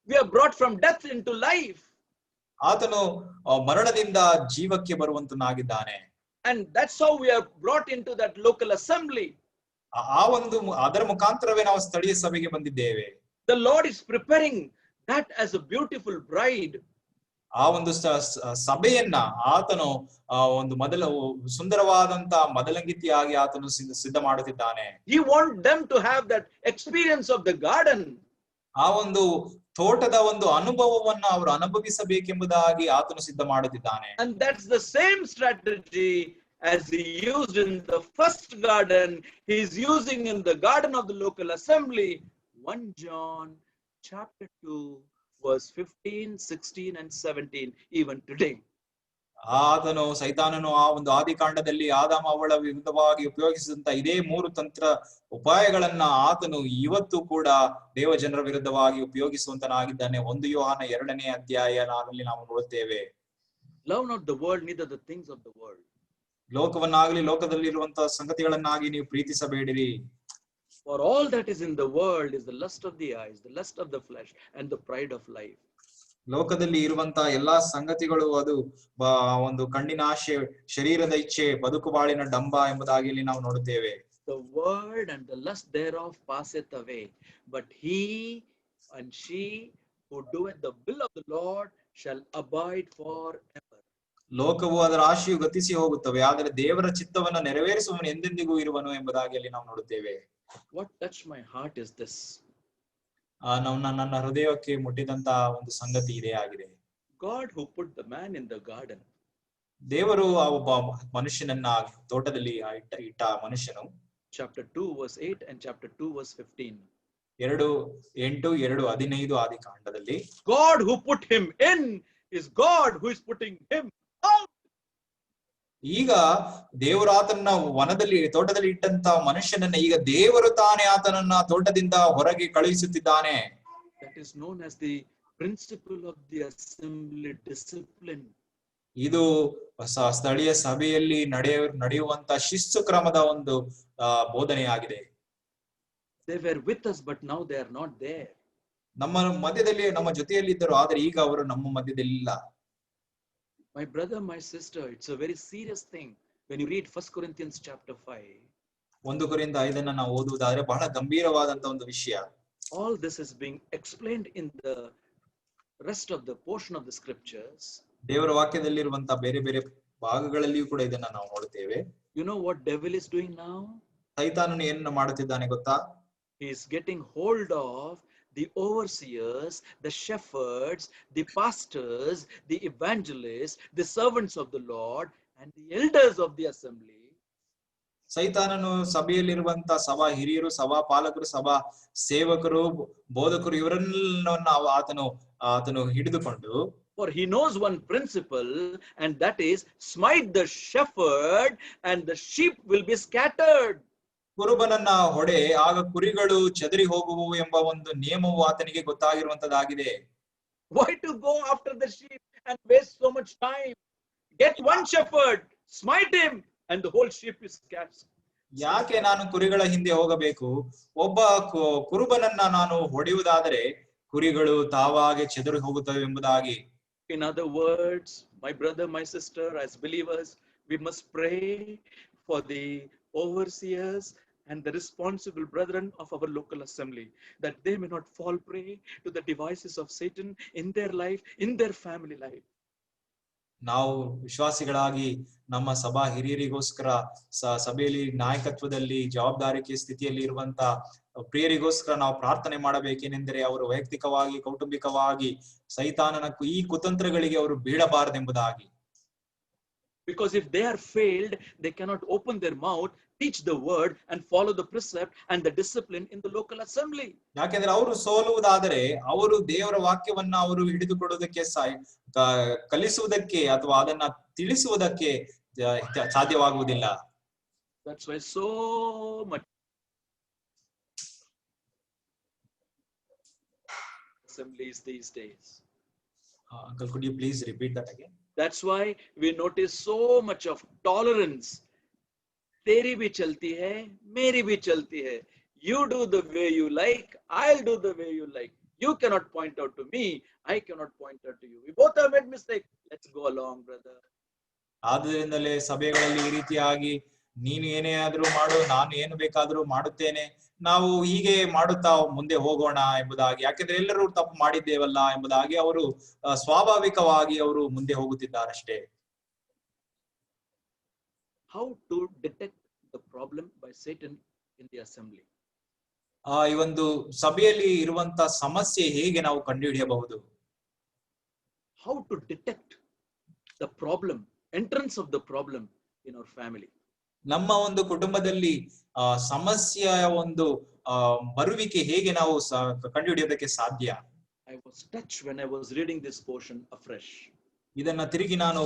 We are brought from death into life. ಆತನು ಮರಣದಿಂದ ಜೀವಕ್ಕೆ ಬರುವಂತನಾಗಿದ್ದಾನೆ. And that's how we are brought into that local assembly. ಅದರ ಮುಖಾಂತರವೇ ನಾವು ಸ್ಥಳೀಯ ಸಭೆಗೆ ಬಂದಿದ್ದೇವೆ. The Lord is preparing that as a beautiful bride. ಆ ಒಂದು ಸಭೆಯನ್ನ ಆತನು ಒಂದು ಸುಂದರವಾದಂತ ಮೊದಲಂಗಿತಿಯಾಗಿ ಆತನು ಸಿದ್ಧ ಮಾಡುತ್ತಿದ್ದಾನೆ. He wants them to have that experience of the garden. ಆ ಒಂದು ತೋಟದ ಒಂದು ಅನುಭವವನ್ನು ಅವರು ಅನುಭವಿಸಬೇಕೆಂಬುದಾಗಿ ಆತನು ಸಿದ್ಧ ಮಾಡುತ್ತಿದ್ದಾನೆ. And that's the same strategy as he used in the first garden, he is using in the garden of the local assembly. 1 John chapter 2 verse 15, 16 and 17 even today. ಆತನು ಸೈತಾನನು ಆ ಒಂದು ಆದಿಕಾಂಡದಲ್ಲಿ ಆದಾಮ ಅವಳ ವಿರುದ್ಧವಾಗಿ ಉಪಯೋಗಿಸಿದಂತ ಇದೇ ಮೂರು ತಂತ್ರ ಉಪಾಯಗಳನ್ನ ಆತನು ಇವತ್ತು ಕೂಡ ದೇವ ಜನರ ವಿರುದ್ಧವಾಗಿ ಉಪಯೋಗಿಸುವಂತನಾಗಿದ್ದಾನೆ. 1 ಯೋಹಾನ 2ನೇ ಅಧ್ಯಾಯದಲ್ಲಿ ನಾವು ನೋಡುತ್ತೇವೆ. Love not the world, neither the things of the world. ಲೋಕವನ್ನಾಗಲಿ ಲೋಕದಲ್ಲಿ ಇರುವಂತಹ ಸಂಗತಿಗಳನ್ನಾಗಿ ನೀವು ಪ್ರೀತಿಸಬೇಡಿರಿ. For all that is in the world is the lust of the eyes, the lust of the flesh and the pride of life. ಲೋಕದಲ್ಲಿ ಇರುವಂತಹ ಎಲ್ಲಾ ಸಂಗತಿಗಳು ಅದು ಒಂದು ಕಣ್ಣಿನ ಆಶೆ, ಶರೀರದ ಇಚ್ಛೆ, ಬದುಕು ಬಾಳಿನ ಡಂಬ ಎಂಬುದಾಗಿ ಇಲ್ಲಿ ನಾವು ನೋಡುತ್ತೇವೆ. The world and the lust thereof passeth away, but he and she who doeth the will of the Lord shall abide forever. ಲೋಕವು ಅದರ ಆಶೆಯು ಗತಿಸಿ ಹೋಗುತ್ತವೆ, ಆದರೆ ದೇವರ ಚಿತ್ತವನ್ನು ನೆರವೇರಿಸುವವನು ಎಂದೆಂದಿಗೂ ಇರುವನು ಎಂಬುದಾಗಿ ಅಲ್ಲಿ ನಾವು ನೋಡುತ್ತೇವೆ. What touched my heart is this. ನನ್ನ ಹೃದಯಕ್ಕೆ ಮುಟ್ಟಿದಂತ ಒಂದು ಸಂಗತಿ ಇದೇ ಆಗಿದೆ. God who put the man in the garden. ದೇವರು ಆ ಒಬ್ಬ ಮನುಷ್ಯನನ್ನ ತೋಟದಲ್ಲಿ ಇಟ್ಟ ಮನುಷ್ಯನು. Chapter 2 verse 8 and chapter 2 verse 15. 2:8, 2:15 ಆದಿಕಾಂಡದಲ್ಲಿ. God who put him in is God who is putting him out. ಈಗ ದೇವರು ಆತನ ತೋಟದಲ್ಲಿ ಇಟ್ಟಂತ ಮನುಷ್ಯನನ್ನ ಈಗ ದೇವರು ತಾನೇ ಆತನನ್ನ ತೋಟದಿಂದ ಹೊರಗೆ ಕಳುಹಿಸುತ್ತಿದ್ದಾನೆ. That is known as the principle of the assembly discipline. ಇದು ಸ್ಥಳೀಯ ಸಭೆಯಲ್ಲಿ ನಡೆಯುವಂತ ಶಿಸ್ತು ಕ್ರಮದ ಒಂದು ಬೋಧನೆಯಾಗಿದೆ. They were with us, but now they are not there. ನಮ್ಮ ಮಧ್ಯದಲ್ಲಿ ನಮ್ಮ ಜೊತೆಯಲ್ಲಿ ಇದ್ದರು, ಆದ್ರೆ ಈಗ ಅವರು ನಮ್ಮ ಮಧ್ಯದಲ್ಲಿ ಇಲ್ಲ. My brother, my sister, it's a very serious thing when you read 1 Corinthians chapter 5. 1 ಕೊರಿಂಥ 5 ನಾವು ಓದುವುದಾದ್ರೆ ಬಹಳ ಗಂಭೀರವಾದಂತ ಒಂದು ವಿಷಯ. All this is being explained in the rest of the portion of the scriptures. ದೇವರ ವಾಕ್ಯದಲ್ಲಿರುವಂತ ಬೇರೆ ಬೇರೆ ಭಾಗಗಳಲ್ಲಿಯೂ ಕೂಡ ಇದನ್ನ ನಾವು ನೋಡುತ್ತೇವೆ. You know what devil is doing now? ಸೈತಾನನು ಏನನ್ನ ಮಾಡುತ್ತಿದ್ದಾನೆ ಗೊತ್ತಾ? He is getting hold of the overseers, the shepherds, the pastors, the evangelists, the servants of the Lord, and the elders of the assembly. ಸೈತಾನನು ಸಭೆಯಲ್ಲಿರುವಂತ ಸಭಾ ಹಿರಿಯರು, ಸಭಾ ಪಾಲಕರು, ಸಭಾ ಸೇವಕರು, ಬೋಧಕರು ಇವರನ್ನ ಆತನು ಹಿಡಿದುಕೊಂಡು, for he knows one principle, and that is smite the shepherd and the sheep will be scattered. ಕುರುಬನನ್ನ ಹೊಡೆ, ಆಗ ಕುರಿಗಳು ಚದರಿ ಹೋಗುವು ಎಂಬ ಒಂದು ನಿಯಮವು ಆತನಿಗೆ ಗೊತ್ತಾಗಿರುವಂತದ್ದಾಗಿದೆ. Why to go after the sheep and waste so much time? Get one shepherd, smite him, and the whole sheep is scattered. ಯಾಕೆ ನಾನು ಕುರಿಗಳ ಹಿಂದೆ ಹೋಗಬೇಕು? ಒಬ್ಬ ಕುರುಬನನ್ನ ನಾನು ಹೊಡೆಯುವುದಾದರೆ ಕುರಿಗಳು ತಾವಾಗೆ ಚದರಿ ಹೋಗುತ್ತವೆ ಎಂಬುದಾಗಿ. In other words, my brother, my sister, as believers, we must pray for the overseers and the responsible brethren of our local assembly, that they may not fall prey to the devices of Satan in their life, in their family life. ನಾವು ವಿಶ್ವಾಸಿಗಳಾಗಿ ನಮ್ಮ ಸಭಾ ಹಿರಿಯರಿಗೋಸ್ಕರ, ಸಭೆಯಲ್ಲಿ ನಾಯಕತ್ವದಲ್ಲಿ ಜವಾಬ್ದಾರಿಕೆ ಸ್ಥಿತಿಯಲ್ಲಿ ಇರುವಂತ ಪ್ರಿಯರಿಗೋಸ್ಕರ ನಾವು ಪ್ರಾರ್ಥನೆ ಮಾಡಬೇಕೇನೆಂದರೆ ಅವರು ವೈಯಕ್ತಿಕವಾಗಿ, ಕೌಟುಂಬಿಕವಾಗಿ ಸೈತಾನನ ಈ ಕುತಂತ್ರಗಳಿಗೆ ಅವರು ಬೀಳಬಾರದೆಂಬುದಾಗಿ. Because if they are failed, they cannot open their mouth, teach the word, and follow the precept and the discipline in the local assembly. ಯಾಕೆಂದ್ರೆ ಅವರು ಸೋಲುವುದಾದರೆ ಅವರು ದೇವರ ವಾಕ್ಯವನ್ನ ಅವರು ಹಿಡಿದುಕೊಡುವುದಕ್ಕೆ ಕಲಿಸುವುದಕ್ಕೆ ಅಥವಾ ಅದನ್ನ ತಿಳಿಸುವುದಕ್ಕೆ ಸಾಧ್ಯವಾಗುವುದಿಲ್ಲ. That's why so much assemblies these days. Uncle, could you please repeat that again? That's why we notice so much of tolerance. तेरी भी चलती है, मेरी भी चलती है. You do the way you like, I'll do the way you like. You cannot point out to me, I cannot point out to you. We both have made mistake. Let's go along, brother. ಆದ್ದರಿಂದಲೇ ಸಭೆಗಳಲ್ಲಿ ಈ ರೀತಿಯಾಗಿ ನೀನು ಏನೇ ಆದ್ರೂ ಮಾಡು, ನಾನು ಏನು ಬೇಕಾದ್ರೂ ಮಾಡುತ್ತೇನೆ, ನಾವು ಹೀಗೆ ಮಾಡುತ್ತಾ ಮುಂದೆ ಹೋಗೋಣ ಎಂಬುದಾಗಿ. ಯಾಕೆಂದ್ರೆ ಎಲ್ಲರೂ ತಪ್ಪು ಮಾಡಿದ್ದೇವಲ್ಲ ಎಂಬುದಾಗಿ ಅವರು ಸ್ವಾಭಾವಿಕವಾಗಿ ಅವರು ಮುಂದೆ ಹೋಗುತ್ತಿದ್ದಾರಷ್ಟೇ. How to detect the problem by Satan in the assembly? ಈ ಒಂದು ಸಭೆಯಲ್ಲಿ ಇರುವಂತ ಸಮಸ್ಯೆ ಹೇಗೆ ನಾವು ಕಂಡುಹಿಡಿಯಬಹುದು? How to detect the problem, entrance of the problem in our family? ನಮ್ಮ ಒಂದು ಕುಟುಂಬದಲ್ಲಿ ಸಮಸ್ಯೆಯ ಒಂದು ಬರುವಿಕೆ ಹೇಗೆ ನಾವು ಕಂಡುಹಿಡಿಯೋದಕ್ಕೆ ಸಾಧ್ಯ? I was touched when I was reading this portion afresh. ಇದನ್ನ ತಿರುಗಿ ನಾನು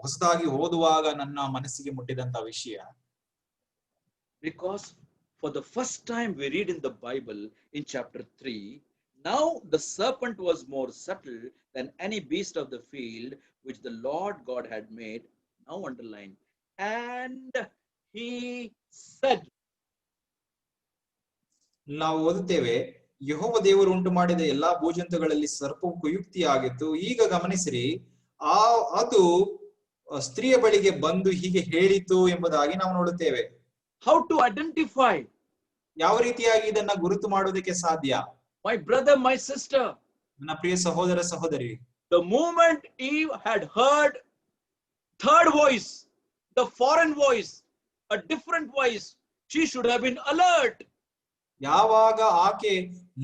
ಹೊಸದಾಗಿ ಓದುವಾಗ ನನ್ನ ಮನಸ್ಸಿಗೆ ಮುಟ್ಟಿದಂತ ವಿಷಯ. Because for the first time we read in the Bible in chapter 3, now the serpent was more subtle than any beast of the field which the Lord God had made. Now underline. And he said. ನಾವು ಓದುತ್ತೇವೆ, ಯೆಹೋವ ದೇವರು ಉಂಟು ಮಾಡಿದ ಎಲ್ಲಾ ಭೂಜಂತುಗಳಲ್ಲಿ ಸರ್ಪವು ಕುಯುಕ್ತಿಯಾಗಿತ್ತು. ಈಗ ಗಮನಿಸಿರಿ, ಅದು ಸ್ತ್ರೀಯ ಬಳಿಗೆ ಬಂದು ಹೀಗೆ ಹೇಳಿತು ಎಂಬುದಾಗಿ ನಾವು ನೋಡುತ್ತೇವೆ. How to identify? ಯಾವ ರೀತಿಯಾಗಿ ಇದನ್ನ ಗುರುತು ಮಾಡುವುದಕ್ಕೆ ಸಾಧ್ಯ? My brother, my sister, ನನ್ನ ಪ್ರಿಯ ಸಹೋದರ ಸಹೋದರಿ, the moment Eve had heard third voice, the foreign voice, a different voice, she should have been alert. ಯಾವಾಗ ಆಕೆ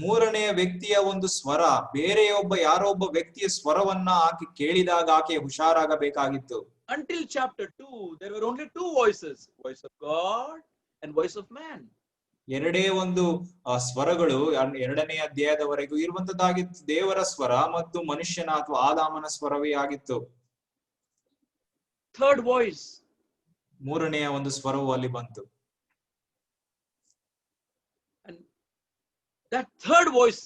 ಮೂರನೆಯ ವ್ಯಕ್ತಿಯ ಒಂದು ಸ್ವರ, ಬೇರೆಯೊಬ್ಬ ಯಾರೋ ಒಬ್ಬ ವ್ಯಕ್ತಿಯ ಸ್ವರವನ್ನ ಆಕೆ ಕೇಳಿದಾಗ ಆಕೆ ಹುಷಾರಾಗಬೇಕಾಗಿತ್ತು. Until chapter 2, there were only two voices, voice of God and voice of man. ಎರಡೇ ಒಂದು ಸ್ವರಗಳು ಎರಡನೇ ಅಧ್ಯಾಯದವರೆಗೂ ಇರುವಂತದ್ದಾಗಿತ್ತು, ದೇವರ ಸ್ವರ ಮತ್ತು ಮನುಷ್ಯನ ಅಥವಾ ಆದಾಮನ ಸ್ವರವೇ ಆಗಿತ್ತು. Third voice, ಮೂರನೆಯ ಒಂದು ಸ್ವರವು ಅಲ್ಲಿ ಬಂತು. and that third voice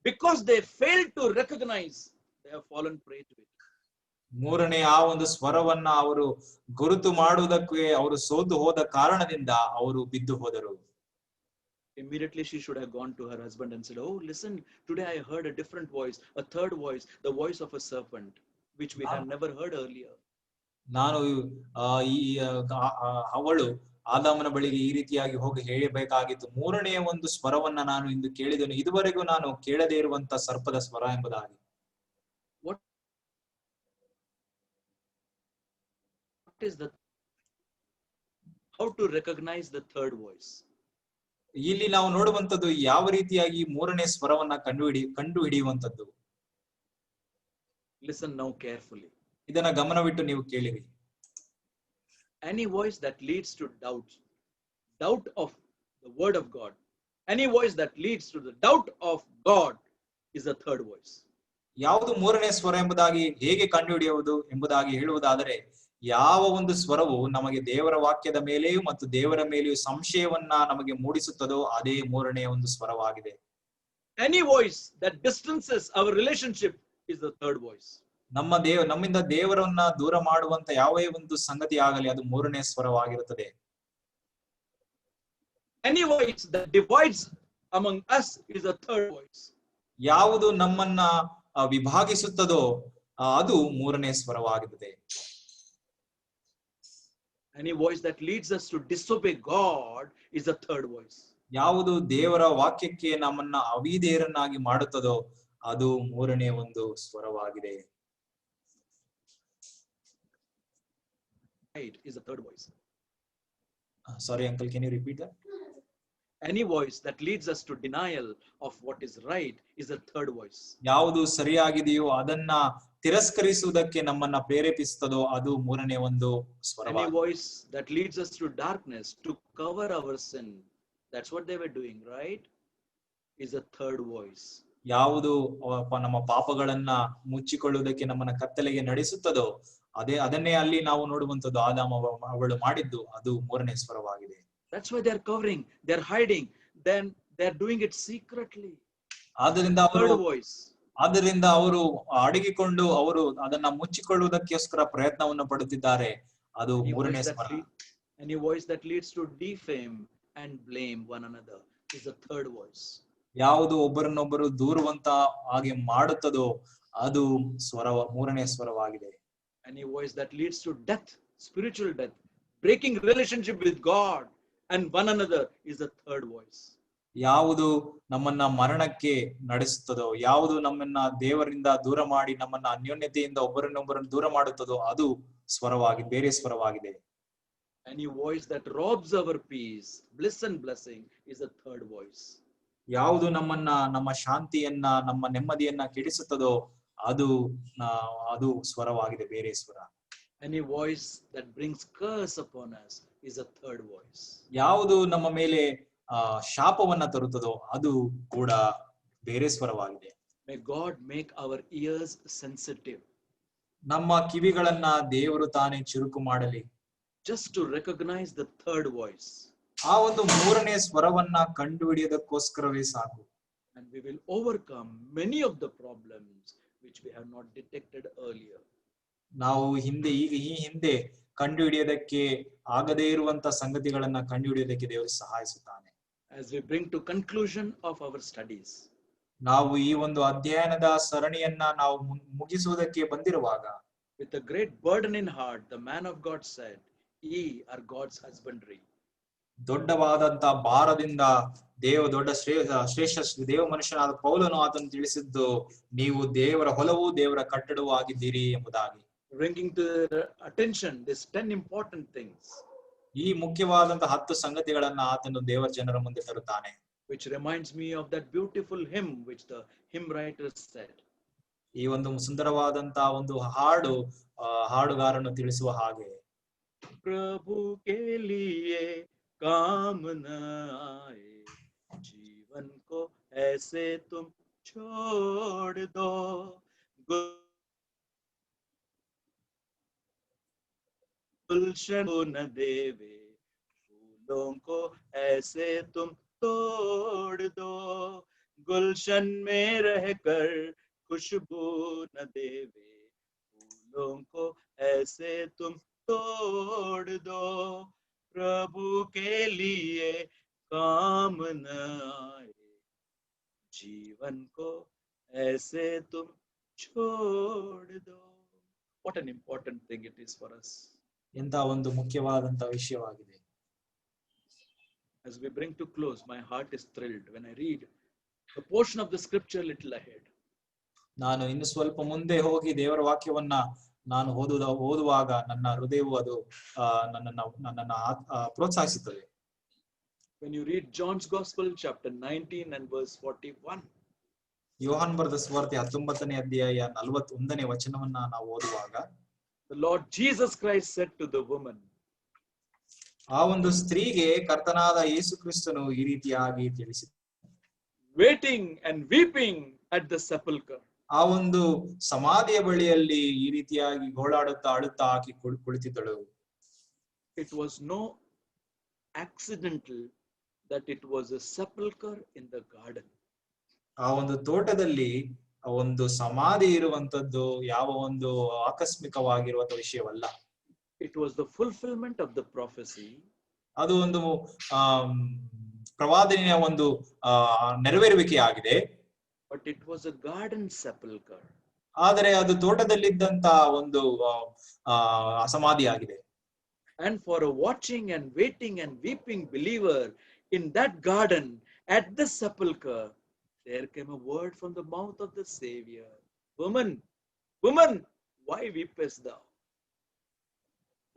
because they failed to recognize, they have fallen prey to it. ಮೂರನೇ ಆ ಒಂದು ಸ್ವರವನ್ನ ಅವರು ಗುರುತು ಮಾಡುವುದಕ್ಕೆ ಅವರು ಸೋತು ಹೋದ ಕಾರಣದಿಂದ ಅವರು ಬಿದ್ದು ಹೋದರು. Immediately she should have gone to her husband and said, "Oh, listen, today I heard a different voice, a third voice, the voice of a serpent, which we have never heard earlier." ನಾನು ಅವಳು ಆದಾಮನ ಬಳಿಗೆ ಈ ರೀತಿಯಾಗಿ ಹೋಗಿ ಹೇಳಬೇಕಾಗಿತ್ತು, ಮೂರನೆಯ ಒಂದು ಸ್ವರವನ್ನ ನಾನು ಇಂದು ಕೇಳಿದೆನು, ಇದುವರೆಗೂ ನಾನು ಕೇಳದೇ ಇರುವಂತ ಸರ್ಪದ ಸ್ವರ ಎಂಬುದಾಗಿ. What is the, how to recognize the third voice? ಇಲ್ಲಿ ನಾವು ನೋಡುವಂತದ್ದು ಯಾವ ರೀತಿಯಾಗಿ ಮೂರನೇ ಸ್ವರವನ್ನ ಕಂಡು ಹಿಡಿಯುವಂತದ್ದು. Listen now carefully. ಇದನ್ನ ಗಮನವಿಟ್ಟು ನೀವು ಕೇಳಿರಿ. Any voice that leads to doubt of the word of God, any voice that leads to the doubt of God is the third voice. ಯಾವುದು ಮೂರನೇ ಸ್ವರ ಎಂಬುದಾಗಿ ಹೇಗೆ ಕಂಡುಹಿಡಿಯುವುದು ಎಂಬುದಾಗಿ ಹೇಳುವುದಾದರೆ, ಯಾವ ಒಂದು ಸ್ವರವು ನಮಗೆ ದೇವರ ವಾಕ್ಯದ ಮೇಲೆಯೂ ಮತ್ತು ದೇವರ ಮೇಲೆಯೂ ಸಂಶಯವನ್ನ ನಮಗೆ ಮೂಡಿಸುತ್ತದೋ ಅದೇ ಮೂರನೇ ಒಂದು ಸ್ವರವಾಗಿದೆ. Any voice that distances our relationship is the third voice. ನಮ್ಮಿಂದ ದೇವರನ್ನ ದೂರ ಮಾಡುವಂತ ಯಾವುದೇ ಒಂದು ಸಂಗತಿ ಆಗಲಿ ಅದು ಮೂರನೇ ಸ್ವರವಾಗಿರುತ್ತದೆ. Any voice that divides among us is the third voice. ಯಾವುದು ನಮ್ಮನ್ನ ವಿಭಾಗಿಸುತ್ತದೋ ಅದು ಮೂರನೇ ಸ್ವರವಾಗಿರುತ್ತದೆ. Any voice that leads us to disobey God is the third voice. ಯಾವುದು ದೇವರ ವಾಕ್ಯಕ್ಕೆ ನಮ್ಮನ್ನ ಅವಿಧೇಯರನ್ನಾಗಿ ಮಾಡುತ್ತದೋ ಅದು ಮೂರನೇ ಒಂದು ಸ್ವರವಾಗಿದೆ. Right is the third voice. Sorry uncle, can you repeat that? Any voice that leads us to denial of what is right is the third voice. ಯಾವುದು ಸರಿಯಾಗಿದೆಯೋ ಅದನ್ನ ತಿರಸ್ಕರಿಸುವುದಕ್ಕೆ ನಮ್ಮನ್ನ ಪ್ರೇರೇಪಿಸುತ್ತದೋ ಅದು ಮೂರನೇ ಒಂದು ಸ್ವರವಾಗಿದೆ. Any voice that leads us to darkness to cover our sin, that's what they were doing, right, is the third voice. ಯಾವುದು ನಮ್ಮ ಪಾಪಗಳನ್ನ ಮುಚ್ಚಿಕೊಳ್ಳುವುದಕ್ಕೆ ನಮ್ಮನ್ನ ಕತ್ತಲೆಗೆ ನಡೆಸುತ್ತದೋ ಅದನ್ನೇ ಅಲ್ಲಿ ನಾವು ನೋಡುವಂತದ್ದು ಆದಾಮ ಅವಳು ಮಾಡಿದ್ದು ಅದು ಮೂರನೇ ಸ್ವರವಾಗಿದೆ. That's why they're covering, they're hiding, then they're doing it secretly. ಆದ್ದರಿಂದ ಅವರು ಅಡಗಿಕೊಂಡು ಅವರು ಅದನ್ನ ಮುಚ್ಚಿಕೊಳ್ಳುವುದಕ್ಕೋಸ್ಕರ ಪ್ರಯತ್ನವನ್ನು ಪಡುತ್ತಿದ್ದಾರೆ. ಅದು ಮೂರನೇ ಸ್ವರ. Any voice that leads to defame and blame one another is the third voice. ಯಾವುದು ಒಬ್ಬರನ್ನೊಬ್ಬರು ದೂರುವಂತ ಹಾಗೆ ಮಾಡುತ್ತದೋ ಅದು ಮೂರನೇ ಸ್ವರವಾಗಿದೆ. Any voice that leads to death, spiritual death, breaking relationship with God and one another is the third voice. ಯಾವುದು ನಮ್ಮನ್ನ ಮರಣಕ್ಕೆ ನಡೆಸುತ್ತದೋ, ಯಾವುದು ನಮ್ಮನ್ನ ದೇವರಿಂದ ದೂರ ಮಾಡಿ ನಮ್ಮನ್ನ ಅನ್ಯೋನ್ಯತೆಯಿಂದ ಒಬ್ಬರನ್ನೊಬ್ಬರನ್ನು ದೂರ ಮಾಡುತ್ತದೋ ಅದು ಸ್ವರವಾಗಿದೆ, ಬೇರೆ ಸ್ವರವಾಗಿದೆ. Any voice that robs our peace, bliss and blessing is the third voice. ಯಾವುದು ನಮ್ಮ ಶಾಂತಿಯನ್ನ ನಮ್ಮ ನೆಮ್ಮದಿಯನ್ನ ಕೆಡಿಸುತ್ತದೋ ಅದು ಸ್ವರವಾಗಿದೆ, ಬೇರೆ ಸ್ವರ. Any voice that brings curse upon us is a third voice. ಯಾವುದು ನಮ್ಮ ಮೇಲೆ ಶಾಪವನ್ನ ತರುತ್ತದೋ ಅದು ಕೂಡ ಬೇರೆ ಸ್ವರವಾಗಿದೆ. May God make our ears sensitive. ನಮ್ಮ ಕಿವಿಗಳನ್ನ ದೇವರು ತಾನೇ ಚುರುಕು ಮಾಡಲಿ. Just to recognize the third voice. ಆ ಒಂದು ಮೂರನೇ ಸ್ವರವನ್ನ ಕಂಡುಹಿಡಿಯೋದಕ್ಕೋಸ್ಕರವೇ ಸಾಕು. And we will overcome many of the problems which we have not detected earlier. ನಾವು ಈ ಹಿಂದೆ ಕಂಡುಹಿಡಿಯೋದಕ್ಕೆ ಆಗದೇ ಇರುವಂತ ಸಂಗತಿಗಳನ್ನ ಕಂಡುಹಿಡಿಯೋದಕ್ಕೆ ದೇವರು ಸಹಾಯಿಸುತ್ತಾನೆ. As we bring to conclusion of our studies, ನಾವು ಈ ಒಂದು ಅಧ್ಯಯನದ ಸರಣಿಯನ್ನ ನಾವು ಮುಗಿಸುವುದಕ್ಕೆ ಬಂದಿರುವಾಗ, with a great burden in heart, the man of God said, "Ye are God's husbandry." ದೊಡ್ಡವಾದಂತ ಭಾರದಿಂದ ದೊಡ್ಡ ಶ್ರೇಷ್ಠ ದೇವ ಮನುಷ್ಯನಾದ ಪೌಲನು ಆತನು ತಿಳಿಸಿದ್ದು, ನೀವು ದೇವರ ಹೊಲವು ದೇವರ ಕಟ್ಟಡವೂ ಆಗಿದ್ದೀರಿ ಎಂಬುದಾಗಿ. Bringing to their attention these 10 important things. ಈ ಮುಖ್ಯವಾದಂತ 10 ಸಂಗತಿಗಳನ್ನ ಆತನು ದೇವರ ಜನರ ಮುಂದೆ ತರುತ್ತಾನೆ. Which reminds me of that beautiful hymn which the hymn writer said. ಈ ಒಂದು ಸುಂದರವಾದಂತ ಒಂದು ಹಾಡುಗಾರನು ತಿಳಿಸುವ ಹಾಗೆ, ಪ್ರಭು ಕೆ ಲಿಯೇ काम न आए, जीवन को ऐसे तुम छोड़ दो, गुलशन को न देवे, फूलों को ऐसे तुम तोड़ दो, गुलशन में रहकर खुशबू न देवे, फूलों को ऐसे तुम तोड़ दो, प्रभु के लिए काम न आए, जीवन को ऐसे तुम छोड़ दो. What an important thing it is for us. ಎಂತ ಒಂದು ಮುಖ್ಯವಾದಂತ ವಿಷಯವಾಗಿದೆ. As we bring to close, my heart is thrilled when I read a portion of the scripture little ahead. ನಾನು ಇನ್ನು ಸ್ವಲ್ಪ ಮುಂದೆ ಹೋಗಿ ದೇವರ ವಾಕ್ಯವನ್ನ ನಾನು ಓದುವಾಗ ನನ್ನ ಹೃದಯವು ಅದು ನನ್ನನ್ನ ಪ್ರೋತ್ಸಾಹಿಸುತ್ತದೆ. When you read John's Gospel, chapter 19 and verse 41. ಯೋಹಾನ್ ಬರೆದ ಸುವಾರ್ತೆ 19ನೇ ಅಧ್ಯಾಯ 41ನೇ ವಚನವನ್ನ ನಾವು ಓದುವಾಗ, the Lord Jesus Christ said to the woman, ಆ ಒಂದು ಸ್ತ್ರೀಗೆ ಕರ್ತನಾದ ಯೇಸು ಕ್ರಿಸ್ತನು ಈ ರೀತಿಯಾಗಿ ತಿಳಿಸಿದ, waiting and weeping at the sepulchre. ಆ ಒಂದು ಸಮಾಧಿಯ ಬಳಿಯಲ್ಲಿ ಈ ರೀತಿಯಾಗಿ ಗೋಳಾಡುತ್ತಾ ಅಳುತ್ತಾ ಆಕಿ ಕುಳಿತಿದ್ದಳು. It was no accidental that it was a sepulchre in the garden. ಆ ಒಂದು ತೋಟದಲ್ಲಿ ಒಂದು ಸಮಾಧಿ ಇರುವಂತದ್ದು ಯಾವ ಒಂದು ಆಕಸ್ಮಿಕವಾಗಿರುವಂತ ವಿಷಯವಲ್ಲ. It was the fulfillment of the prophecy. ಅದು ಒಂದು ಪ್ರವಾದನೆಯ ಒಂದು ನೆರವೇರುವಿಕೆ ಆಗಿದೆ. But it was a garden sepulchre. ಆದರೆ ಅದು ತೋಟದಲ್ಲಿದ್ದಂತ ಒಂದು ಸಮಾಧಿ ಆಗಿದೆ. And for a watching and waiting and weeping believer in that garden at the sepulchre, there came a word from the mouth of the Savior. Woman, woman, why weepest thou?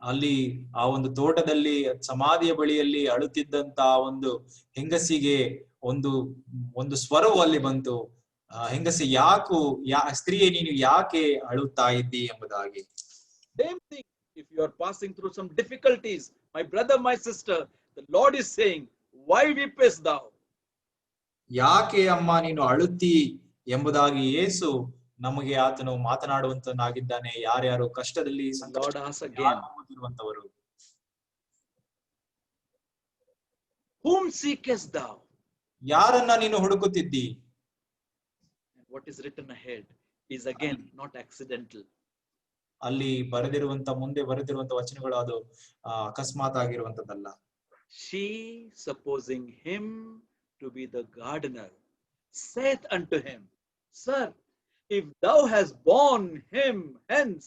ಅಲ್ಲಿ ಆ ಒಂದು ತೋಟದಲ್ಲಿ ಸಮಾಧಿಯ ಬಳಿಯಲ್ಲಿ ಅಳುತ್ತಿದ್ದಂತ ಒಂದು ಹೆಂಗಸಿಗೆ ಒಂದು ಸ್ವರವು ಅಲ್ಲಿ ಬಂತು, ಹೆಂಗಸಿ ಸ್ತ್ರೀಯೇ ನೀನು ಯಾಕೆ ಅಳುತ್ತಾ ಇದ್ದಿ ಎಂಬುದಾಗಿ. Same thing, if you are passing through some difficulties, my brother, my sister, the Lord is saying, why weepest thou? ಯಾಕೆ ಅಮ್ಮ ನೀನು ಅಳುತ್ತಿ ಎಂಬುದಾಗಿ ಯೇಸು ನಮಗೆ ಆತನು ಮಾತನಾಡುವಂತನಾಗಿದ್ದಾನೆ. ಯಾರ್ಯಾರು ಕಷ್ಟದಲ್ಲಿ ಸಂಕಟವಾಗಿರುವಂತವರು. Whom seekest thou? ಯಾರನ್ನ ನೀನು ಹುಡುಕುತ್ತಿದ್ದಿ? What is written ahead is again not accidental. ಅಲ್ಲಿ ಮುಂದೆ ಬರೆದಿರುವಂತ ವಚನಗಳು ಅದು ಅಕಸ್ಮಾತ್ ಆಗಿರುವಂತದ್ದಲ್ಲ. She, supposing him to be the gardener, saith unto him, Sir, if thou hast borne him hence,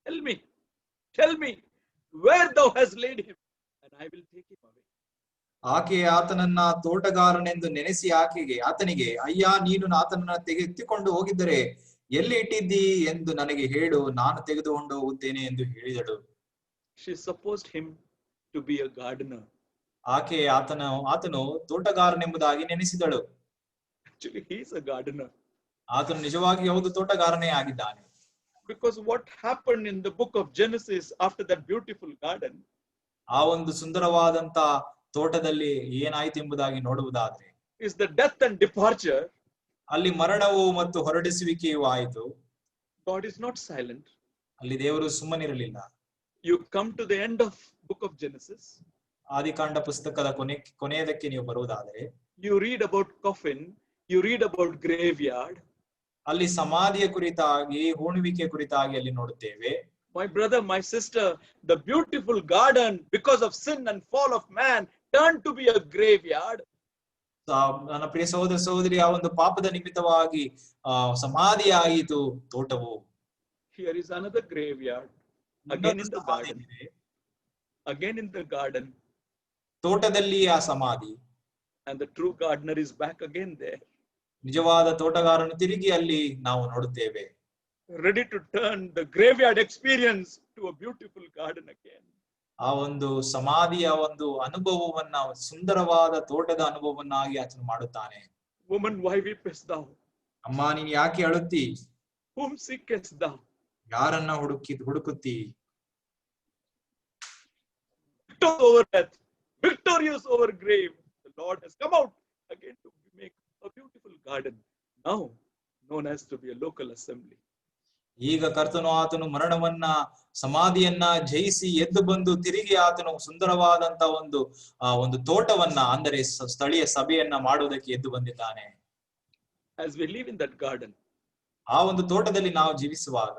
tell me where thou hast laid him, and I will take him away. ಆಕೆ ಆತನನ್ನ ತೋಟಗಾರನೆಂದು ನೆನೆಸಿ ಆತನಿಗೆ, ಅಯ್ಯ ನೀನು ಆತನನ್ನ ಎತ್ತಿಕೊಂಡು ಹೋಗಿದ್ದರೆ ಎಲ್ಲಿ ಇಟ್ಟಿದ್ದಿ ಎಂದು ನನಗೆ ಹೇಳು, ನಾನು ತೆಗೆದುಕೊಂಡು ಹೋಗುತ್ತೇನೆ ಎಂದು ಹೇಳಿದಳು. She supposed him to be a gardener. ಆಕೆ ಆತನು ತೋಟಗಾರನೆಂಬುದಾಗಿ ನೆನೆಸಿದಳು. Actually, he is a gardener. ಆತನು ನಿಜವಾಗಿ ಹೌದು ತೋಟಗಾರನೇ ಆಗಿದ್ದಾನೆ. Because what happened in the book of Genesis after that beautiful garden, ಆ ಒಂದು ಸುಂದರವಾದಂತ ತೋಟದಲ್ಲಿ ಏನಾಯ್ತು ಎಂಬುದಾಗಿ ನೋಡುವುದಾದ್ರೆ, is the death and departure. ಅಲ್ಲಿ ಮರಣವು ಮತ್ತು ಹೊರಡಿಸುವಿಕೆಯೂ ಆಯಿತು. God is not silent. ಅಲ್ಲಿ ದೇವರು ಸುಮ್ಮನಿರಲಿಲ್ಲ. You come to the end of book of Genesis. ಆದಿಕಾಂಡ ಪುಸ್ತಕದ ಕೊನೆಯದಕ್ಕೆ ನೀವು ಬರುವುದಾದರೆ, you read about coffin, you read about graveyard. ಅಲ್ಲಿ ಸಮಾಧಿಯ ಕುರಿತಾಗಿ ಹೂಣುವಿಕೆ ಕುರಿತಾಗಿ ಅಲ್ಲಿ ನೋಡುತ್ತೇವೆ. My brother, my sister, the beautiful garden because of sin and fall of man turned to be a graveyard. ನನ್ನ ಪ್ರಿಯ ಸಹೋದರ ಸಹೋದರಿ, ಆ ಒಂದು ಪಾಪದ ನಿಮಿತ್ತವಾಗಿ ಸಮಾಧಿ ಆಯಿತು ತೋಟವು. Here is another graveyard again in the garden. Again in the garden. ತೋಟದಲ್ಲಿ ಆ ಸಮಾಧಿ. And the true gardener is back again there. ನಿಜವಾದ ತೋಟಗಾರನು ತಿರುಗಿ ಅಲ್ಲಿ ನಾವು ನೋಡುತ್ತೇವೆ. Ready to turn the graveyard experience to a beautiful garden again. ಆ ಒಂದು ಸಮಾಧಿಯ ಒಂದು ಅನುಭವವನ್ನ ಸುಂದರವಾದ ತೋಟದ ಅನುಭವವನ್ನಾಗಿ ಆತನು ಮಾಡುತ್ತಾನೆ. Woman, why weepest thou? ಅಮ್ಮ ನೀನು ಯಾಕೆ ಅಳುತ್ತಿ? Whom seekest thou? ಯಾರನ್ನ ಹುಡುಕುತ್ತಿ? Victor over death, victorious over grave, the Lord has come out again to make a beautiful garden, now known as to be a local assembly. ಈಗ ಕರ್ತನು ಆತನು ಮರಣವನ್ನ ಸಮಾಧಿಯನ್ನ ಜಯಿಸಿ ಎದ್ದು ಬಂದು ತಿರುಗಿ ಆತನು ಸುಂದರವಾದಂತ ಒಂದು ತೋಟವನ್ನ, ಅಂದರೆ ಸ್ಥಳೀಯ ಸಭೆಯನ್ನ ಮಾಡುವುದಕ್ಕೆ ಎದ್ದು ಬಂದಿದ್ದಾನೆ. as we live in that garden, ಆ ಒಂದು ತೋಟದಲ್ಲಿ ನಾವು ಜೀವಿಸುವಾಗ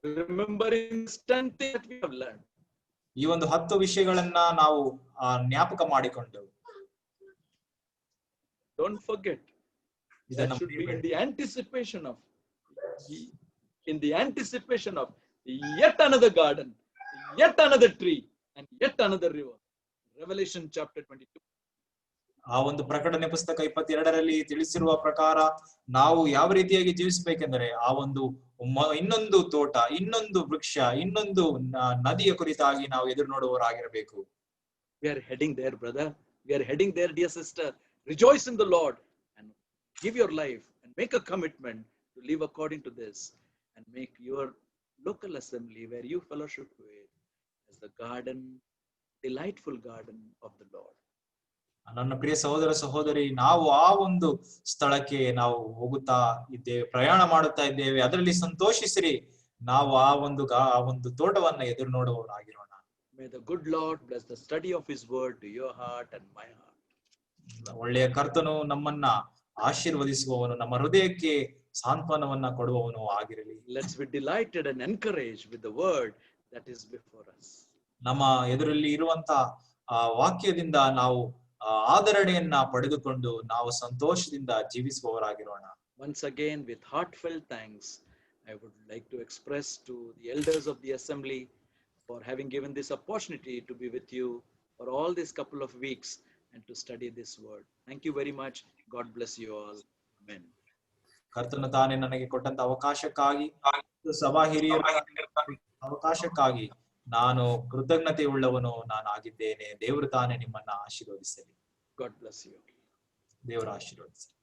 remembering 10 things that we have learned. ಈ ಒಂದು 10 ವಿಷಯಗಳನ್ನ ನಾವು ಜ್ಞಾಪಕ ಮಾಡಿಕೊಂಡು, don't forget, that should be in the anticipation of yet another garden, yet another tree, and yet another river. Revelation chapter 22. ಆ ಒಂದು ಪ್ರಕಟಣೆ ಪುಸ್ತಕ 22ರಲ್ಲಿ ತಿಳಿಸಿರುವ ಪ್ರಕಾರ ನಾವು ಯಾವ ರೀತಿಯಾಗಿ ಜೀವಿಸಬೇಕೆಂದರೆ ಆ ಒಂದು ಇನ್ನೊಂದು ತೋಟ, ಇನ್ನೊಂದು ವೃಕ್ಷ, ಇನ್ನೊಂದು ನದಿಯ ಕುರಿತಾಗಿ ನಾವು ಎದುರು ನೋಡುವವರಾಗಿರಬೇಕು. We are heading there, brother. We are heading there, dear sister. Rejoice in the Lord and give your life and make a commitment to live according to this and make your local assembly where you fellowship with as the garden, delightful garden of the Lord. ನನ್ನ ಪ್ರಿಯ ಸಹೋದರ ಸಹೋದರಿ, ನಾವು ಆ ಒಂದು ಸ್ಥಳಕ್ಕೆ ನಾವು ಹೋಗುತ್ತಾ ಇದ್ದೇವೆ, ಪ್ರಯಾಣ ಮಾಡುತ್ತಾ ಇದ್ದೇವೆ. ಅದರಲ್ಲಿ ಸಂತೋಷಿಸಿರಿ. ನಾವು ಆ ಒಂದು ತೋಟವನ್ನ ಎದುರು ನೋಡುವವರಾಗಿರೋಣ. May the good Lord bless the study of His word to your heart and my heart. ಒಳ್ಳೆಯ ಕರ್ತನು ನಮ್ಮನ್ನ ಆಶೀರ್ವದಿಸುವವನು, ನಮ್ಮ ಹೃದಯಕ್ಕೆ ಸಾಂತ್ವನವನ್ನ ಕೊಡುವವನು ಆಗಿರಲಿ. Let's be delighted and encouraged with the word that is before us. ನಮ್ಮ ಎದುರಲ್ಲಿ ಇರುವಂತ ವಾಕ್ಯದಿಂದ ನಾವು ಆದರಣೆಯನ್ನ ಪಡೆದುಕೊಂಡು ನಾವು ಸಂತೋಷದಿಂದ ಜೀವಿಸುವವರಾಗಿರೋಣ. Once again, with heartfelt thanks, I would like to express to the elders of the assembly for having given this opportunity to be with you for all these couple of weeks and to study this word. Thank you very much. God bless you all. Amen. ಕರ್ತನು ತಾನೇ ನನಗೆ ಕೊಟ್ಟಂತ ಅವಕಾಶಕ್ಕಾಗಿ, ಸಭಾ ಹಿರಿಯರ ಅವಕಾಶಕ್ಕಾಗಿ ನಾನು ಕೃತಜ್ಞತೆ ಉಳ್ಳವನು ನಾನಾಗಿದ್ದೇನೆ. ದೇವರು ತಾನೇ ನಿಮ್ಮನ್ನ ಆಶೀರ್ವದಿಸಲಿ. God bless you. ದೇವರ ಆಶೀರ್ವದಿಸಲಿ.